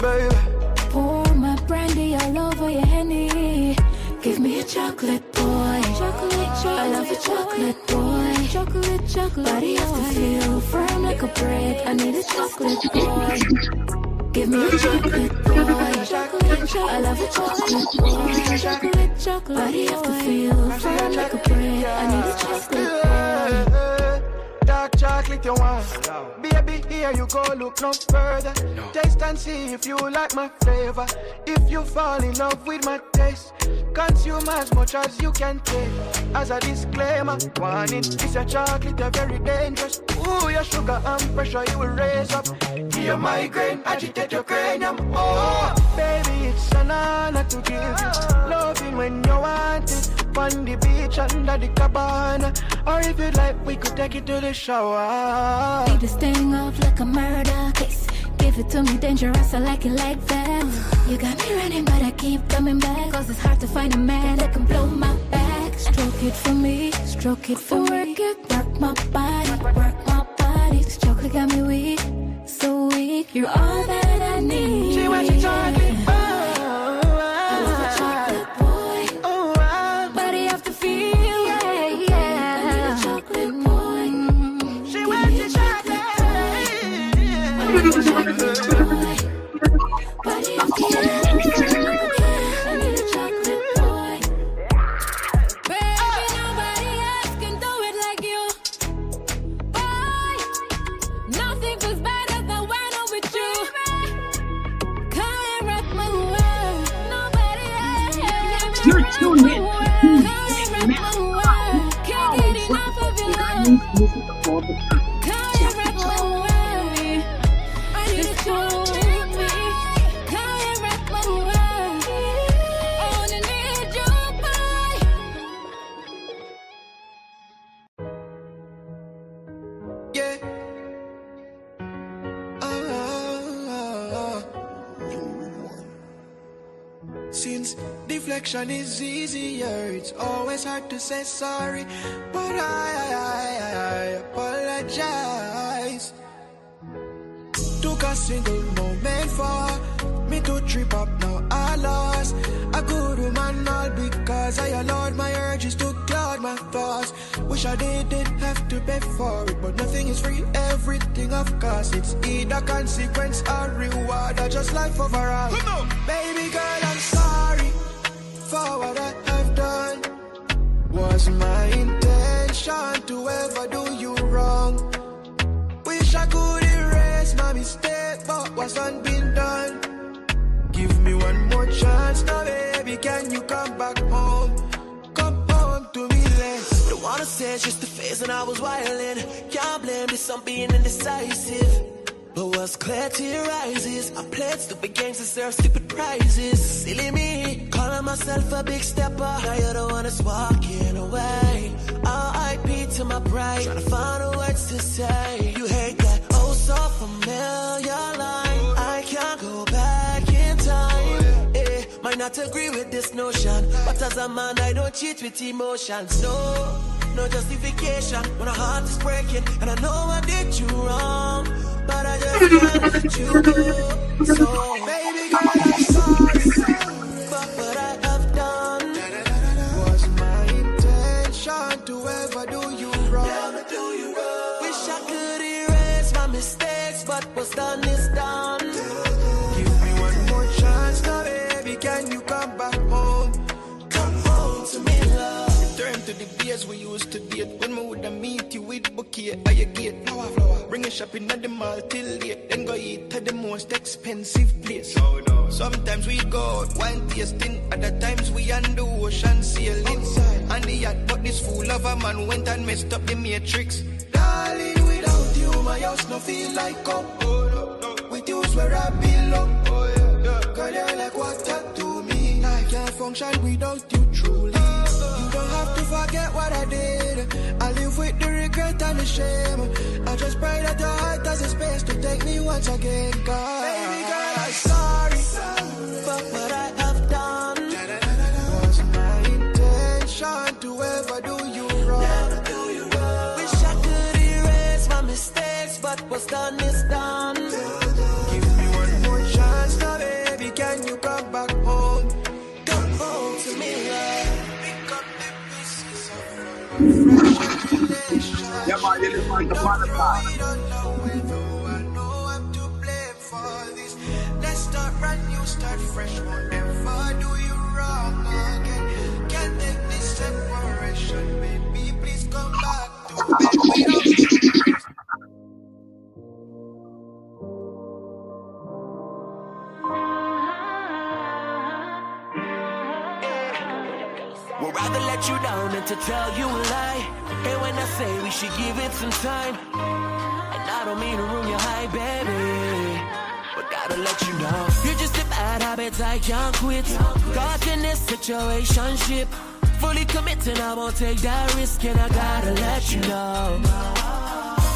Baby. Pour my brandy all over your Henny. Give me a chocolate boy. I love a chocolate boy. Chocolate. Body has to feel firm like a brick. I need a chocolate boy. Give me a chocolate boy. I love a chocolate boy. Chocolate. Body have to feel firm like a brick. I need a chocolate boy. Dark chocolate you want. Baby, here you go, look no further. Taste and see if you like my flavor. If you fall in love with my taste, consume as much as you can take. As a disclaimer, warning, this a chocolate, you're very dangerous. Ooh, your sugar and pressure you will raise up. Your migraine, agitate your cranium. Oh, baby, it's an honor to give you loving when you want it. On the beach, under the cabana. Or if you'd like, we could take it to the shower. Leave this thing off like a murder case. Give it to me dangerous, I like it like that. You got me running, but I keep coming back. Cause it's hard to find a man that can blow my back. Stroke it for me, work my body, This chocolate got me weak, so weak. You're all that I need. She wants your chocolate. You're tuned in mistakes. Deflection is easier. It's always hard to say sorry, but I apologize. Took a single moment for me to trip up, now I lost a good woman, all because I allowed my urges to cloud my thoughts. Wish I didn't have to pay for it, but nothing is free, everything of course. It's either consequence or reward, or just life overall. Baby girl, I'm sorry for what I have done. Was my intention to ever do you wrong? Wish I could erase my mistake, but wasn't been done. Give me one more chance now, baby, can you come back home? Come home to me, let's. Don't wanna say it's just a phase and I was wildin'. Can't blame this on being indecisive, but what's clear to your eyes is I played stupid games to serve stupid prizes. Silly me, calling myself a big stepper. Now you're the one that's walking away. R.I.P. to my pride, trying to find the words to say. You hate that oh so familiar line. I can't go back in time. Might not agree with this notion, but as a man I don't cheat with emotions. No justification when a heart is breaking, and I know I did you wrong, but I just can't let you go. So baby girl, I'm sorry for what I have done. Was my intention to ever do you wrong? Wish I could erase my mistakes, but what's done is done. Give me one more chance now, baby, can you come back home? Come home to me, love. Return to the days we used to date, when we would meet you with bouquet by your gate. Flower. Bring a shopping at the mall till late, then go eat at the most expensive place. Sometimes we go out wine tasting, other times we on the ocean sailing. And the yacht, but this fool of a man went and messed up the matrix. Darling, without you, my house no feel like home. With you's where I belong. Girl, you're like water to me. I can't function without you truly. You don't have to forget what I did. I live with the regret and the shame. I just pray that your heart has a space to take me once again. God. Baby girl, I'm sorry for what I have done. Was my intention to ever do you wrong? Wish I could erase my mistakes, but what's done is done. Give me one more chance now, baby, can you come back home? Come home to me, love. Pick up the pieces of relation. Yeah, man, you live on the Malachi. Let's start brand new, start fresh. Won't ever do you wrong again. Can't take this separation, baby. Please come back to me. Would rather let you down than to tell you a lie. And when I say we should give it some time, and I don't mean to ruin your high, baby, but gotta let you know you're just a bad habit I can't quit. Caught in this situationship, fully committed, I won't take that risk, and I gotta let you know.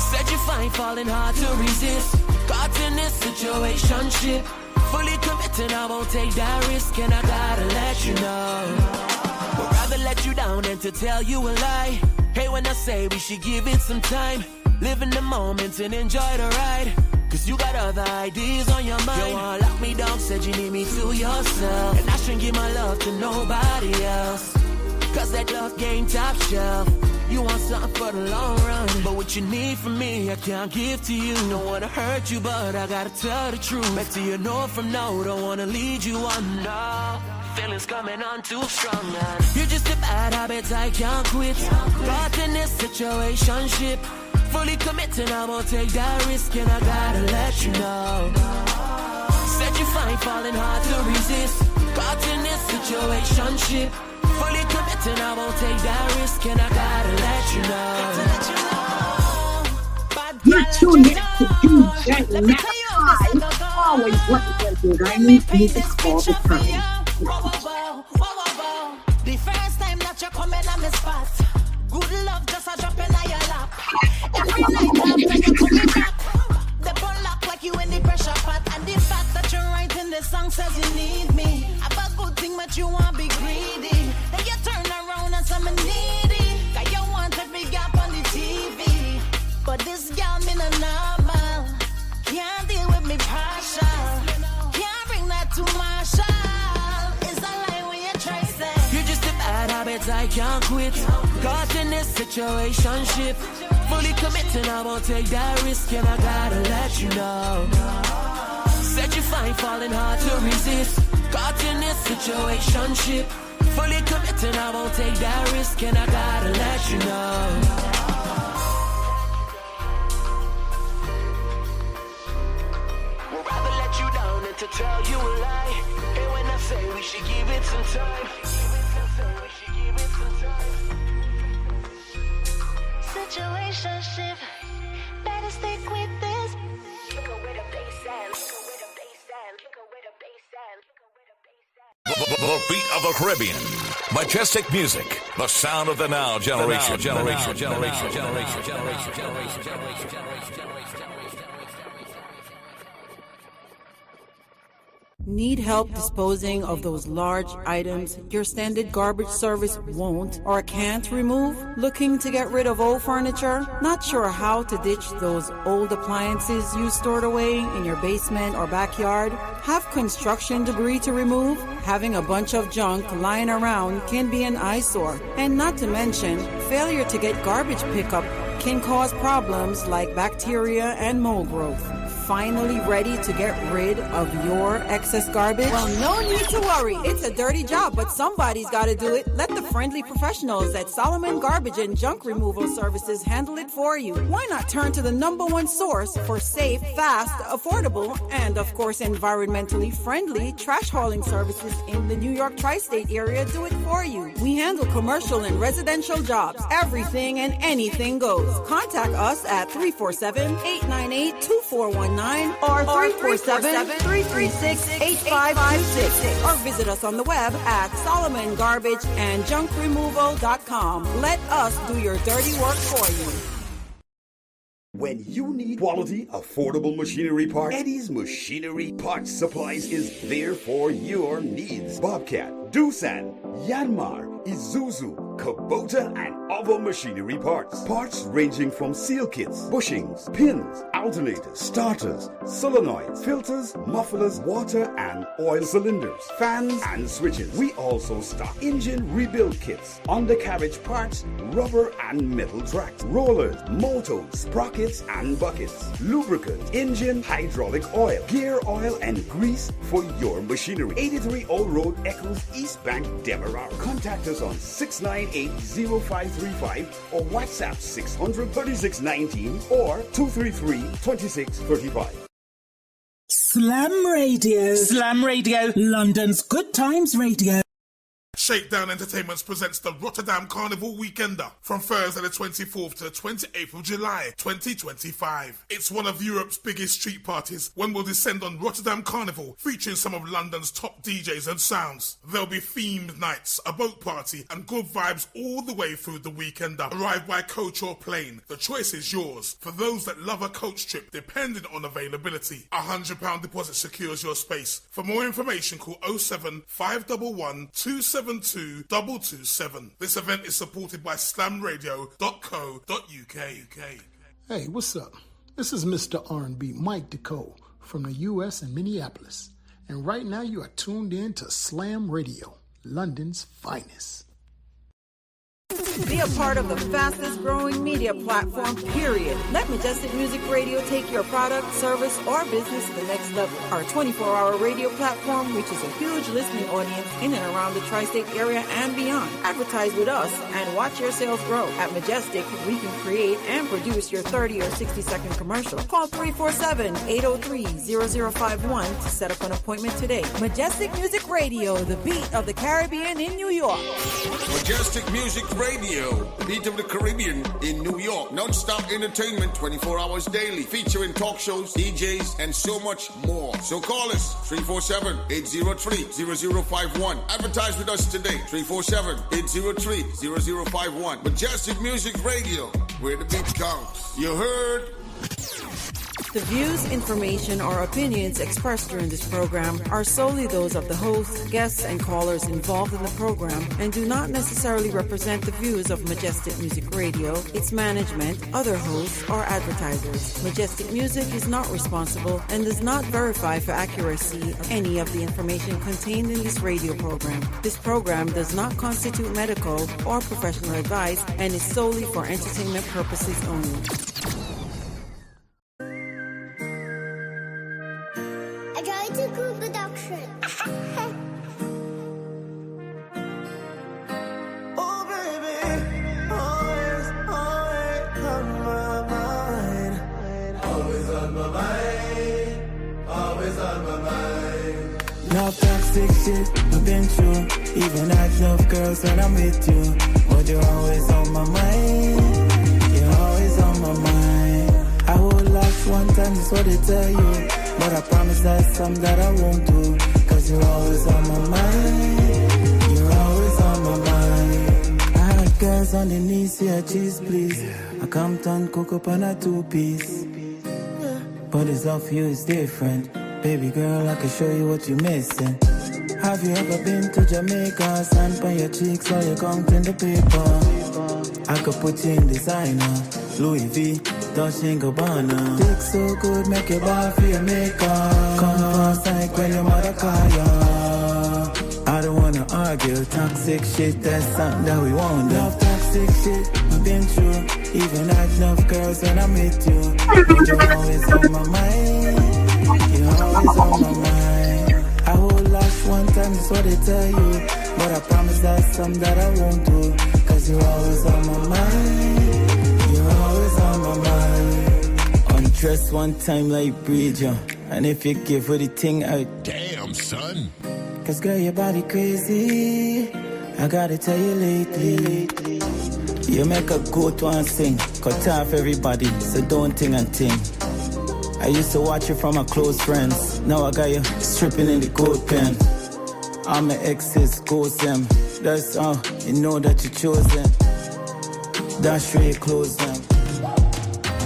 Said you find falling hard to resist. Caught in this situationship, fully committed, I won't take that risk, and I gotta let you know. Would rather let you down than to tell you a lie. Hey, when I say we should give it some time, live in the moment and enjoy the ride. Cause you got other ideas on your mind. You wanna lock me down, said you need me to yourself, and I shouldn't give my love to nobody else. Cause that love game top shelf. You want something for the long run, but what you need from me, I can't give to you. Don't wanna hurt you, but I gotta tell the truth. Back to you know from now, don't wanna lead you on, no. Feelings coming on too strong, man. You're just a bad habit I can't quit. Caught in this situationship, fully committed, I won't take that risk, and I gotta let you know. Said you find falling hard to resist. Caught in this situationship, fully committed, I won't take that risk, and I gotta let you know. You're tuned in to DJ Malachi. Always representing Guyanese music all the time. The first time that you're coming on the spot, good love just a drop in your lap. Every night after you're coming back, the ball lock like you in the pressure pot. And the fact that you're writing the song says you need me. Have a good thing, but you I can't quit. Caught in this situationship, fully committed, I won't take that risk, and I gotta let you know. Said you find falling hard to resist. Caught in this situationship, fully committed, I won't take that risk, and I gotta let you know. Would rather let you down than to tell you a lie. And when I say we should give it some time, Situationship, better stick with this. Look with a bass and, look with a bass and, look with a bass and. The beat of the Caribbean. Majestic music. The sound of the now generation. Need help disposing of those large items your standard garbage service won't or can't remove? Looking to get rid of old furniture? Not sure how to ditch those old appliances you stored away in your basement or backyard? Have construction debris to remove? Having a bunch of junk lying around can be an eyesore. And not to mention, failure to get garbage pickup can cause problems like bacteria and mold growth. Finally ready to get rid of your excess garbage? Well, no need to worry. It's a dirty job, but somebody's got to do it. Let the friendly professionals at Solomon Garbage and Junk Removal Services handle it for you. Why not turn to the #1 source for safe, fast, affordable, and of course environmentally friendly trash hauling services in the New York tri-state area? Do it for you. We handle commercial and residential jobs. Everything and anything goes. Contact us at 347-898-2419 or 347-336-8526 or visit us on the web at SolomonGarbageandJunkRemoval.com. Let us do your dirty work for you. When you need quality, affordable machinery parts, Eddie's Machinery Parts Supplies is there for your needs. Bobcat, Doosan, Yanmar, Isuzu, Kubota, and other machinery parts. Parts ranging from seal kits, bushings, pins, alternators, starters, solenoids, filters, mufflers, water and oil cylinders, fans and switches. We also stock engine rebuild kits, undercarriage parts, rubber and metal tracks, rollers, motors, sprockets and buckets, lubricants, engine, hydraulic oil, gear oil and grease for your machinery. 83 Old Road, Eccles, East Bank, Demerara. Contact us on 698-0535 or WhatsApp 600-3619 or 233-2635. Slam Radio. Slam Radio. London's Good Times Radio. Shakedown Entertainments presents the Rotterdam Carnival Weekender from Thursday the 24th to the 28th of July 2025. It's one of Europe's biggest street parties when we'll descend on Rotterdam Carnival featuring some of London's top DJs and sounds. There'll be themed nights, a boat party and good vibes all the way through the Weekender. Arrive by coach or plane. The choice is yours. For those that love a coach trip depending on availability, £100 deposit secures your space. For more information call 07 511 272 227. This event is supported by slamradio.co.uk. Hey, what's up? This is Mr. R&B Mike DeCole from the U.S. and Minneapolis. And right now you are tuned in to Slam Radio, London's finest. Be a part of the fastest growing media platform, period. Let Majestic Music Radio take your product, service, or business to the next level. Our 24-hour radio platform reaches a huge listening audience in and around the tri-state area and beyond. Advertise with us and watch your sales grow. At Majestic, we can create and produce your 30 or 60-second commercial. Call 347-803-0051 to set up an appointment today. Majestic Music Radio, the beat of the Caribbean in New York. Majestic Music Radio, beat of the Caribbean in New York. Non-stop entertainment 24 hours daily, featuring talk shows, DJs, and so much more. So call us 347-803-0051. Advertise with us today 347-803-0051. Majestic Music Radio, where the beat counts. You heard? The views, information, or opinions expressed during this program are solely those of the host, guests, and callers involved in the program and do not necessarily represent the views of Majestic Music Radio, its management, other hosts, or advertisers. Majestic Music is not responsible and does not verify for accuracy of any of the information contained in this radio program. This program does not constitute medical or professional advice and is solely for entertainment purposes only. I tried to cool production. Oh baby, always, always on my mind. Always on my mind. Always on my mind. Love toxic shit I've been through. Even I love girls when I'm with you. But you're always on my mind. You're always on my mind. I will last one time, that's what they tell you. But I promise that's something that I won't do. Cause you're always on my mind. You're always on my mind. I had girls on the knees, yeah, cheese please. I come down, cook up on a 2-piece. But it's off you, it's different. Baby girl, I can show you what you're missing. Have you ever been to Jamaica? Sand on your cheeks or your conch in the paper. I could put you in designer. Louis V, Dolce & Gabbana. Dick so good, make your bar for your makeup. Come fast like when your mother call ya. I don't wanna argue. Toxic shit, that's something that we won't do. Love toxic shit, I've been through. Even I love girls when I'm with you. But you're always on my mind. You're always on my mind. I hold last one time, that's what they tell you. But I promise that's something that I won't do. Cause you're always on my mind. You're always on my mind. Undress one time like breed, yo. And if you give her the thing out. Damn, son. Cause girl, your body crazy. I gotta tell you lately. You make a goat one sing. Cut off everybody, so don't ting and ting. I used to watch you from my close friends. Now I got you stripping in the goat pen. All my exes, ghost them. That's how you know that you chose them. That's where you close them.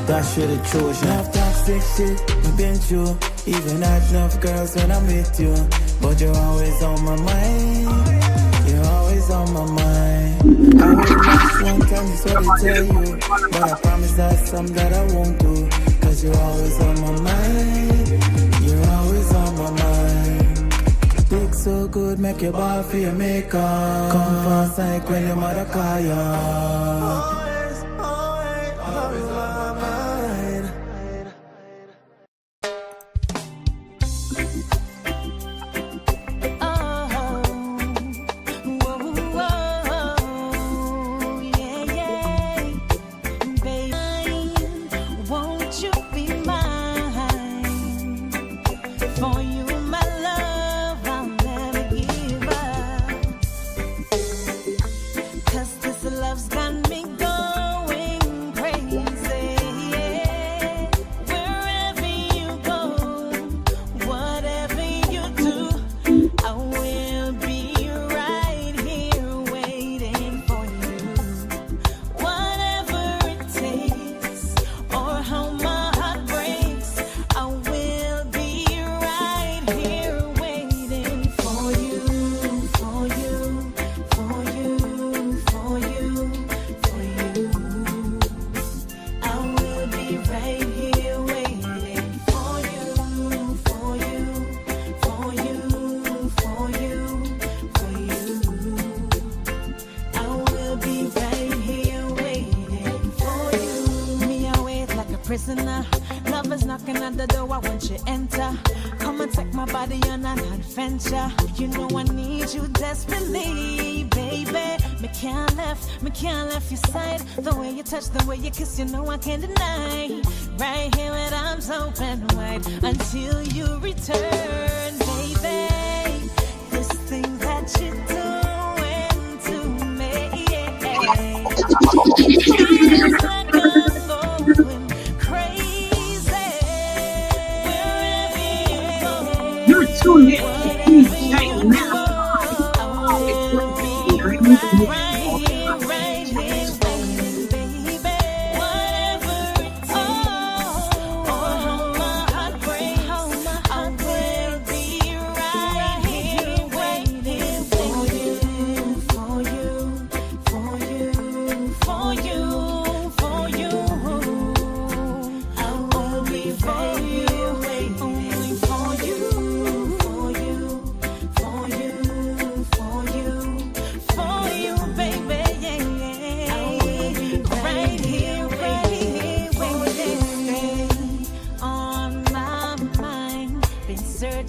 That's where they chose you. Love toxic shit, we've been through. Even I love girls when I'm with you. But you're always on my mind. You're always on my mind. I will last one time, that's what they tell you. But I promise that's something that I won't do. Cause you're always on my mind. You're always on my mind. Dick so good, make your bar for your makeup. Come fast like when your mother call ya. Always, always, always on my mind. Prisoner, love is knocking at the door, I want you to enter. Come and take my body on an adventure. You know I need you desperately, baby. Me can't left your side. The way you touch, the way you kiss, you know I can't deny. Right here with arms open wide until you return, baby. This thing that you're doing to me, feels like I'm going crazy. Wherever you go, You're tuned in to DJ Malachi. Whatever it takes, or how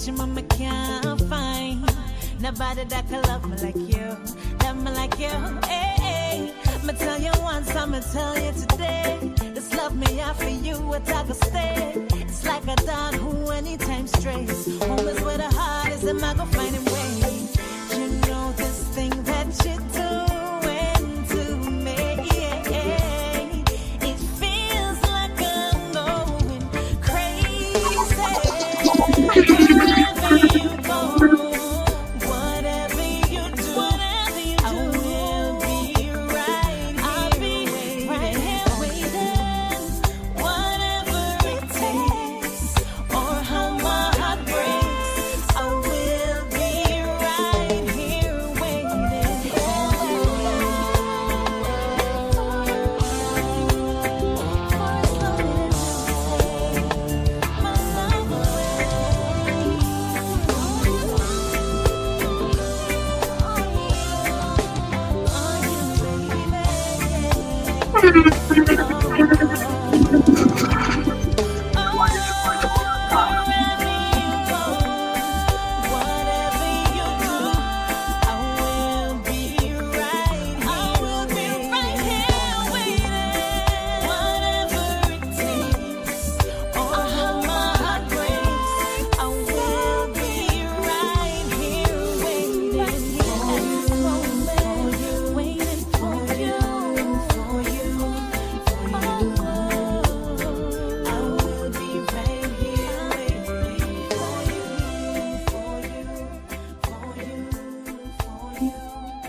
get you, mama can't find nobody that can love me like you, love me like you. Hey, hey. I'ma tell you once, I'ma tell you today. This love me out for you, what I can stay. It's like a dog who anytime strays. Home is where the heart is, and I go find a way. You know this thing that you're doing to me. It feels like I'm going crazy. Wherever you go, whatever you do, I will be right here. I'll be right here waiting. Whatever it takes, or how my heart breaks, I will be right here waiting.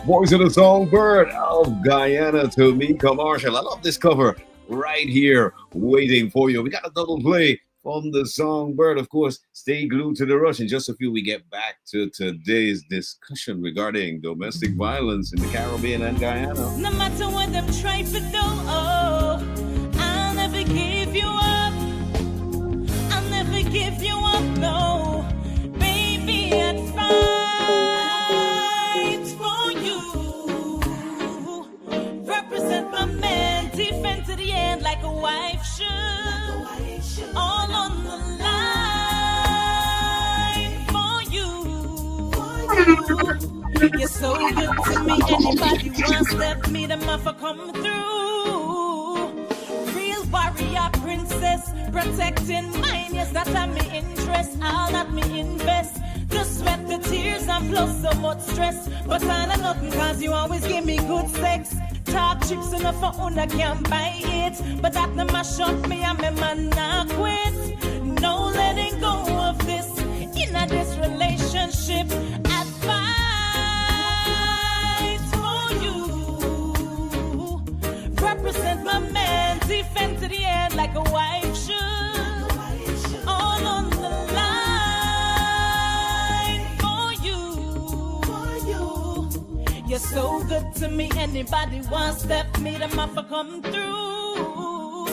Voice of the Songbird of Guyana to Mika Marshall. I love this cover right here, waiting for you. We got a double play from the Songbird. Of course, stay glued to the rush. In just a few, we get back to today's discussion regarding domestic violence in the Caribbean and Guyana. No matter what them try to do, oh, I'll never give you up. I'll never give you up, no. Baby, I'd fight for you. Represent my man, defend to the end like a wife should. All on the line for you. You're so good to me. Anybody wants step me, them off for come through. Real warrior princess, protecting mine. Yes, that's at me interest. I'll let me invest. The sweat, the tears, and plus so much stress. But I know nothing, cause you always give me good sex. Talk chips enough for una can't buy it. But that no mash up me and me man not quit. No letting go of this. In a this relationship, I'd fight for you. Represent my man, defend to the end like a wife should. All on the line for you. You're so good to me. Anybody want step me, them off for come through.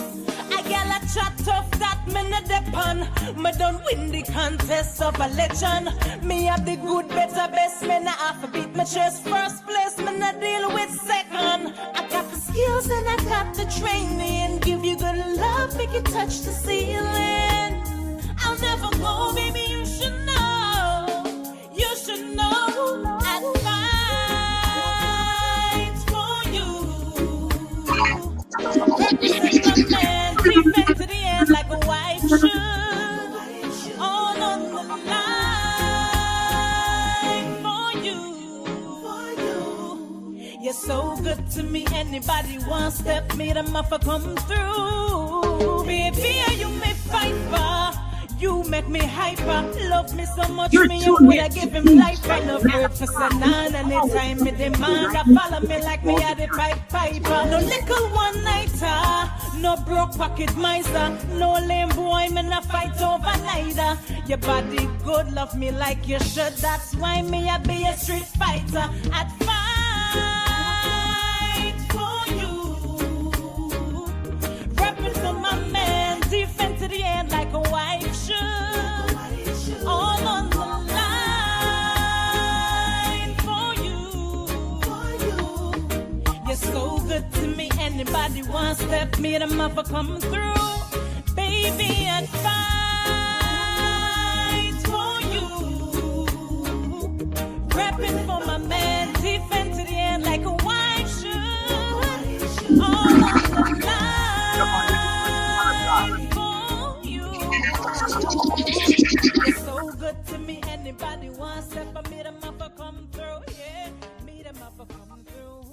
I got a chat off that me no depend. Me don't win the contest of a legend. Me have the good, better, best. Me not have to beat my chest first place. Me not deal with second. I got the skills and I got the training. Give you good love, make you touch the ceiling. I'll never go, baby. You should know. You should know. I'd fight for you. Represent my man, defend to the end like a wife should. All on the line for you. You're so good to me. Anybody want step me, them off for come through. Baby, you may fight for. You make me hyper, love me so much, me you would I give him life. I love her for Sanan, anytime me demand, I follow me like me at the piper. No little one-nighter, no broke pocket miser, no lame boy, me not fight over neither. Your body good, love me like you should, that's why me I be a street fighter. I'd fight for you. Represent my man, defend to the end like a wife should. All on the line for you. You're so good to me. Anybody want step me, them off for come through. Baby, I'd fight for you. You're so good to me. Anybody want step up, meet 'em up or come through. Yeah, meet 'em up or come through.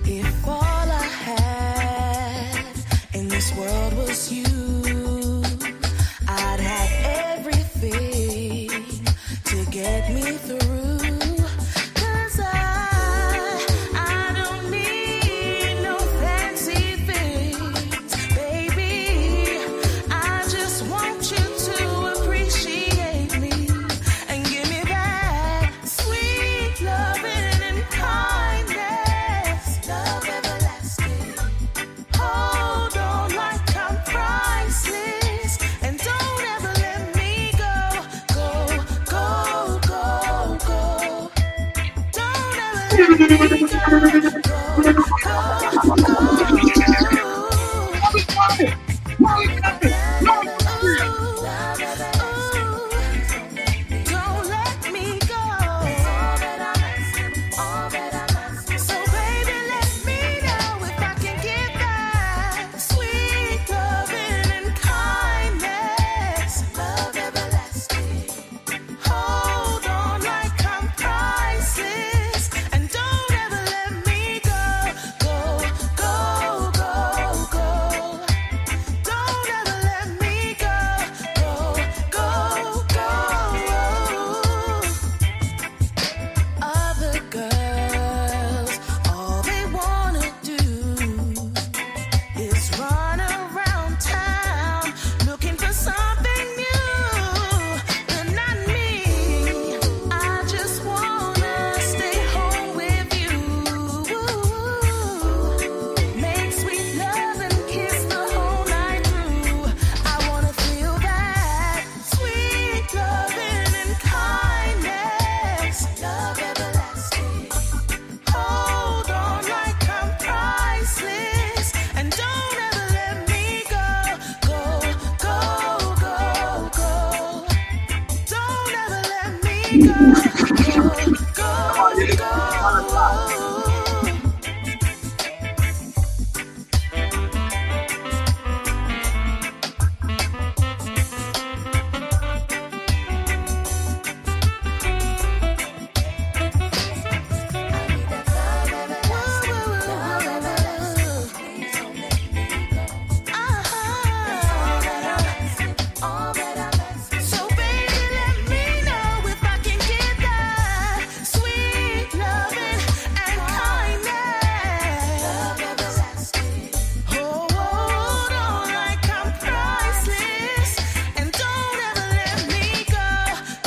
If all I had in this world was you, I'd have everything to get me through. 'Cause I don't need no fancy things, baby. I just want you to appreciate me and give me that sweet loving and kindness, love everlasting. Hold on like I'm priceless, and don't ever let me go, go, go, go, go. Don't ever let me go, go, go, don't let me go. So baby, let me know if I can get that sweet loving and kindness, love everlasting. Hold on like I'm priceless, and don't ever let me go, go, go, go, go. Don't ever let me go, go, go, go. Other girls, all they wanna do is run around town looking for something new, but not me. I just wanna stay home with you. Make sweet love and kiss the whole night through. I wanna feel that sweet loving and kindness, love everlasting. Hold on like I'm priceless, and don't ever let me go, go, go, go, go. Don't ever let me go, go, go, go. So baby, let me know if I can get that sweet loving and kindness, love everlasting. Hold on like I'm priceless, and don't ever let me go,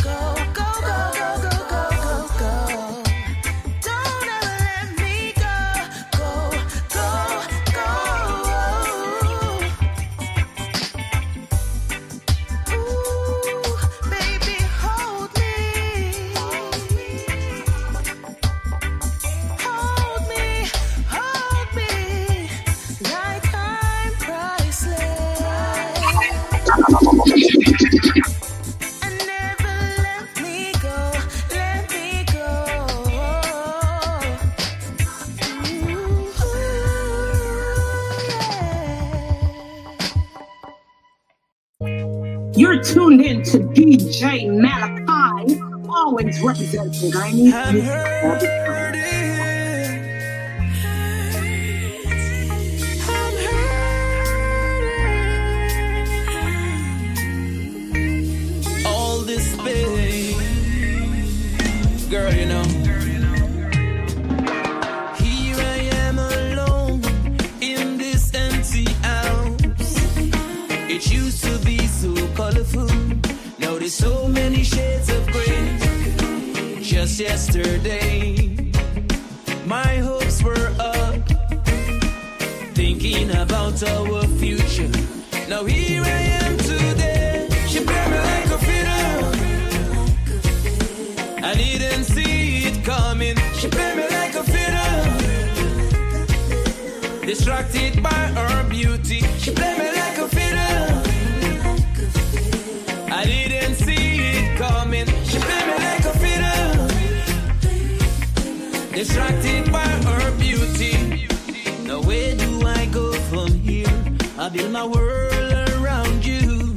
go, go, go, go, go, go, go. Don't ever let me go, go, go, go. Ooh, baby, hold me. Hold me like I'm priceless. And never let me go, let me go. You're tuned in to DJ Malachi, always representing 90s music all the time. All this pain, girl, you know. Here I am alone in this empty house. It used to be so colorful. Now there's so many shades of gray. Just yesterday, my hopes were up, thinking about our future. Now here I am today. She played me like a fiddle. I didn't see it coming. She played me like a fiddle. Distracted by her beauty. She played me like a fiddle. distracted by her beauty. Now where do I go from here? I build my world around you,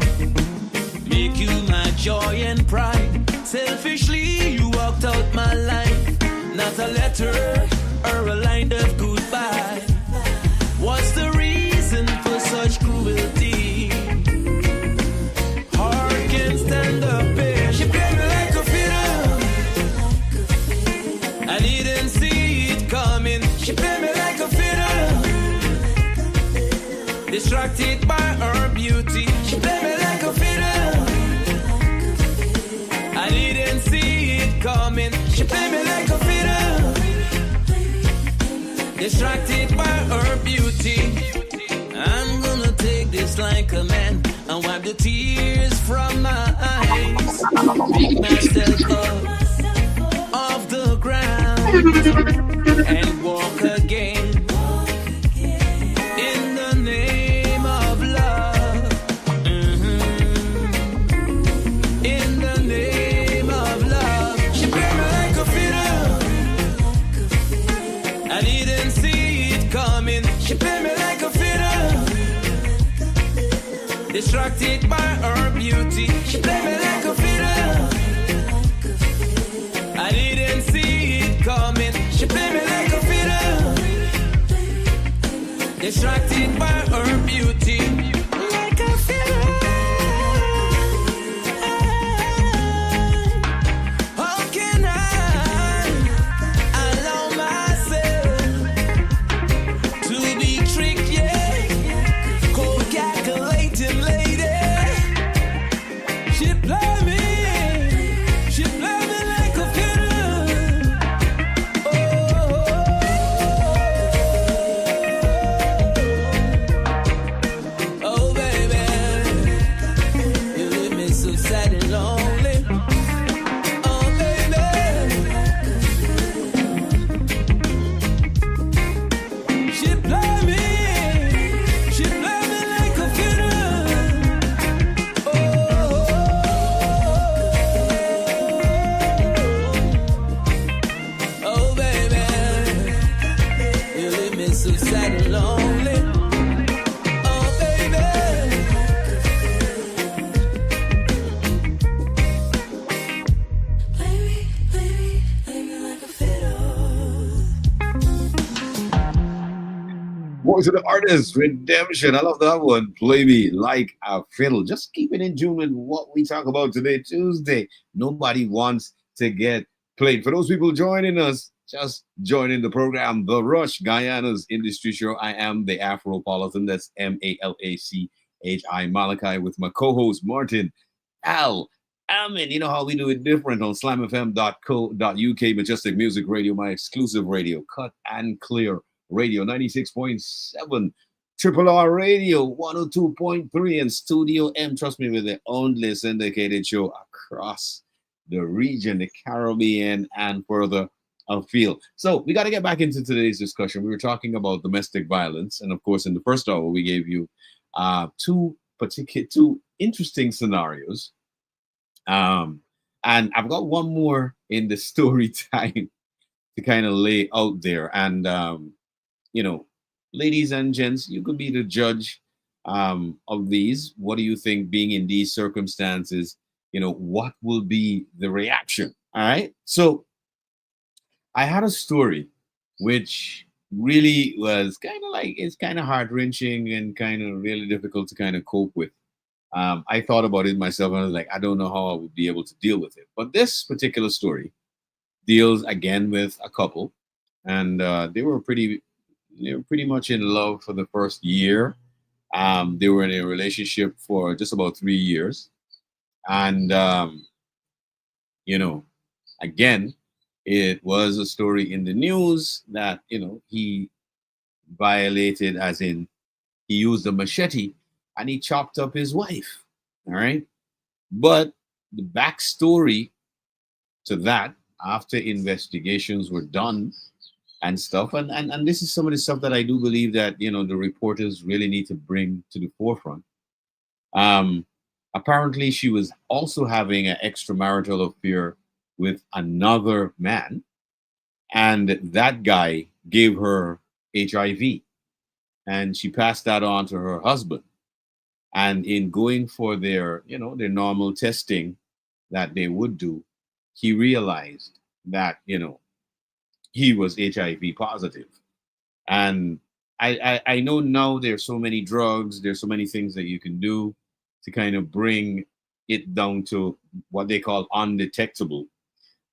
make you my joy and pride. Selfishly, you walked out my life, not a letter or a line of goodbye. What's the reason for such cruelty? Heart can't stand up here. She played me like a fiddle. I didn't see it coming. She played me like a fiddle. Distracted by her beauty. She played me like a fiddle. I didn't see it coming. She played me like a fiddle. Distracted by her beauty. I'm gonna take this like a man and wipe the tears from my eyes. Pick myself up off the ground and walk again in the name of love. In the name of love. She played me like a fiddle. I didn't see it coming. She played me like a fiddle. Distracted by her beauty. She played me like a fiddle. I didn't see it coming. She played me like a fiddle. Distracted by her beauty. Like a fiddle. How can I allow myself to be tricked, yeah? Cold calculating lady. She play me like a fiddle. Oh, baby, you leave me so sad and lonely. Oh, baby, she play me like a fiddle. Oh, baby, you leave me so sad and lonely. Oh, baby. Play me like a fiddle. Voice of the Artist, Redemption. I love that one. Play me like a fiddle. Just keep it in tune with what we talk about today, Tuesday. Nobody wants to get played. For those people joining us, just joining the program, The Rush, Guyana's industry show. I am the Afropolitan. That's Malachi Malachi, with my co-host Martin Al-Ameen. You know how we do it different on slamfm.co.uk, Majestic Music Radio, my exclusive radio, Cut and Clear Radio, 96.7, Triple R Radio, 102.3, and Studio M. Trust me, with the only syndicated show across the region, the Caribbean, and further afield. So we got to get back into today's discussion. We were talking about domestic violence, and of course, in the first hour, we gave you two interesting scenarios. And I've got one more in the story time to kind of lay out there. And you know, ladies and gents, you could be the judge of these. What do you think, being in these circumstances? You know, what will be the reaction? All right. So I had a story which really was kind of like, it's kind of heart-wrenching and kind of really difficult to kind of cope with. I thought about it myself and I was like, I don't know how I would be able to deal with it. But this particular story deals again with a couple, and they were pretty much in love for the first year. They were in a relationship for just about 3 years. And, you know, again, it was a story in the news that, you know, he violated, as in he used a machete and he chopped up his wife. All right. But the backstory to that, after investigations were done and stuff, and this is some of the stuff that I do believe that, you know, the reporters really need to bring to the forefront. Apparently, she was also having an extramarital affair with another man, And that guy gave her HIV, and she passed that on to her husband. And in going for their, their normal testing that they would do, he realized that, he was HIV positive. And I know now there's so many drugs, there's so many things that you can do to kind of bring it down to what they call undetectable.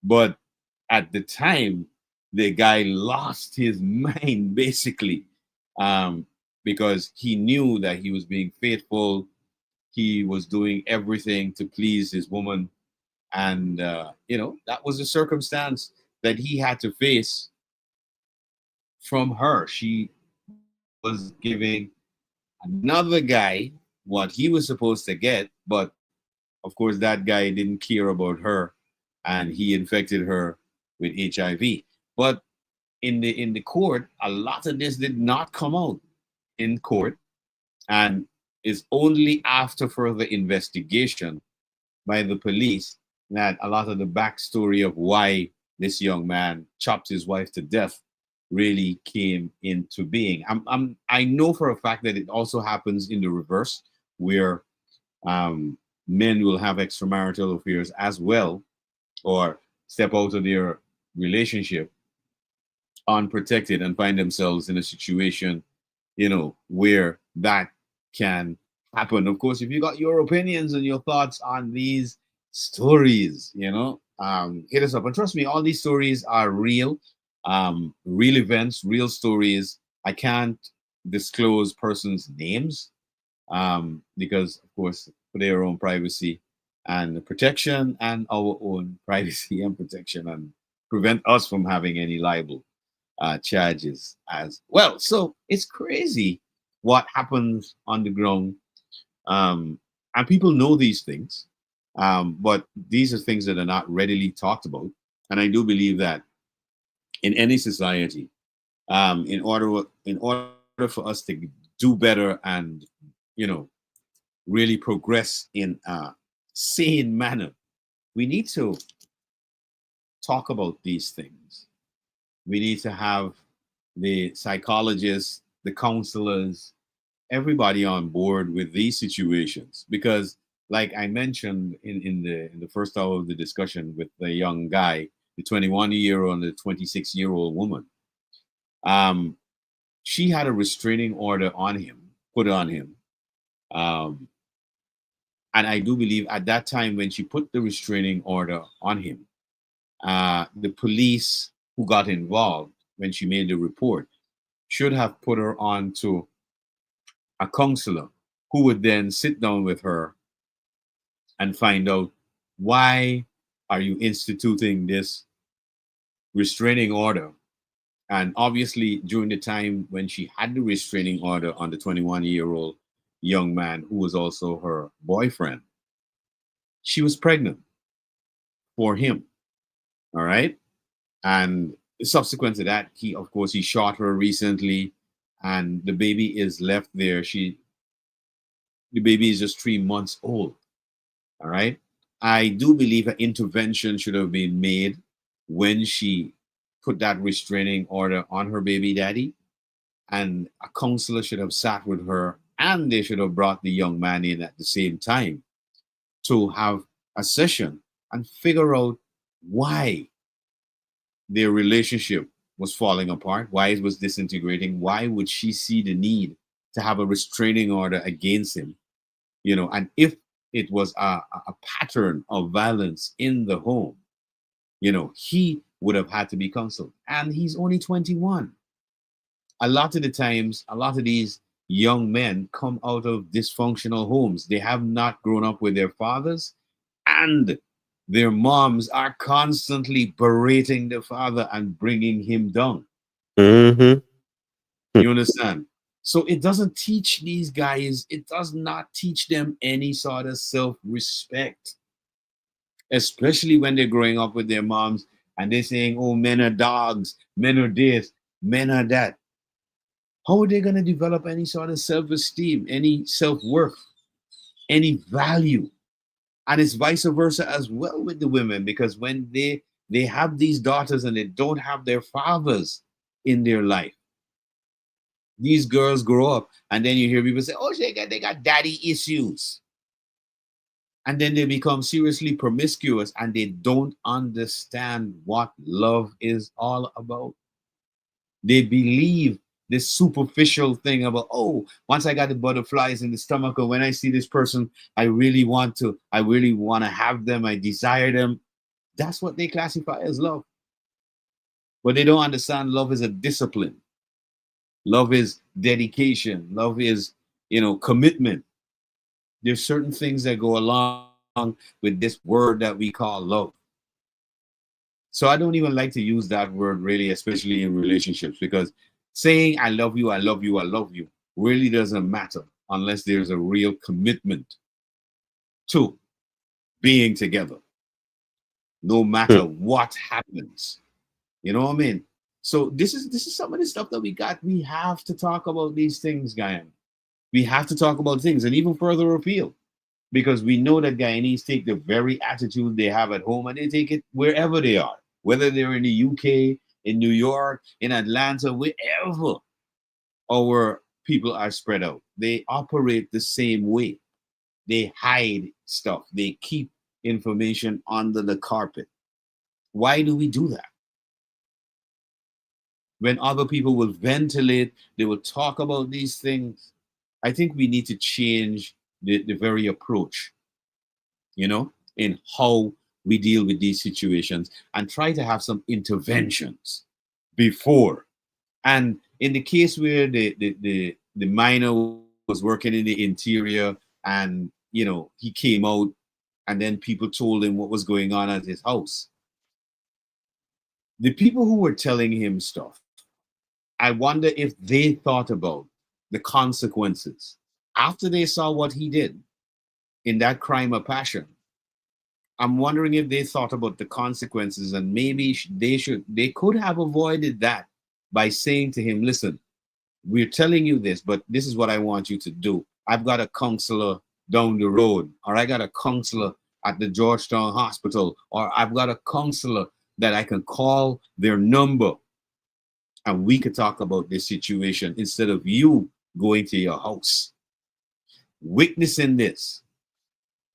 But at the time, the guy lost his mind basically, because he knew that he was being faithful. He was doing everything to please his woman. And, that was a circumstance that he had to face from her. She was giving another guy what he was supposed to get, but of course, that guy didn't care about her, and he infected her with HIV. But in the court, a lot of this did not come out in court, and is only after further investigation by the police that a lot of the backstory of why this young man chopped his wife to death really came into being. I know for a fact that it also happens in the reverse, where men will have extramarital affairs as well, or step out of their relationship unprotected and find themselves in a situation, where that can happen. Of course, if you got your opinions and your thoughts on these stories, hit us up. And trust me, all these stories are real, real events, real stories. I can't disclose persons' names, because, of course, for their own privacy and protection, and our own privacy and protection, and prevent us from having any libel charges as well. So it's crazy what happens on the ground, and people know these things, but these are things that are not readily talked about. And I do believe that in any society, in order for us to do better and really progress in a sane manner, we need to talk about these things. We need to have the psychologists, the counselors, everybody on board with these situations, because, like I mentioned in the first hour of the discussion with the young guy, the 21-year-old and the 26-year-old woman, she had a restraining order on him, put on him. And I do believe at that time when she put the restraining order on him, the police who got involved when she made the report should have put her on to a counselor who would then sit down with her and find out, why are you instituting this restraining order? And obviously, during the time when she had the restraining order on the 21-year-old young man who was also her boyfriend, she was pregnant for him. All right. And subsequent to that, he shot her recently, and the baby is left there. The baby is just 3 months old. All right. I do believe an intervention should have been made when she put that restraining order on her baby daddy, and a counselor should have sat with her, and they should have brought the young man in at the same time to have a session and figure out why their relationship was falling apart, why it was disintegrating, why would she see the need to have a restraining order against him, and if it was a pattern of violence in the home, he would have had to be counseled. And he's only 21. A lot of the times, a lot of these young men come out of dysfunctional homes. They have not grown up with their fathers, and their moms are constantly berating the father and bringing him down. Mm-hmm. You understand? So it doesn't teach these guys, it does not teach them any sort of self-respect, especially when they're growing up with their moms and they're saying, oh, men are dogs, men are this, men are that. How are they going to develop any sort of self-esteem, any self-worth, any value? And it's vice versa as well with the women, because when they They have these daughters and they don't have their fathers in their life. These girls grow up and then you hear people say, oh, they got daddy issues. And then they become seriously promiscuous and they don't understand what love is all about. They believe this superficial thing about, oh, once I got the butterflies in the stomach, or when I see this person, I really want to have them, I desire them. That's what they classify as love. But they don't understand love is a discipline. Love is dedication. Love is, commitment. There's certain things that go along with this word that we call love. So I don't even like to use that word really, especially in relationships, because saying I love you, I love you, I love you really doesn't matter unless there's a real commitment to being together, no matter what happens. You know what I mean? So this is some of the stuff that we got. We have to talk about these things, Guyana. We have to talk about things, and even further afield, because we know that Guyanese take the very attitude they have at home and they take it wherever they are, whether they're in the UK, in New York, in Atlanta, wherever our people are spread out. They operate the same way. They hide stuff. They keep information under the carpet. Why do we do that? When other people will ventilate, they will talk about these things. I think we need to change the very approach, in how we deal with these situations and try to have some interventions before. And in the case where the minor was working in the interior and, he came out and then people told him what was going on at his house. The people who were telling him stuff, I wonder if they thought about the consequences after they saw what he did in that crime of passion. I'm wondering if they thought about the consequences and maybe they could have avoided that by saying to him, listen, we're telling you this, but this is what I want you to do. I've got a counselor down the road, or I got a counselor at the Georgetown Hospital, or I've got a counselor that I can call their number and we could talk about this situation instead of you going to your house, witnessing this.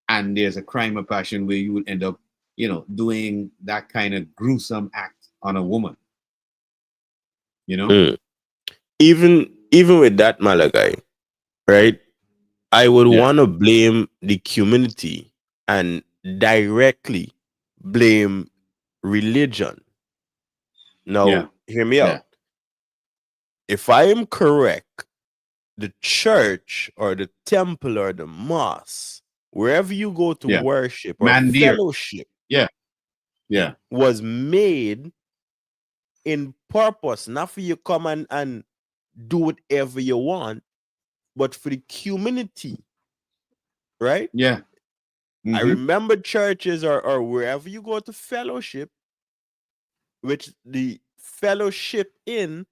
And there's a crime of passion where you would end up, doing that kind of gruesome act on a woman. Even with that, Malachi, right? I would want to blame the community and directly blame religion. Now, hear me out. If I am correct, the church or the temple or the mosque, wherever you go to worship or fellowship, was made in purpose, not for you come and do whatever you want, but for the community, right? I remember churches or wherever you go to fellowship, which the fellowship in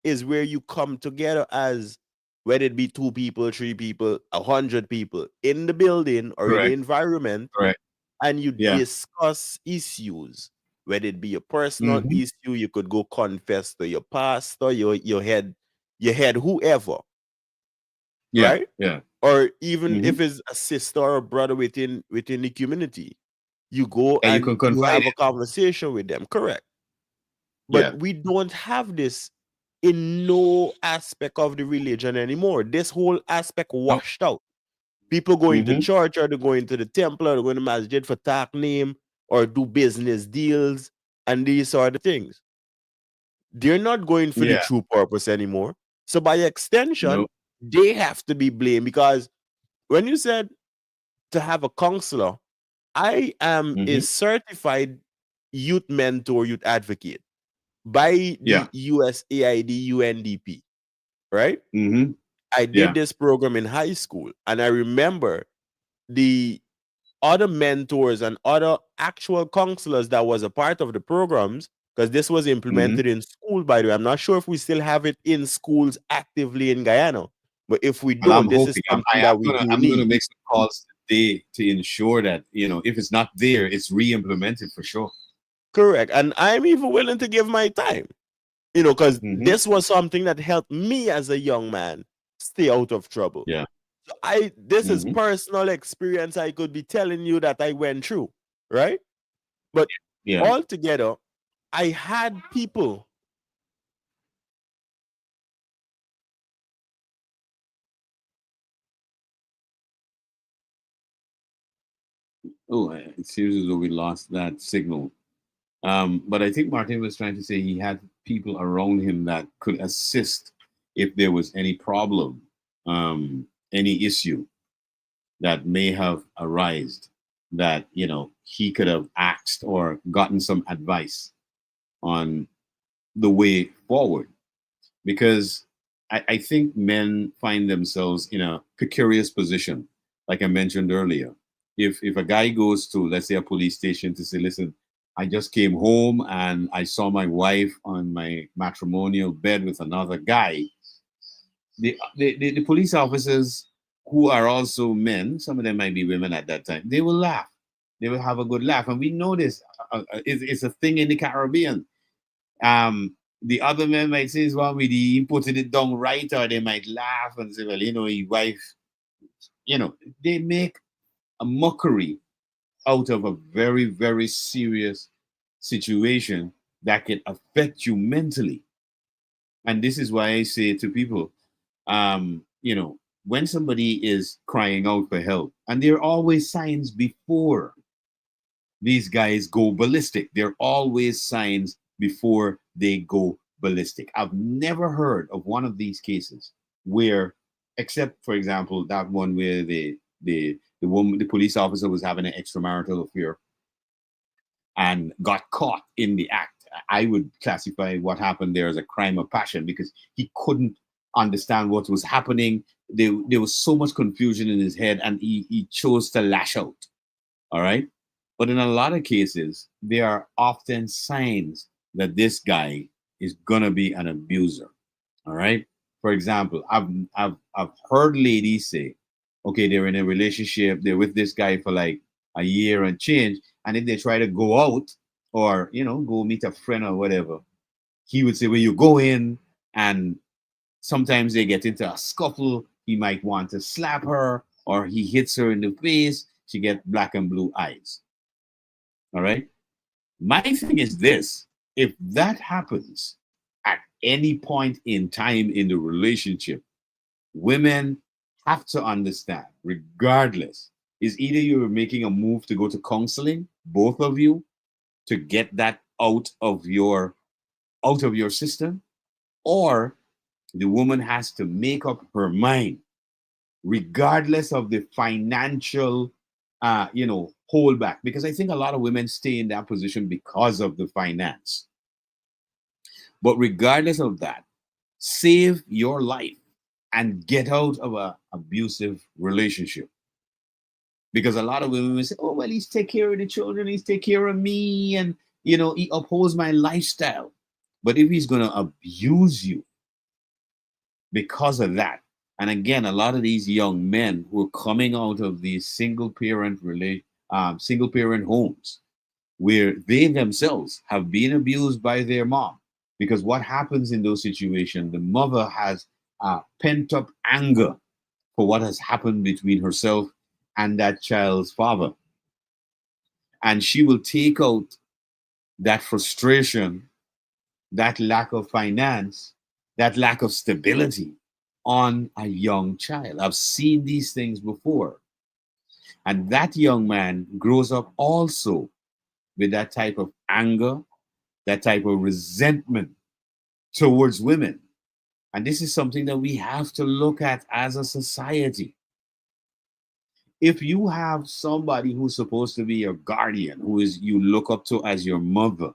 is where you come together as, whether it be 2 people, 3 people, 100 people in the building or in the environment, and you discuss issues, whether it be a personal issue, you could go confess to your pastor, your head whoever, right? Or even if it's a sister or a brother within the community, you go and you have a conversation with them, correct? But we don't have this in no aspect of the religion anymore. This whole aspect washed out. People going to church, or they're going to the temple, or they're going to masjid for talk name or do business deals and these sort of things. They're not going for the true purpose anymore. So by extension, they have to be blamed, because when you said to have a counselor, I am a certified youth mentor, youth advocate by the USAID UNDP, right? I did this program in high school, and I remember the other mentors and other actual counselors that was a part of the programs, because this was implemented in school, by the way. I'm not sure if we still have it in schools actively in Guyana, but if we Well, don't, this is something that we do I'm going to need. make some calls today to ensure that, if it's not there, it's re-implemented for sure. Correct. And I'm even willing to give my time, because Mm-hmm. this was something that helped me as a young man stay out of trouble. Yeah. This is Mm-hmm. personal experience I could be telling you that I went through, right? But Yeah. altogether, I had people. Oh, it seems as though we lost that signal. But I think Martin was trying to say he had people around him that could assist if there was any problem, any issue that may have arisen, that he could have asked or gotten some advice on the way forward. Because I think men find themselves in a precarious position, like I mentioned earlier. If a guy goes to, let's say, a police station to say, listen, I just came home and I saw my wife on my matrimonial bed with another guy, the police officers, who are also men, some of them might be women at that time, they will laugh. They will have a good laugh. And we know this. It's a thing in the Caribbean. The other men might say, well, he putting it down right, or they might laugh and say, well, his wife, they make a mockery out of a very, very serious situation that can affect you mentally. And this is why I say to people, when somebody is crying out for help, and there are always signs before these guys go ballistic. There are always signs before they go ballistic. I've never heard of one of these cases where, except for example, that one where the woman, the police officer, was having an extramarital affair and got caught in the act. I would classify what happened there as a crime of passion, because he couldn't understand what was happening. There was so much confusion in his head, and he chose to lash out. All right. But in a lot of cases, there are often signs that this guy is gonna be an abuser. All right. For example, I've heard ladies say, okay, they're in a relationship, they're with this guy for like a year and change, and if they try to go out or go meet a friend or whatever, he would say, well, you go in, and sometimes they get into a scuffle. He might want to slap her, or he hits her in the face. She gets black and blue eyes. All right. My thing is this: if that happens at any point in time in the relationship, women have to understand, regardless, is either you're making a move to go to counseling, both of you, to get that out of your system, or the woman has to make up her mind, regardless of the financial holdback. Because I think a lot of women stay in that position because of the finance. But regardless of that, save your life and get out of an abusive relationship. Because a lot of women will say, oh, well, he's take care of the children, he's take care of me, and he upholds my lifestyle. But if he's going to abuse you because of that, and again, a lot of these young men who are coming out of these single parent homes, where they themselves have been abused by their mom, because what happens in those situations, the mother has pent up anger for what has happened between herself and that child's father, and she will take out that frustration, that lack of finance, that lack of stability on a young child. I've seen these things before. And that young man grows up also with that type of anger, that type of resentment towards women. And this is something that we have to look at as a society. If you have somebody who's supposed to be your guardian, who is you look up to as your mother,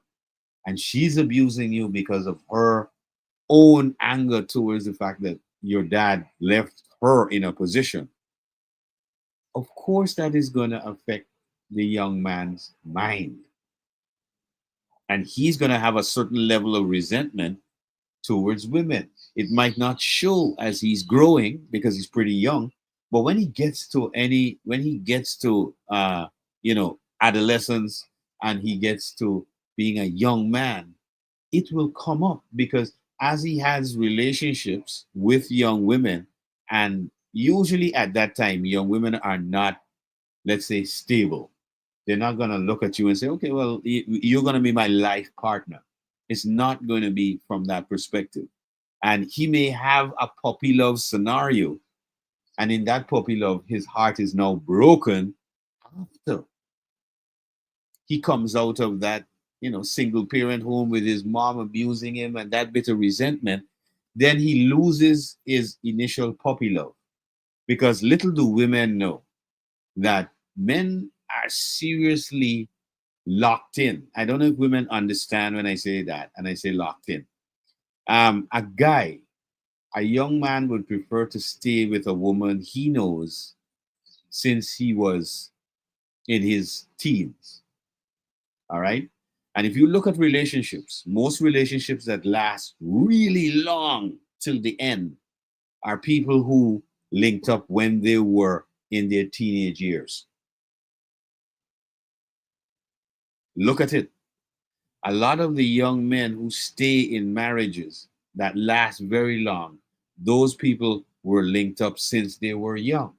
and she's abusing you because of her own anger towards the fact that your dad left her in a position, of course that is going to affect the young man's mind. And he's going to have a certain level of resentment towards women. It might not show as he's growing because he's pretty young, but when he gets to adolescence, and he gets to being a young man, it will come up because as he has relationships with young women, and usually at that time, young women are not, let's say, stable. They're not going to look at you and say, okay, well, you're going to be my life partner. It's not going to be from that perspective. And he may have a puppy love scenario. And in that puppy love, his heart is now broken after he comes out of that, single parent home with his mom abusing him and that bit of resentment. Then he loses his initial puppy love. Because little do women know that men are seriously locked in. I don't know if women understand when I say that and I say locked in. A young man would prefer to stay with a woman he knows since he was in his teens. All right. And if you look at relationships, most relationships that last really long till the end are people who linked up when they were in their teenage years. Look at it. A lot of the young men who stay in marriages that last very long, those people were linked up since they were young.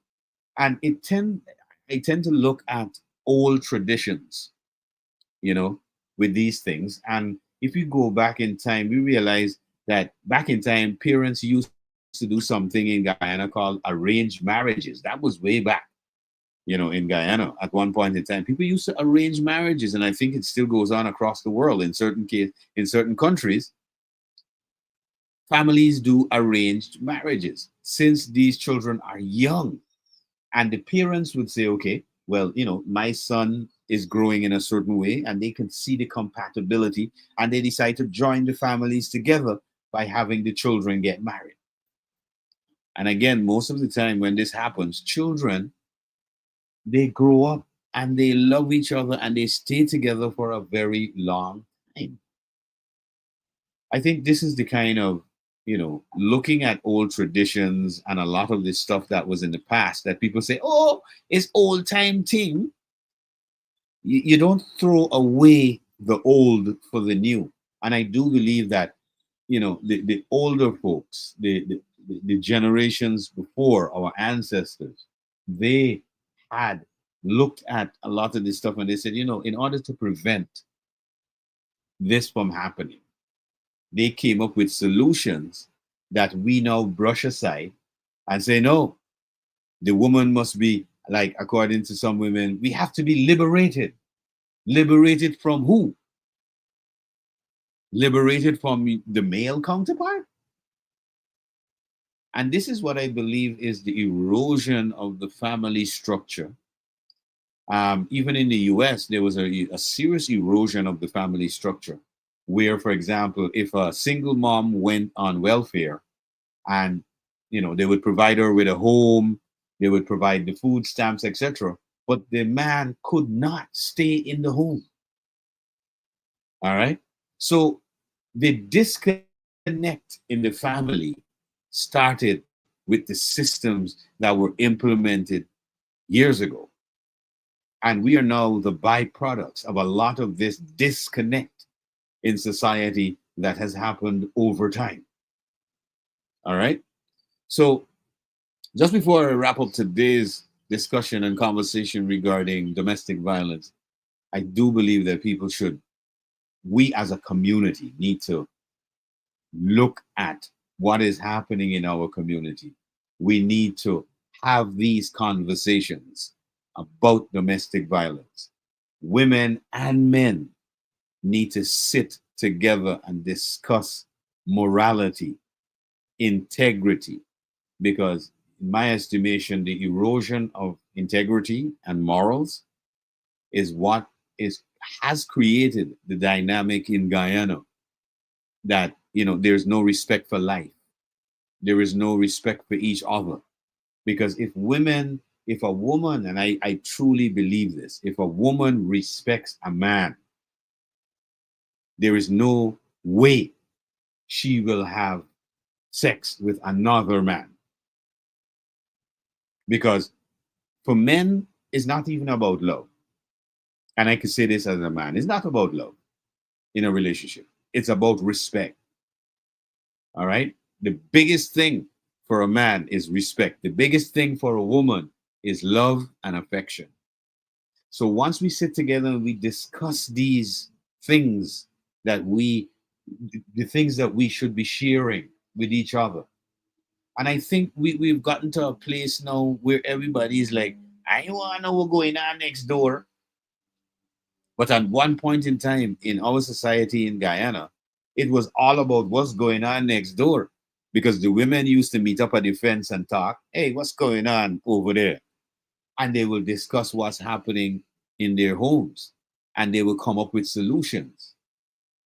And I tend to look at old traditions, with these things. And if you go back in time, we realize that back in time, parents used to do something in Guyana called arranged marriages. That was way back, in Guyana at one point in time. People used to arrange marriages, and I think it still goes on across the world. In certain countries, families do arranged marriages since these children are young. And the parents would say, okay, well, my son is growing in a certain way, and they can see the compatibility, and they decide to join the families together by having the children get married. And again, most of the time when this happens, children, they grow up and they love each other and they stay together for a very long time. I think this is the kind of, looking at old traditions and a lot of this stuff that was in the past that people say, oh, it's old time thing. You don't throw away the old for the new. And I do believe that, the older folks, the generations before our ancestors, they had looked at a lot of this stuff and they said, in order to prevent this from happening, they came up with solutions that we now brush aside and say, no, the woman must be, like, according to some women, we have to be liberated. Liberated from who? Liberated from the male counterpart? And this is what I believe is the erosion of the family structure. Even in the US, there was a serious erosion of the family structure, where, for example, if a single mom went on welfare and, they would provide her with a home, they would provide the food stamps, etc., but the man could not stay in the home. All right? So the disconnect in the family started with the systems that were implemented years ago. And we are now the byproducts of a lot of this disconnect in society that has happened over time. All right? So just before I wrap up today's discussion and conversation regarding domestic violence, I do believe that we as a community need to look at what is happening in our community. We need to have these conversations about domestic violence. Women and men need to sit together and discuss morality, integrity, because in my estimation, the erosion of integrity and morals is what has created the dynamic in Guyana that, there's no respect for life. There is no respect for each other. Because if a woman, and I truly believe this, if a woman respects a man, there is no way she will have sex with another man. Because for men, it's not even about love. And I can say this as a man, it's not about love. in a relationship. It's about respect. All right. The biggest thing for a man is respect. The biggest thing for a woman is love and affection. So once we sit together and we discuss these things that the things that we should be sharing with each other. And I think we've gotten to a place now where everybody is like, I want to know what's going on next door. But at one point in time in our society in Guyana, it was all about what's going on next door. Because the women used to meet up at the fence and talk, hey, what's going on over there? And they will discuss what's happening in their homes. And they will come up with solutions.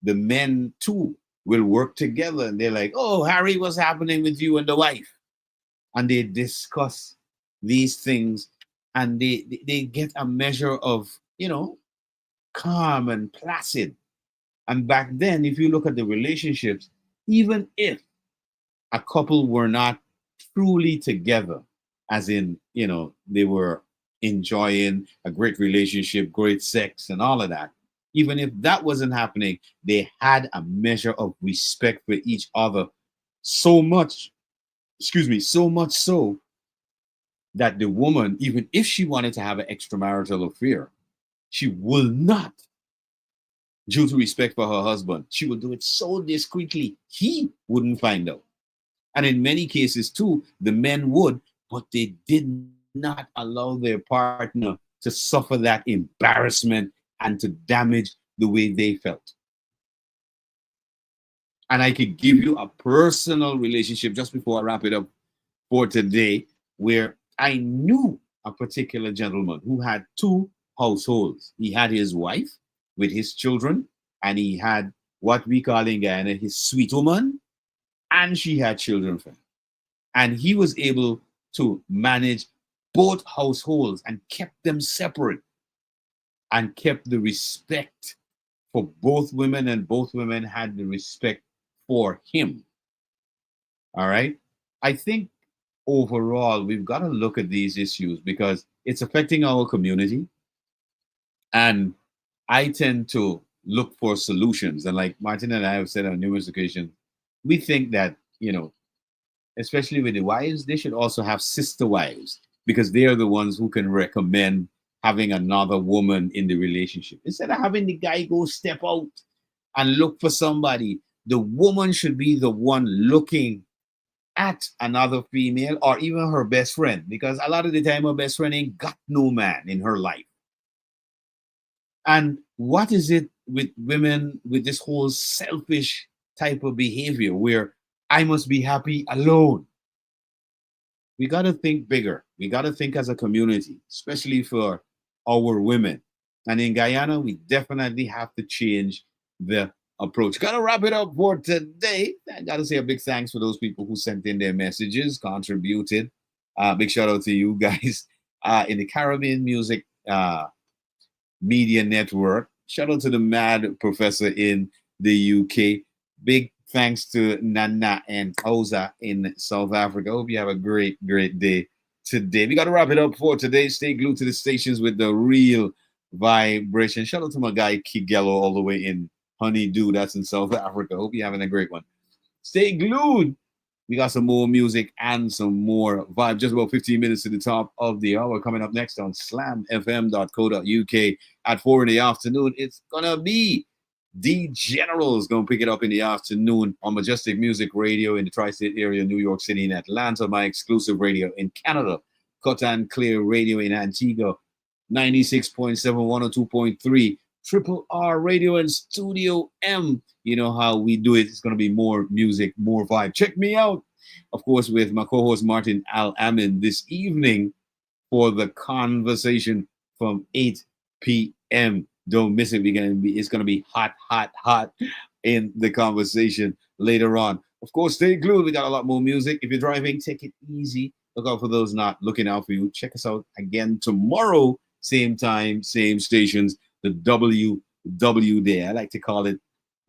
The men too will work together and they're like, oh, Harry, what's happening with you and the wife? And they discuss these things and they get a measure of, calm and placid. And back then, if you look at the relationships, even if a couple were not truly together, as in, they were enjoying a great relationship, great sex, and all of that, even if that wasn't happening, they had a measure of respect for each other so much, so much so that the woman, even if she wanted to have an extramarital affair, she will not, due to respect for her husband, she will do it so discreetly, he wouldn't find out. And in many cases, too, the men would, but they did not allow their partner to suffer that embarrassment and to damage the way they felt. And I could give you a personal relationship just before I wrap it up for today, where I knew a particular gentleman who had two households. He had his wife with his children, and he had what we call in Guyana his sweet woman, and she had children for him. And he was able to manage both households and kept them separate and kept the respect for both women, and both women had the respect for him. All right. I think overall, we've got to look at these issues because it's affecting our community. And I tend to look for solutions. And like Martin and I have said on numerous occasions, we think that, especially with the wives, they should also have sister wives because they are the ones who can recommend having another woman in the relationship. Instead of having the guy go step out and look for somebody, the woman should be the one looking at another female or even her best friend, because a lot of the time her best friend ain't got no man in her life. And what is it with women with this whole selfish type of behavior where I must be happy alone? We got to think bigger. We got to think as a community, especially for our women. And in Guyana, we definitely have to change the approach. Gotta wrap it up for today. I gotta say a big thanks for those people who sent in their messages, contributed. Big shout out to you guys in the Caribbean Music Media Network. Shout out to the Mad Professor in the UK. Big thanks to Nana and Koza in South Africa. Hope you have a great, great day today. We got to wrap it up for today. Stay glued to the stations with the real vibration. Shout out to my guy Kigelo all the way in Honeydew. That's in South Africa. Hope you're having a great one. Stay glued. We got some more music and some more vibe. Just about 15 minutes to the top of the hour. Coming up next on slamfm.co.uk at 4 in the afternoon. It's going to be D General's going to pick it up in the afternoon on Majestic Music Radio in the tri-state area, New York City and Atlanta. My exclusive radio in Canada. Cut and Clear Radio in Antigua. 96.7, 102.3. Triple R Radio and Studio M. You know how we do it. It's going to be more music, more vibe. Check me out, of course, with my co-host Martain Al-Ameen this evening for the conversation from 8 p.m. Don't miss it. It's going to be hot, hot, hot in the conversation later on. Of course, stay glued. We got a lot more music. If you're driving, take it easy. Look out for those not looking out for you. Check us out again tomorrow. Same time, same stations. The WW Day. I like to call it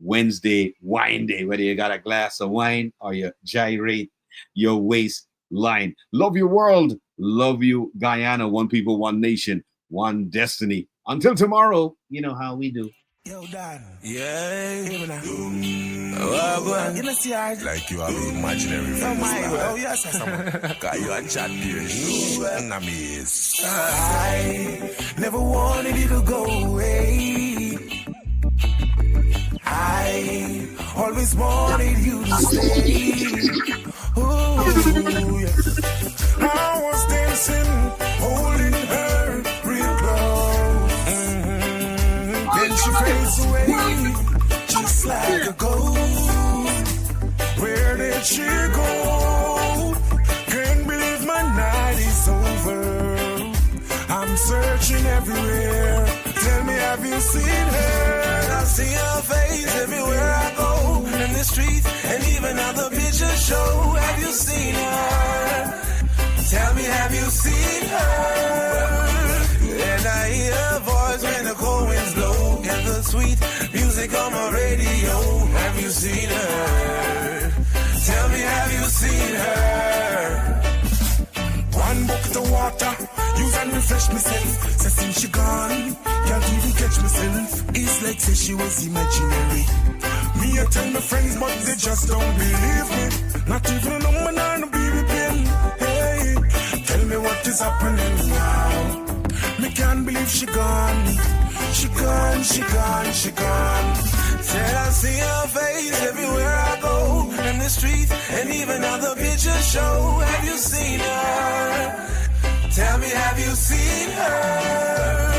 Wednesday Wine Day, whether you got a glass of wine or you gyrate your waistline. Love your world. Love you, Guyana. One people, one nation, one destiny. Until tomorrow, you know how we do. Yo, Dan. Yeah. Even oh, go on. You know, see, I like you have imaginary friends. Oh, yes, cause you are chat pierce. I never wanted you to go away. I always wanted you to stay. Ooh, yeah. I was dancing, holding her real close. Then she fades away, just like a ghost. Where did she go? Can't believe my night is over. I'm searching everywhere. Tell me, have you seen her? I see her face everywhere I go. In the streets and even on the picture show. Have you seen her? Tell me, have you seen her? And I hear her voice when the cold winds blow. And the sweet music on my radio. Have you seen her? Tell me, have you seen her? One bucket of water, use and refresh myself. Say since she gone, can't even catch myself. It's like say she was imaginary. Me, I tell my friends, but they just don't believe me. Not even a number nine, a baby pin. Hey, tell me what is happening now. Me can't believe she gone. She gone, she gone, she gone. Said I see her face everywhere I go. In the streets and even on the picture show. Have you seen her? Tell me, have you seen her?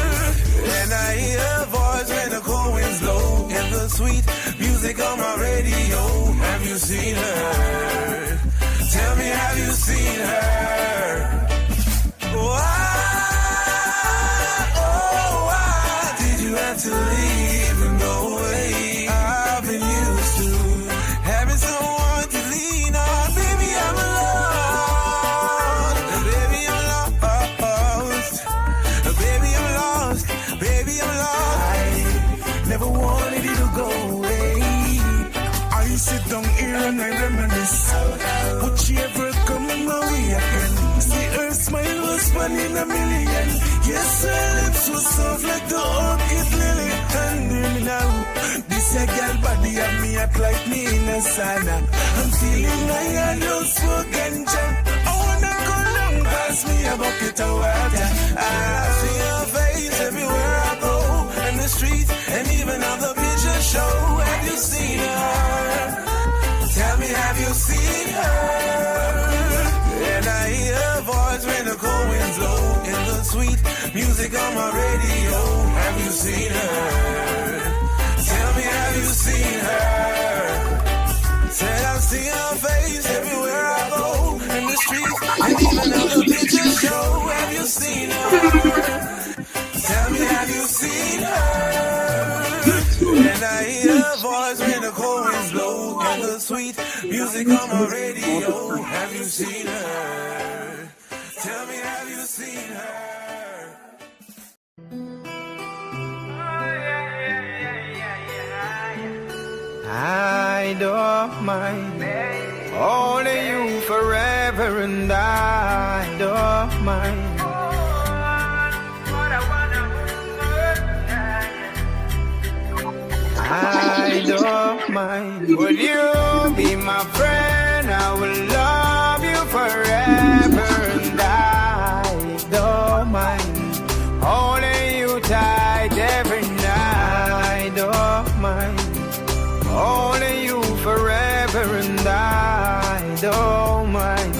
And I hear her voice when the cold winds blow. And the sweet music on my radio. Have you seen her? Tell me, have you seen her? Why did you have to leave and go away? I've been used to having someone to lean on. Baby, I'm alone. Baby, I'm lost. Baby, I'm lost. Baby, I'm lost. I never wanted you to go away. I sit down here and I reminisce. Would she ever come my way again? See her smile was one in a million. Yes, her lips were soft like the orchid lily. And hear me now, this a girl body have me act like me in a sauna. I'm feeling like I just for ganja. I wanna go long past me a bucket of water. I see her face everywhere I go. In the streets and even on the picture show. Have you seen her? Tell me, have you seen her? And I hear her voice when the cold winds blow. In the sweet music on my radio. Have you seen her? Tell me, have you seen her? Said I see her face everywhere I go. In the streets and even on the picture show. Have you seen her? Tell me, have you seen her? And I hear her voice when the cold winds blow. And the sweet music on my radio. Have you seen her? Tell me, have you seen her? I don't mind only you forever, and I don't mind. I don't mind. Would you be my friend? I will love you forever, and I don't mind. Holding you tight every night. I don't mind. Holding you forever, and I don't mind.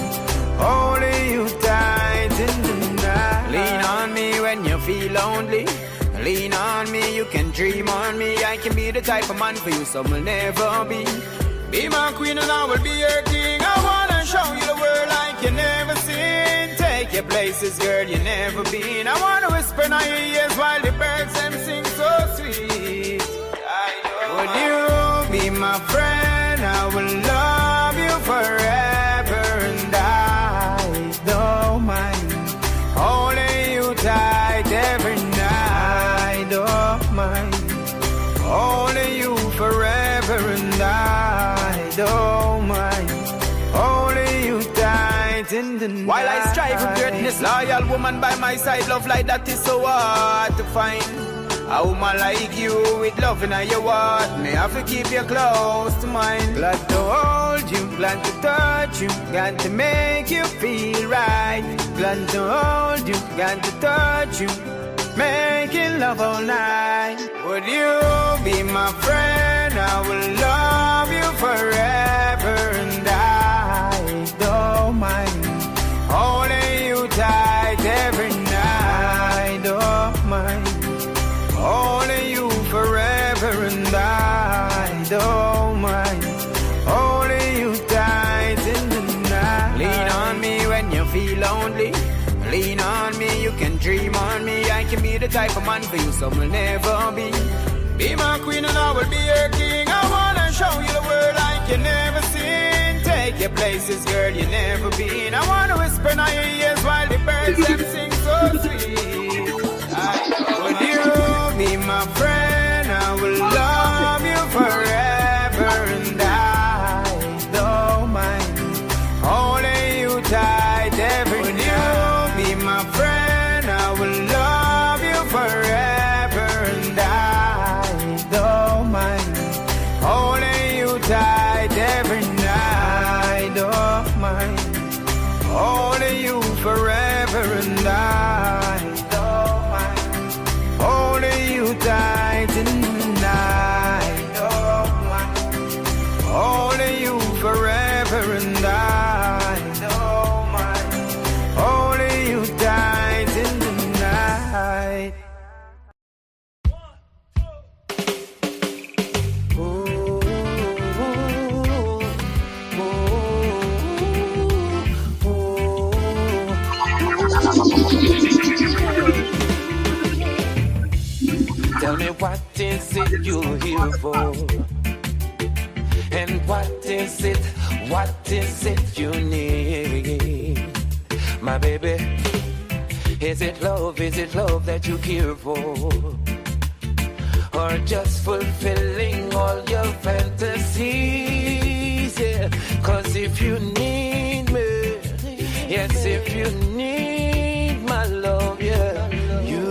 Holding you tight in the night. Lean on me when you feel lonely. Lean on me, you can dream on me. I can be the type of man for you some will never be. Be my queen and I will be your king. I wanna show you the world like you never seen. Take your places, girl, you never been. I wanna whisper in your ears while the birds them sing so sweet. Would you be my friend? I will love you forever, and I don't mind. Holding you tight every night. I don't mind. Holding you forever, and I don't mind. Holding you tight in the night. While I strive for greatness, loyal woman by my side. Love like that is so hard to find. A woman like you with love in your heart, may have to keep you close to mine. Glad to hold you, glad to touch you, got to make you feel right. Glad to hold you, got to touch you, making love all night. Would you be my friend? I will love you forever, and I don't mind holding you tight every night. Don't mind holding you forever, and I don't mind holding you tight in the night. Lean on me when you feel lonely. Lean on me, you can dream on me. I can be the type of man for you some will never be. Be my queen and I will be your king. I wanna show you the world like you never seen. Take your places, girl, you never been. I wanna whisper in your ears while the birds them sing so sweet. Would you be my friend? I will love you forever, and I don't mind holding you tight every night. Be my friend, I will love you forever, and I don't mind holding you tight every night. Don't mind holding you forever, and I don't mind holding you tight in the night. Don't mind holding you forever, and I don't mind holding you tight in the night. Tell me, what is it you're here for? And what is it you need? My baby, is it love that you care for? Or just fulfilling all your fantasies? Yeah. 'Cause if you need me, yes, if you need my love, yeah, you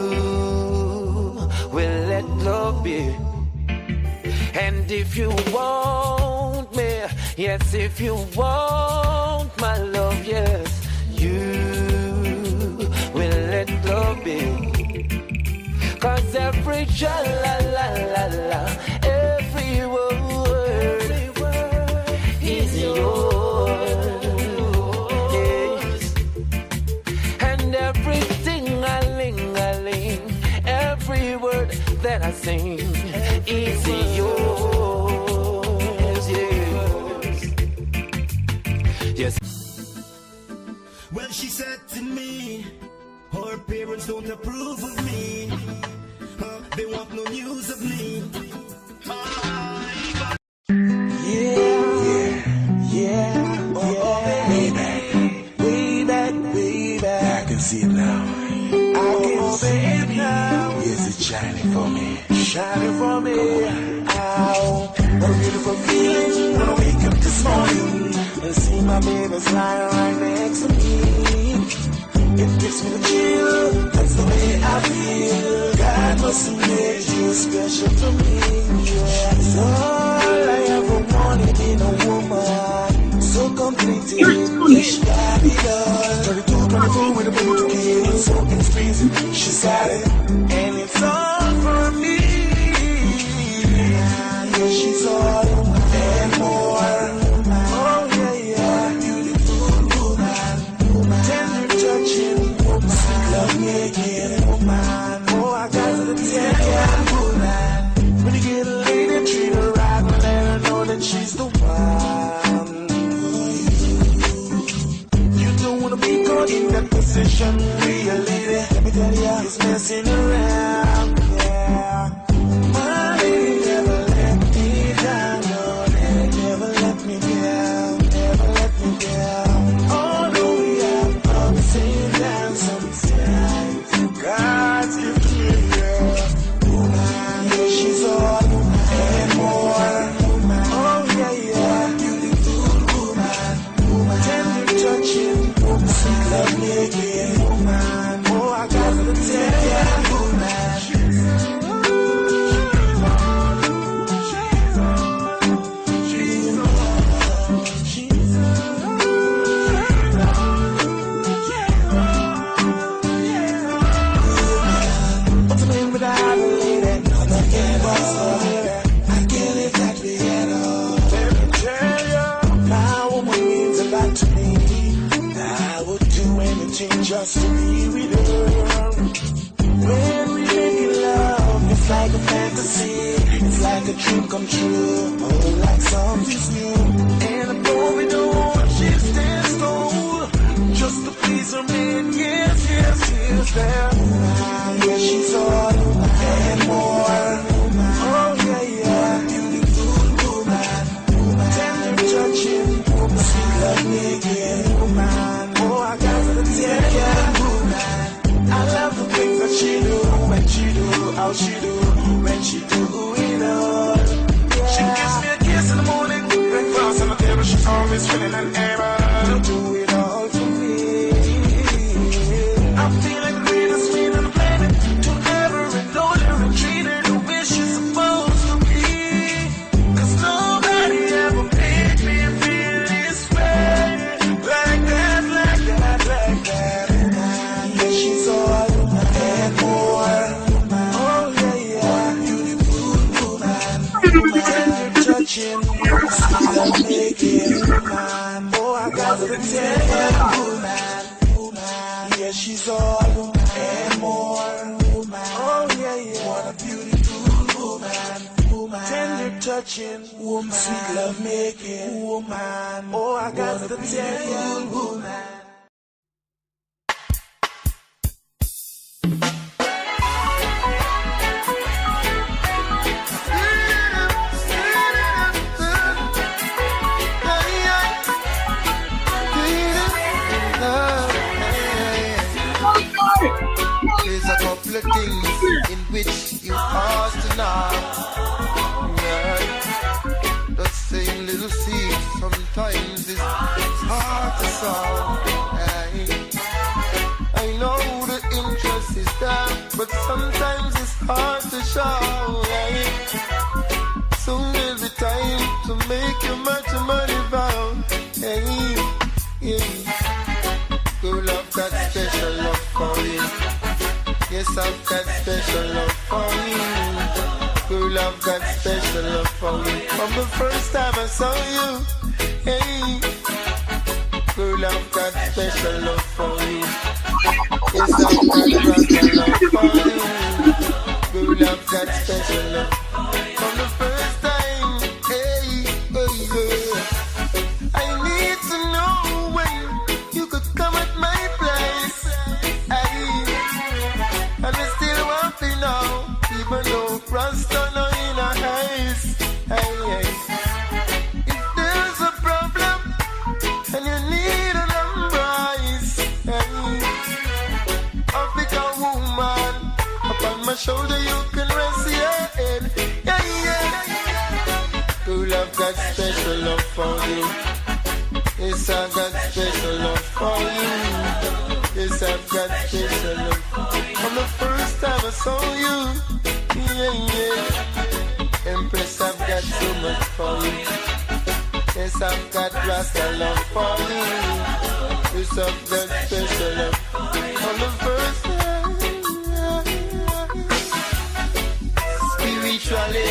will let love be. And if you want me, yes, if you want my love, yes, you will let love be. 'Cause every la-la-la-la, every word is yours. Yes. And everything a-ling, every word that I sing is yours. Yes. Yes. Well, she said to me, her parents don't approve of me. They want no news of me. Baby. I can see it now. I can see it now. Yes, it's shining for me. Shining for me. Ow. What a beautiful feeling when I wake up this morning and see my baby lying right next to me. It gives me the chill, that's the way I feel. God must have made you special to me, yeah. It's all I ever wanted in a woman. So complete, yeah, she got it all. 32, 24 with a baby to kill. So expensive, she's got it. And it's all for me. Yeah, she's all and more. Oh yeah, beautiful woman. Tender touching woman. Sweet love making woman. Oh, I got to take care of woman. When you get a lady, treat her right and let her know that she's the one. You don't wanna be caught in that position, real lady. Let me tell ya, he's messing around, yeah. I can't live that way at all. Let me tell you, my woman means a lot to me. I would do anything just to be with her. When we make love, it's like a fantasy. It's like a dream come true. Oh, like something's new. And though we don't, she stands tall. Just to please her man, yes, yes, yes, there. Yeah, she's all and more. Oh, yeah, yeah. Beautiful woman. Tender touching, sweet love making woman. Oh, I got to tell ya, I love the things that she do, when she do, how she do, when she do it all. Yeah. She gives me a kiss in the morning, breakfast on the table, she's always feeling and able to do it all for me. I feel like the greatest queen on the planet, to ever and hold her and treat her the way she's supposed to be. Cause nobody ever made me feel this way, like that, like that, like that. Yeah, she's all and more. Oh yeah, yeah, beautiful woman. Tender touching, sweet love making woman. Oh, I got to tell you, woman. Yeah, she's all and more. Oh yeah, yeah, what a beautiful woman. Tender touching woman, sweet love making woman. Oh, I got to tell you, woman. There's a couple of things in which you are to know. Yeah. The same little seed sometimes is hard to solve. I know the interest is there, but sometimes it's hard to show. Soon there'll be time to make your matrimony vow. Girl, I've got special love for you. Yes, I've got special love for you. Girl, I've got special love for you. From the first time I saw you, hey. Girl, I've got special love for you. Yes, I've got special love for you. Girl, I've got special love. From the first time, hey, hey, girl. I need to know when you could come at my place. And I still want to know, even though Rasta no in a eyes. If there's a problem and you need an embrace, African woman, upon my shoulder you can rest your head. Girl, I've got special love for you. Yes, I've got special love for you. Yes, I've got special love. From the first time I saw you, Empress, I've got so much for you. Yes, I've got Rasta love for you. Yes, I've got special love. From the first time, spiritually,